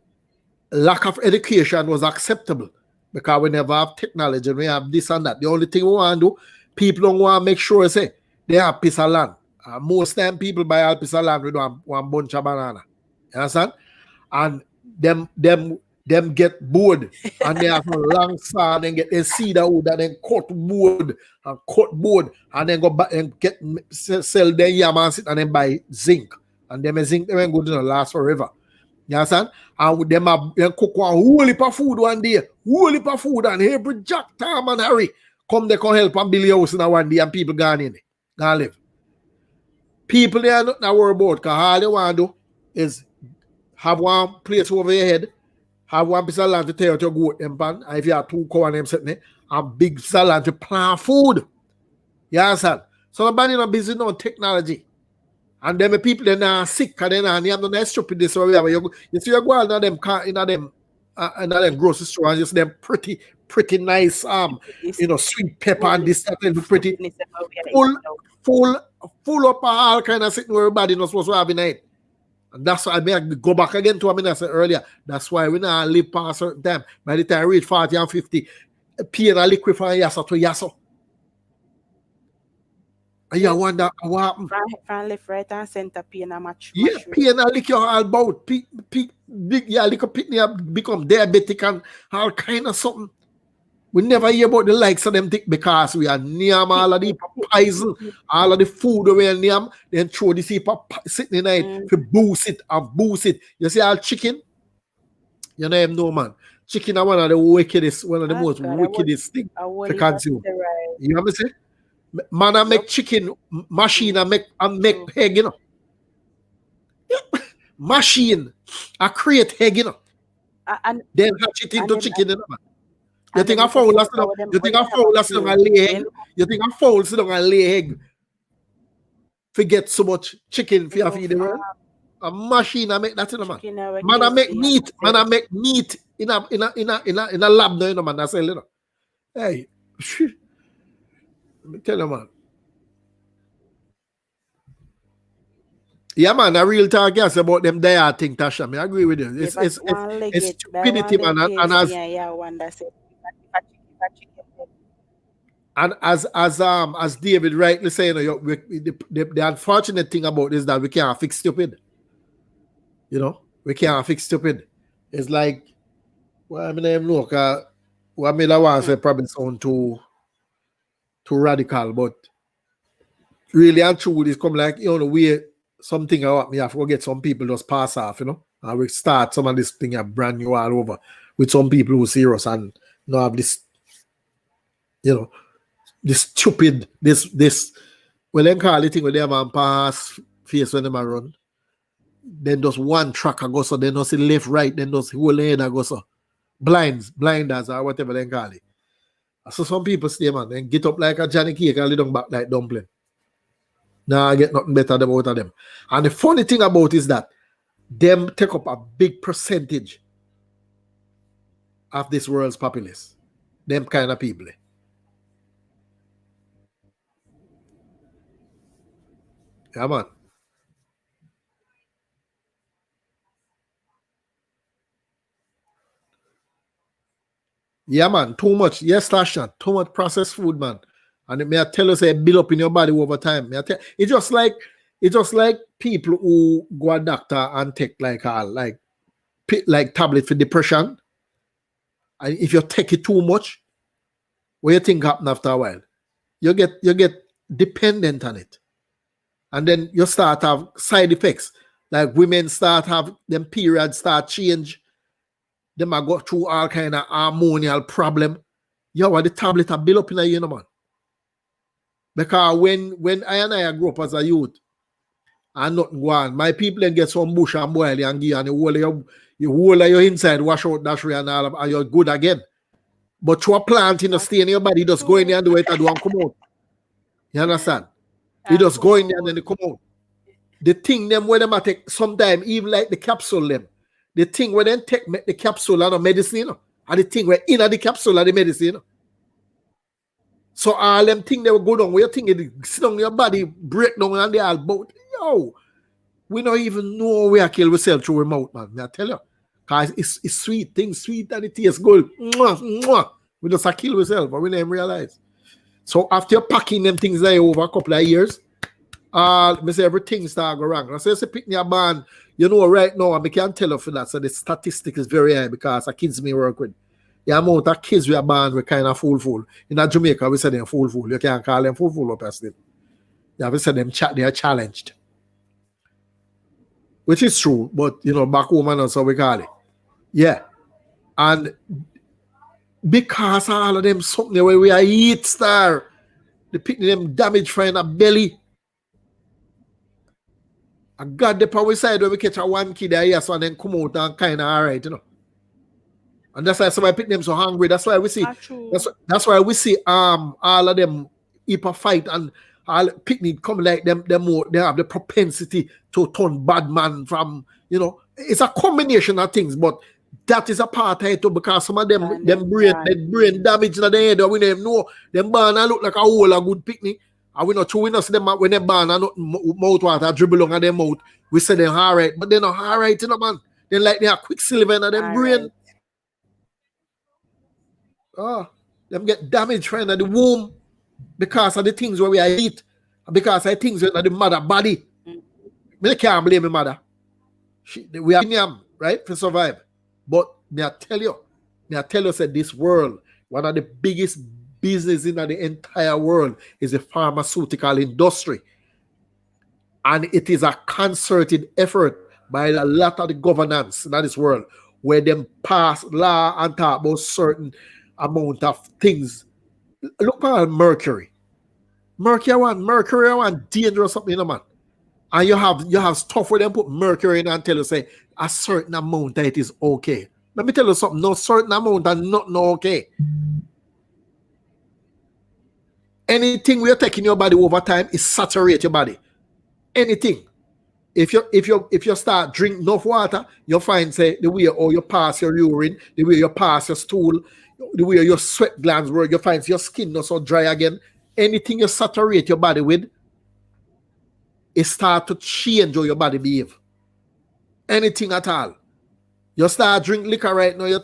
lack of education was acceptable because we never have technology and we have this and that. The only thing we want to do, people don't want to make sure say they have piece of land. Most time people buy a piece of land with one bunch of banana. You understand? And them get bored and they have a long saw and then get a cedar wood and then cut wood and then go back and sell their yam and sit and then buy zinc. And them zinc them ain't good to last forever. You understand? And with them cook one whole heap of food one day, whole heap of food, and every Jack, Tom, and Harry come they can help and build a house in a one day and people gone in it. Gone live. People they are not worried about because all they want to do is have one place over your head, have one piece of land to tear out your goat and pan, and if you have 2 cows and them sitting there, and big piece of land to plant food. You understand? So nobody not busy on technology. And then the people they are sick and then they have no stupid this or whatever. You see you go out in them grocery store and just them pretty nice sweet pepper and this that and pretty full up of all kind of sitting where everybody not supposed to have in it. And that's why I go back again to what I said earlier. That's why we not live past certain time. By the time I reach 40 and 50, paying a liquid from Yasso to Yasso. And you wonder what happened. From left, right, and center, paying a much. Yeah, paying a liquor all about. Liquor pitney become diabetic and all kind of something. We never hear about the likes of them because we are near all of the poison, all of the food we are near, then throw this heap sitting in it to boost it. You see all chicken? You know, man. Chicken is one of the most wickedest things to consume. You know what I'm saying? Man, I make chicken machine, I make egg, you know. Machine, I create egg, you know. And then hatch it into chicken, you know, man. You think a fowl has to lay egg? You think a fowl sit down and lay egg? Forget so much chicken for you feed the world. A machine I make that, you know, man. Man, I make meat. Man, I make meat in a lab now, you know, man. That's it, you know. Hey, let me tell you, man. Yeah, man, a real talk yes about them there thing, Tasha. I agree with you. It's stupidity, man. And as David rightly saying, the unfortunate thing about this is that we can't fix stupid. You know, we can't fix stupid. It's like, well, I mean, look, what I want to say probably sound too radical, but really and true, it's come like, you know, we something about me, I forget some people just pass off, you know, and we start some of this thing brand new all over with some people who are serious and you know have this, you know, this stupid, this well then call it thing with them and pass face when them run. Then just one track I go so then just see left, right, then just whole head I go so. Blinders or whatever they call it. So some people stay, man, and get up like a Johnny Cake and lay down back like dumpling. Now I get nothing better out of them. And the funny thing about it is that them take up a big percentage of this world's populace. Them kind of people. Yeah, man. Yeah, man. Too much. Yes, Tasha. Too much processed food, man. And it may tell us build up in your body over time. It's just like people who go to a doctor and take like tablet for depression. And if you take it too much, what do you think happen after a while? You get dependent on it. And then you start have side effects. Like women start have them periods start change. Them might go through all kind of hormonal problem. The tablet are built up in a you know, man. Because when I grew up as a youth and nothing go on, my people then get some bush and boil and give and you whole your inside wash out that and all and you're good again. But to a plant in the stay in your body, just go in there and do it and do and come out. You understand? You just go in there and then they come out. The thing them where them take sometime, even like the capsule them. The thing where they take the capsule and the medicine, you know, and the thing where in the capsule and the medicine, you know. So all them things they will go down where you think it sit on your body, break down and they all bout. Yo, we don't even know we are kill ourselves through our mouth, man. I tell you. Because it's sweet, things sweet and it tastes good. Mwah, mwah. We just kill ourselves, but we don't realize. So after packing them things there over a couple of years, me say everything start go wrong. I say pick me a band, you know, right now, I can't tell you for that. So the statistic is very high because the kids me work with. The amount of kids we are band we kind of full. In Jamaica, we say them full. You can't call them full up as them. Yeah, we say them they are challenged. Which is true, but you know, back home and that's how we call it. Yeah. And because all of them something where we are eat star, they pick them damage for in a belly. I got the power side where we catch a one kid here, so and then come out and kind of alright, you know. And that's why somebody pick them so hungry. That's why we see. That's why we see all of them hyper fight and all picnic come like them more. They have the propensity to turn bad man from, you know. It's a combination of things, but that is a part of it too, because some of them brain damage in the head. We don't know them born and look like a whole a good picnic. And we not true. We not see them when they born and mouth water dribble on their mouth. We say them alright, but they're not alright, you know, man. They like they are quicksilver in them brain. Oh, them get damaged friend of the womb because of the things where we are eat, because of the things where the mother body. Me can't blame my mother. We are yam, right, for survive. But may I tell you that this world, one of the biggest business in the entire world is the pharmaceutical industry. And it is a concerted effort by a lot of the governance in this world where them pass law and talk about certain amount of things. Look at mercury. Mercury one dangerous something, you know, man. And you have stuff where them put mercury in and tell you say a certain amount that it is okay. Let me tell you something, no certain amount and not okay. Anything we are taking your body over time is saturate your body. Anything. If you start drinking enough water, you'll find say the way or you pass your urine, the way you pass your stool, the way your sweat glands work, you find your skin not so dry again. Anything you saturate your body with, it start to change how your body behave. Anything at all. You start drink liquor right now, you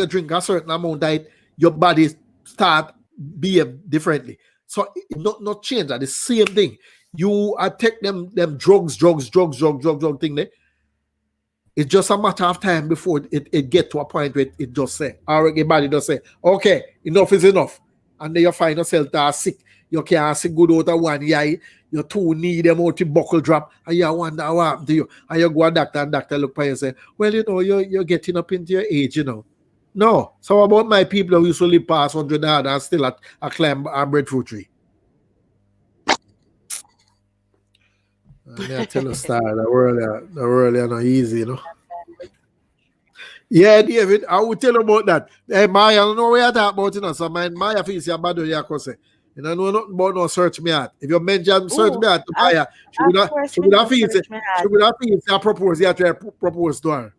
drink a certain amount of it, your body start behave differently. So not change that. The same thing. You take them drugs thing there. It's just a matter of time before it get to a point where it just say, or your body just say, okay, enough is enough. And then you find yourself sick. You can't see good out of one eye. You two need them out to buckle drop. And you wonder what happened to you. And you go to doctor and doctor look at you and say, well, you know, you're getting up into your age, you know. No. So about my people who used to live past 100 and still at a climb a breadfruit tree. I tell you, star, the world is not easy, you know. Yeah, David, I will tell you about that. Hey, Maya, I don't know what you're talking about, you know. So Maya feels you're bad with your say. You know nothing about no search me out. If you mention search me out to Maya, she would have feel you propose, you try to propose to her.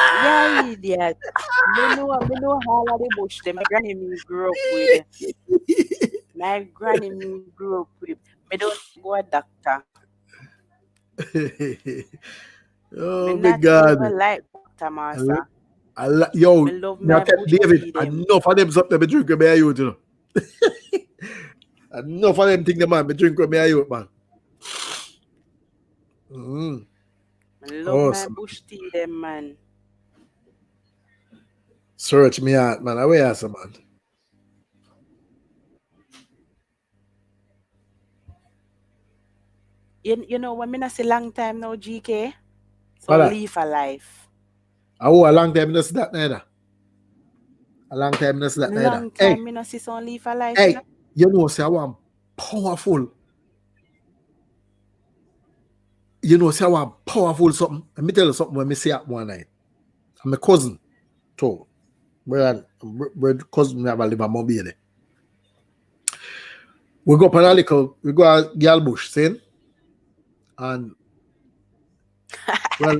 Yeah, idiot. Me know all of the bush them. My granny me grew up with. My granny me grew up with. Me don't go a doctor. Oh my God! Like Dr. Master. Yo, David, enough of them something me drink with me a youth, you know. Enough of them think the man me drink with me a youth, man. I love my bush tea, them man. Search me out, man. Away as a man. You know, when I not see long time now, GK, so live a life. Oh, a long time, not see that neither. A long time, not see that neither. Long time, I not see some live a life. Hey, you know, say I want powerful. You know, say I want powerful something. Let me tell you something when I see it one night. I'm a cousin, too. Brother cousin, we have a live a mobile. We go up on a little, we go a girl bush, see? And well,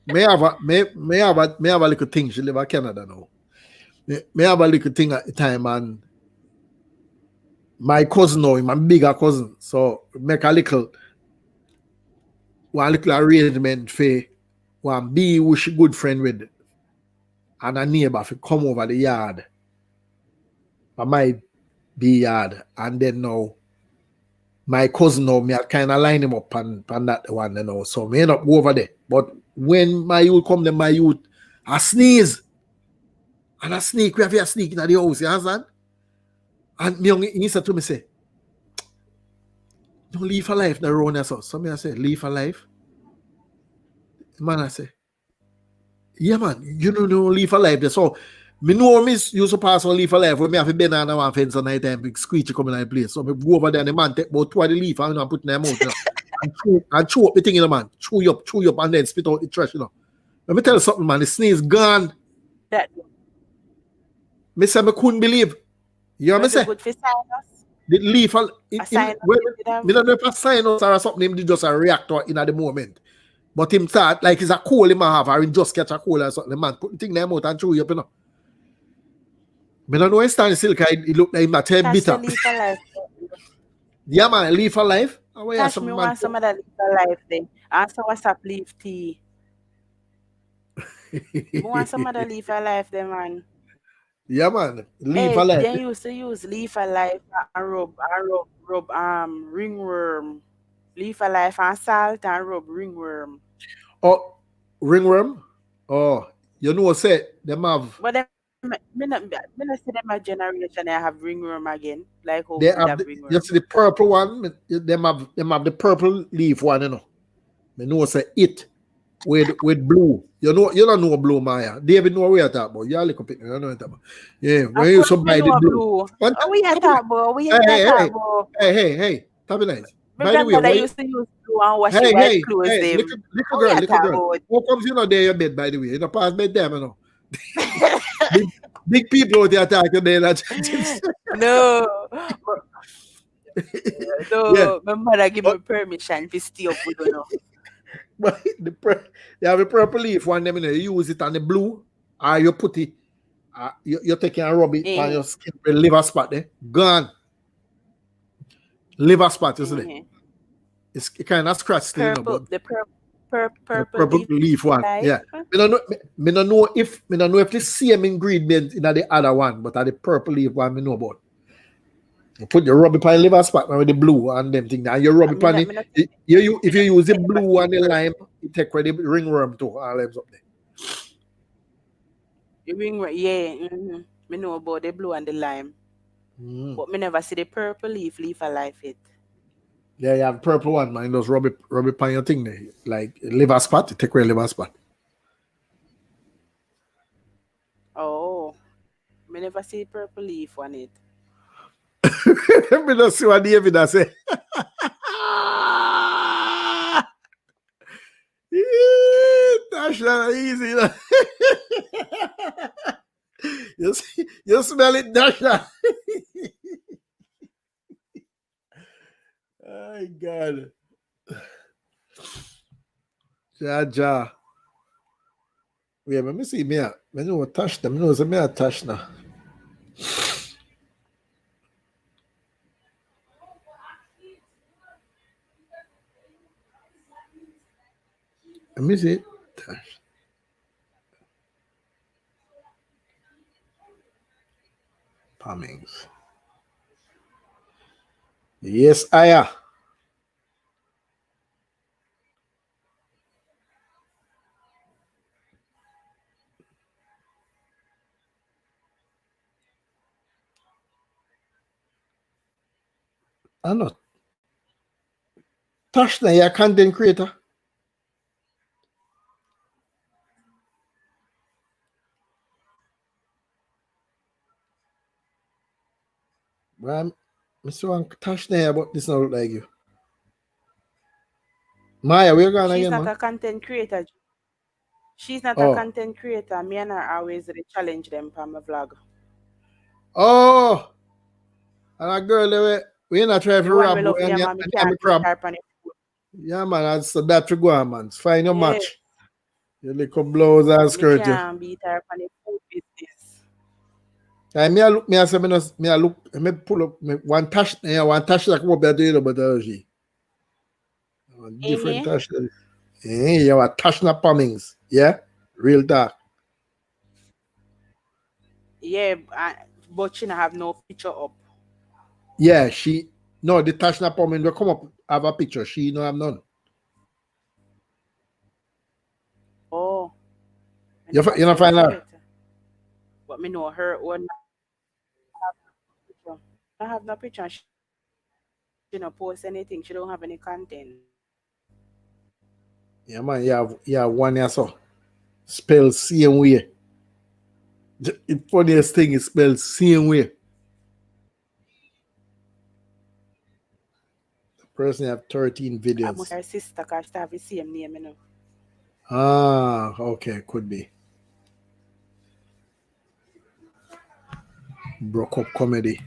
may have a little thing. She live in Canada now. May have a little thing at the time, and my cousin now, my bigger cousin, so make a little one little arrangement for one be who she good friend with and a neighbor to come over the yard. I might be yard, and then now my cousin now me I kind of line him up and that one, you know. So me end up go over there. But when my youth come, then my youth I sneeze. And I sneak, we have to sneak in the house, you understand? And me he said to me, say, don't leave a life the around us. So me I say, leave a life. Man, I say, yeah man, you don't leave a life there. So me know miss you supposed to leave a life when me have to bend on one fence on night time, big screechy coming in the place. So me go over there and the man take about 2 of the leaf and put in their mouth, you know, and chew up the thing in the man. Chew you up and then spit out the trash, you know. Let me tell you something, man, the sneeze gone. That Me say me couldn't believe. You know what I say? good for sinus. The leaf, me don't know if a sinus or something, him just a reactor in at the moment. But him start like it's a cold him have, or him just catch a cold or something. The man put the thing in out and chew you up, you know. Me don't know when stand still, because it look like him a 10 bitter. Yeah, man, leaf for life. Cash me want some of that leaf for life then. Also what's up leaf tea. Me want some of the leaf for life then, man. Yeah, man, leaf for life. They used to use leaf for life and rub ringworm. Leaf for life and salt and rub ringworm. Oh, ringworm? Oh, you know what say them have. But them, me not see them a generation they have ringworm again. Like how they have ringworm. You see the purple one, them have the purple leaf one, you know. Me know say it with blue. You don't know blue, Maya. David know what we are talking about. You look up it, you know what I'm talking about. Yeah, when you so buy the blue. Oh, we are talking about. We are talking about. Hey, Tabby nice. My grandmother used to use blue and wash the white clothes. Little girl. How comes you not there your bed, by the way? You don't pass bed them, you know. big people out there talking there. No. No, my mother give me permission to stay up with you know. But they have a purple leaf one them, you know, you use it on the blue, or you put it, you're taking a rub it on your skin, the liver spot there, gone. Liver spot, isn't it? It's kind of scratch still, purple, you know, but purple leaf one. Life. Yeah. Me don't know if the same ingredient in the other one, but the purple leaf one me know about. You put your rub it on the liver spot with the blue and them thing. And you rub it on it. If you use the blue and the lime, you take away the ringworm too. All limes up there. The ringworm, yeah. Me know about the blue and the lime. But me never see the purple leaf alive it. Yeah, you have purple one, man. Just rub it on your thing there. Like liver spot, you take away liver spot. Oh. Me never see purple leaf on it. Me don't see what David I say. That's not easy. You smell it, Dasha. Oh God. Ja. Wait, let me see me. I know what touch them. I know me a touch now. Let me see. Touch. Palmings. Yes, Aya. I know. Touch now, you're a content creator. Well, Mr. One touch now, but this not look like you. Maya, where you going again, man? She's not a content creator. She's not a content creator. Me and her always challenge them for my vlog. Oh, and a girl, We not try to The one rob we boy love me, and man, me and can't me beat crab. her on the food. Yeah, man, that's that to go on, man. Find your Yeah, match. You little blouse and me skirt you. can't beat her on the food business. And me I look, me I say me I look, me pull up me one touch, one touch like what better you but different Eh? touch. You have a touch na pummings, yeah, real talk. Yeah, but she don't have no picture up. Yeah, she no the touch na pumming will come up have a picture. She no have none. Oh, I You never you not see find her her? yet. But me know her one picture. I have no picture. And she don't post anything. She don't have any content. Yeah, man, you have one here so spell same way. The funniest thing is spelled same way. The person have 13 I must videos. her sister because she have the same name, you know. Ah, okay, could be. Broke up comedy.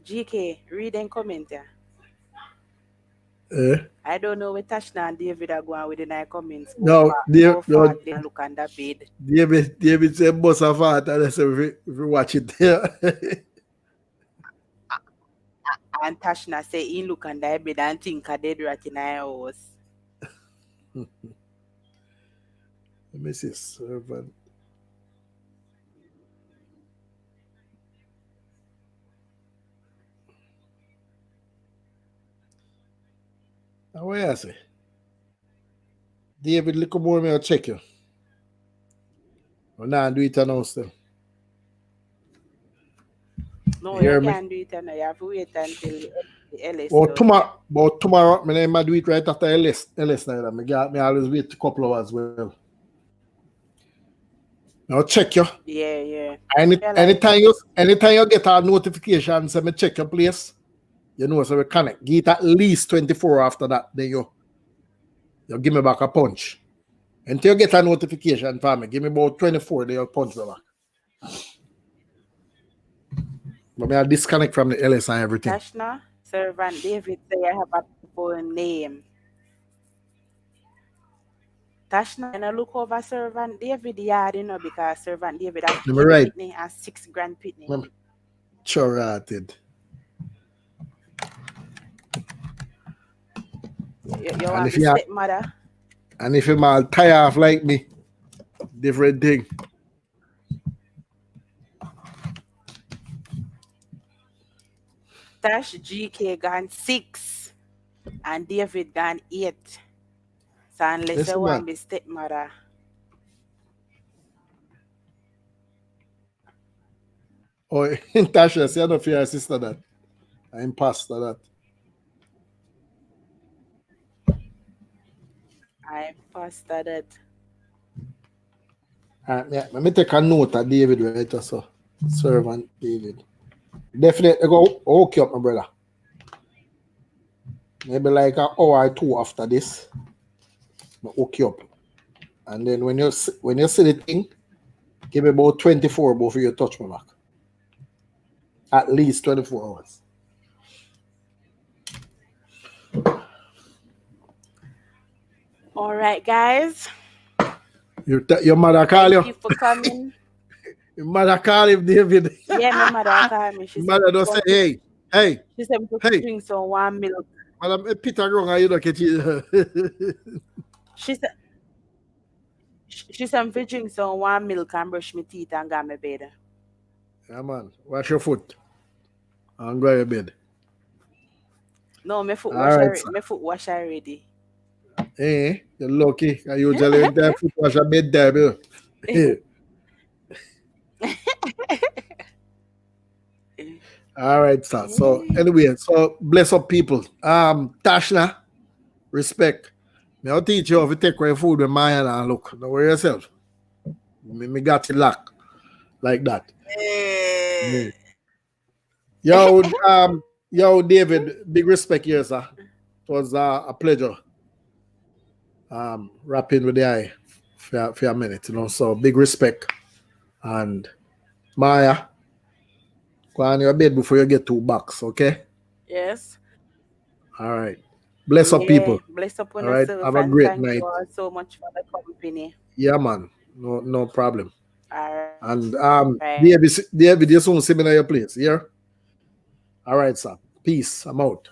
GK, read and comment there. Eh? I don't know where Tashna and David are going with the night comments. No, Go far they look on that bed. David said boss of art and I said if you watch it there. And Tashna say he look on that bed and think a dead rat in her house. Let me see servant. Now where I say? David, look more me I'll check you. Or now do it now still. No, You hear you me? can't do it now. You have to wait until the LS Or does. tomorrow, me name do it right after LS now. Me always wait a couple hours as well. Now check you. Yeah. Anytime you get a notification, say me check your place. You know, so we connect. Get at least 24 after that. Then you give me back a punch. Until you get a notification for me, give me about 24, then you'll punch me back. But I'll disconnect from the LS and everything. Tashna, Servant David say I have a people name. Tashna, and I look over Servant David yard, you know, because Servant David has Right. pitney and 6 grand pitney. Chorrated. You want to stepmother? And if you're mal tie off like me, different thing. Tash GK gone 6 and David gone 8. So unless Listen, you want man. to be stepmother. Oh, in Tasha, say I don't fear sister that. I'm past that. I'm past that. Let me take a note of David right so. Servant David. Definitely go hook you up, my brother. Maybe like an hour or two after this. I'll hook you up. And then when you see the thing, give me about 24 before you touch me back. At least 24 hours. All right, guys. Your mother call you. Thank you for coming. Your mother call him, David. Yeah, my mother called me. She Mother don't say, hey. She said me to Hey. drink some warm milk. Madam, Peter wrong and you don't get it. She said me to drink some warm milk and brush my teeth and go to my bed. Yeah, man. Wash your foot. And go to your bed. No, my foot wash already. Eh, you're lucky. I usually when that foot wash a bed there, bro. All right, sir. So anyway, so bless up people. Tashna, respect. I'll teach you how to take away food with my hand and look. Don't worry yourself. Me got it locked like that. Yo, David, big respect here, sir. It was a pleasure. Rapping with the eye for a minute, you know. So big respect. And Maya, go on your bed before you get $2, okay? Yes. All right. Bless up, Yeah. people. Bless up on All right. yourself Have a and great thank night. you all so much for the company. Yeah, man. No problem. All And right. David, you soon see me in your place. Yeah? All right, sir. Peace. I'm out.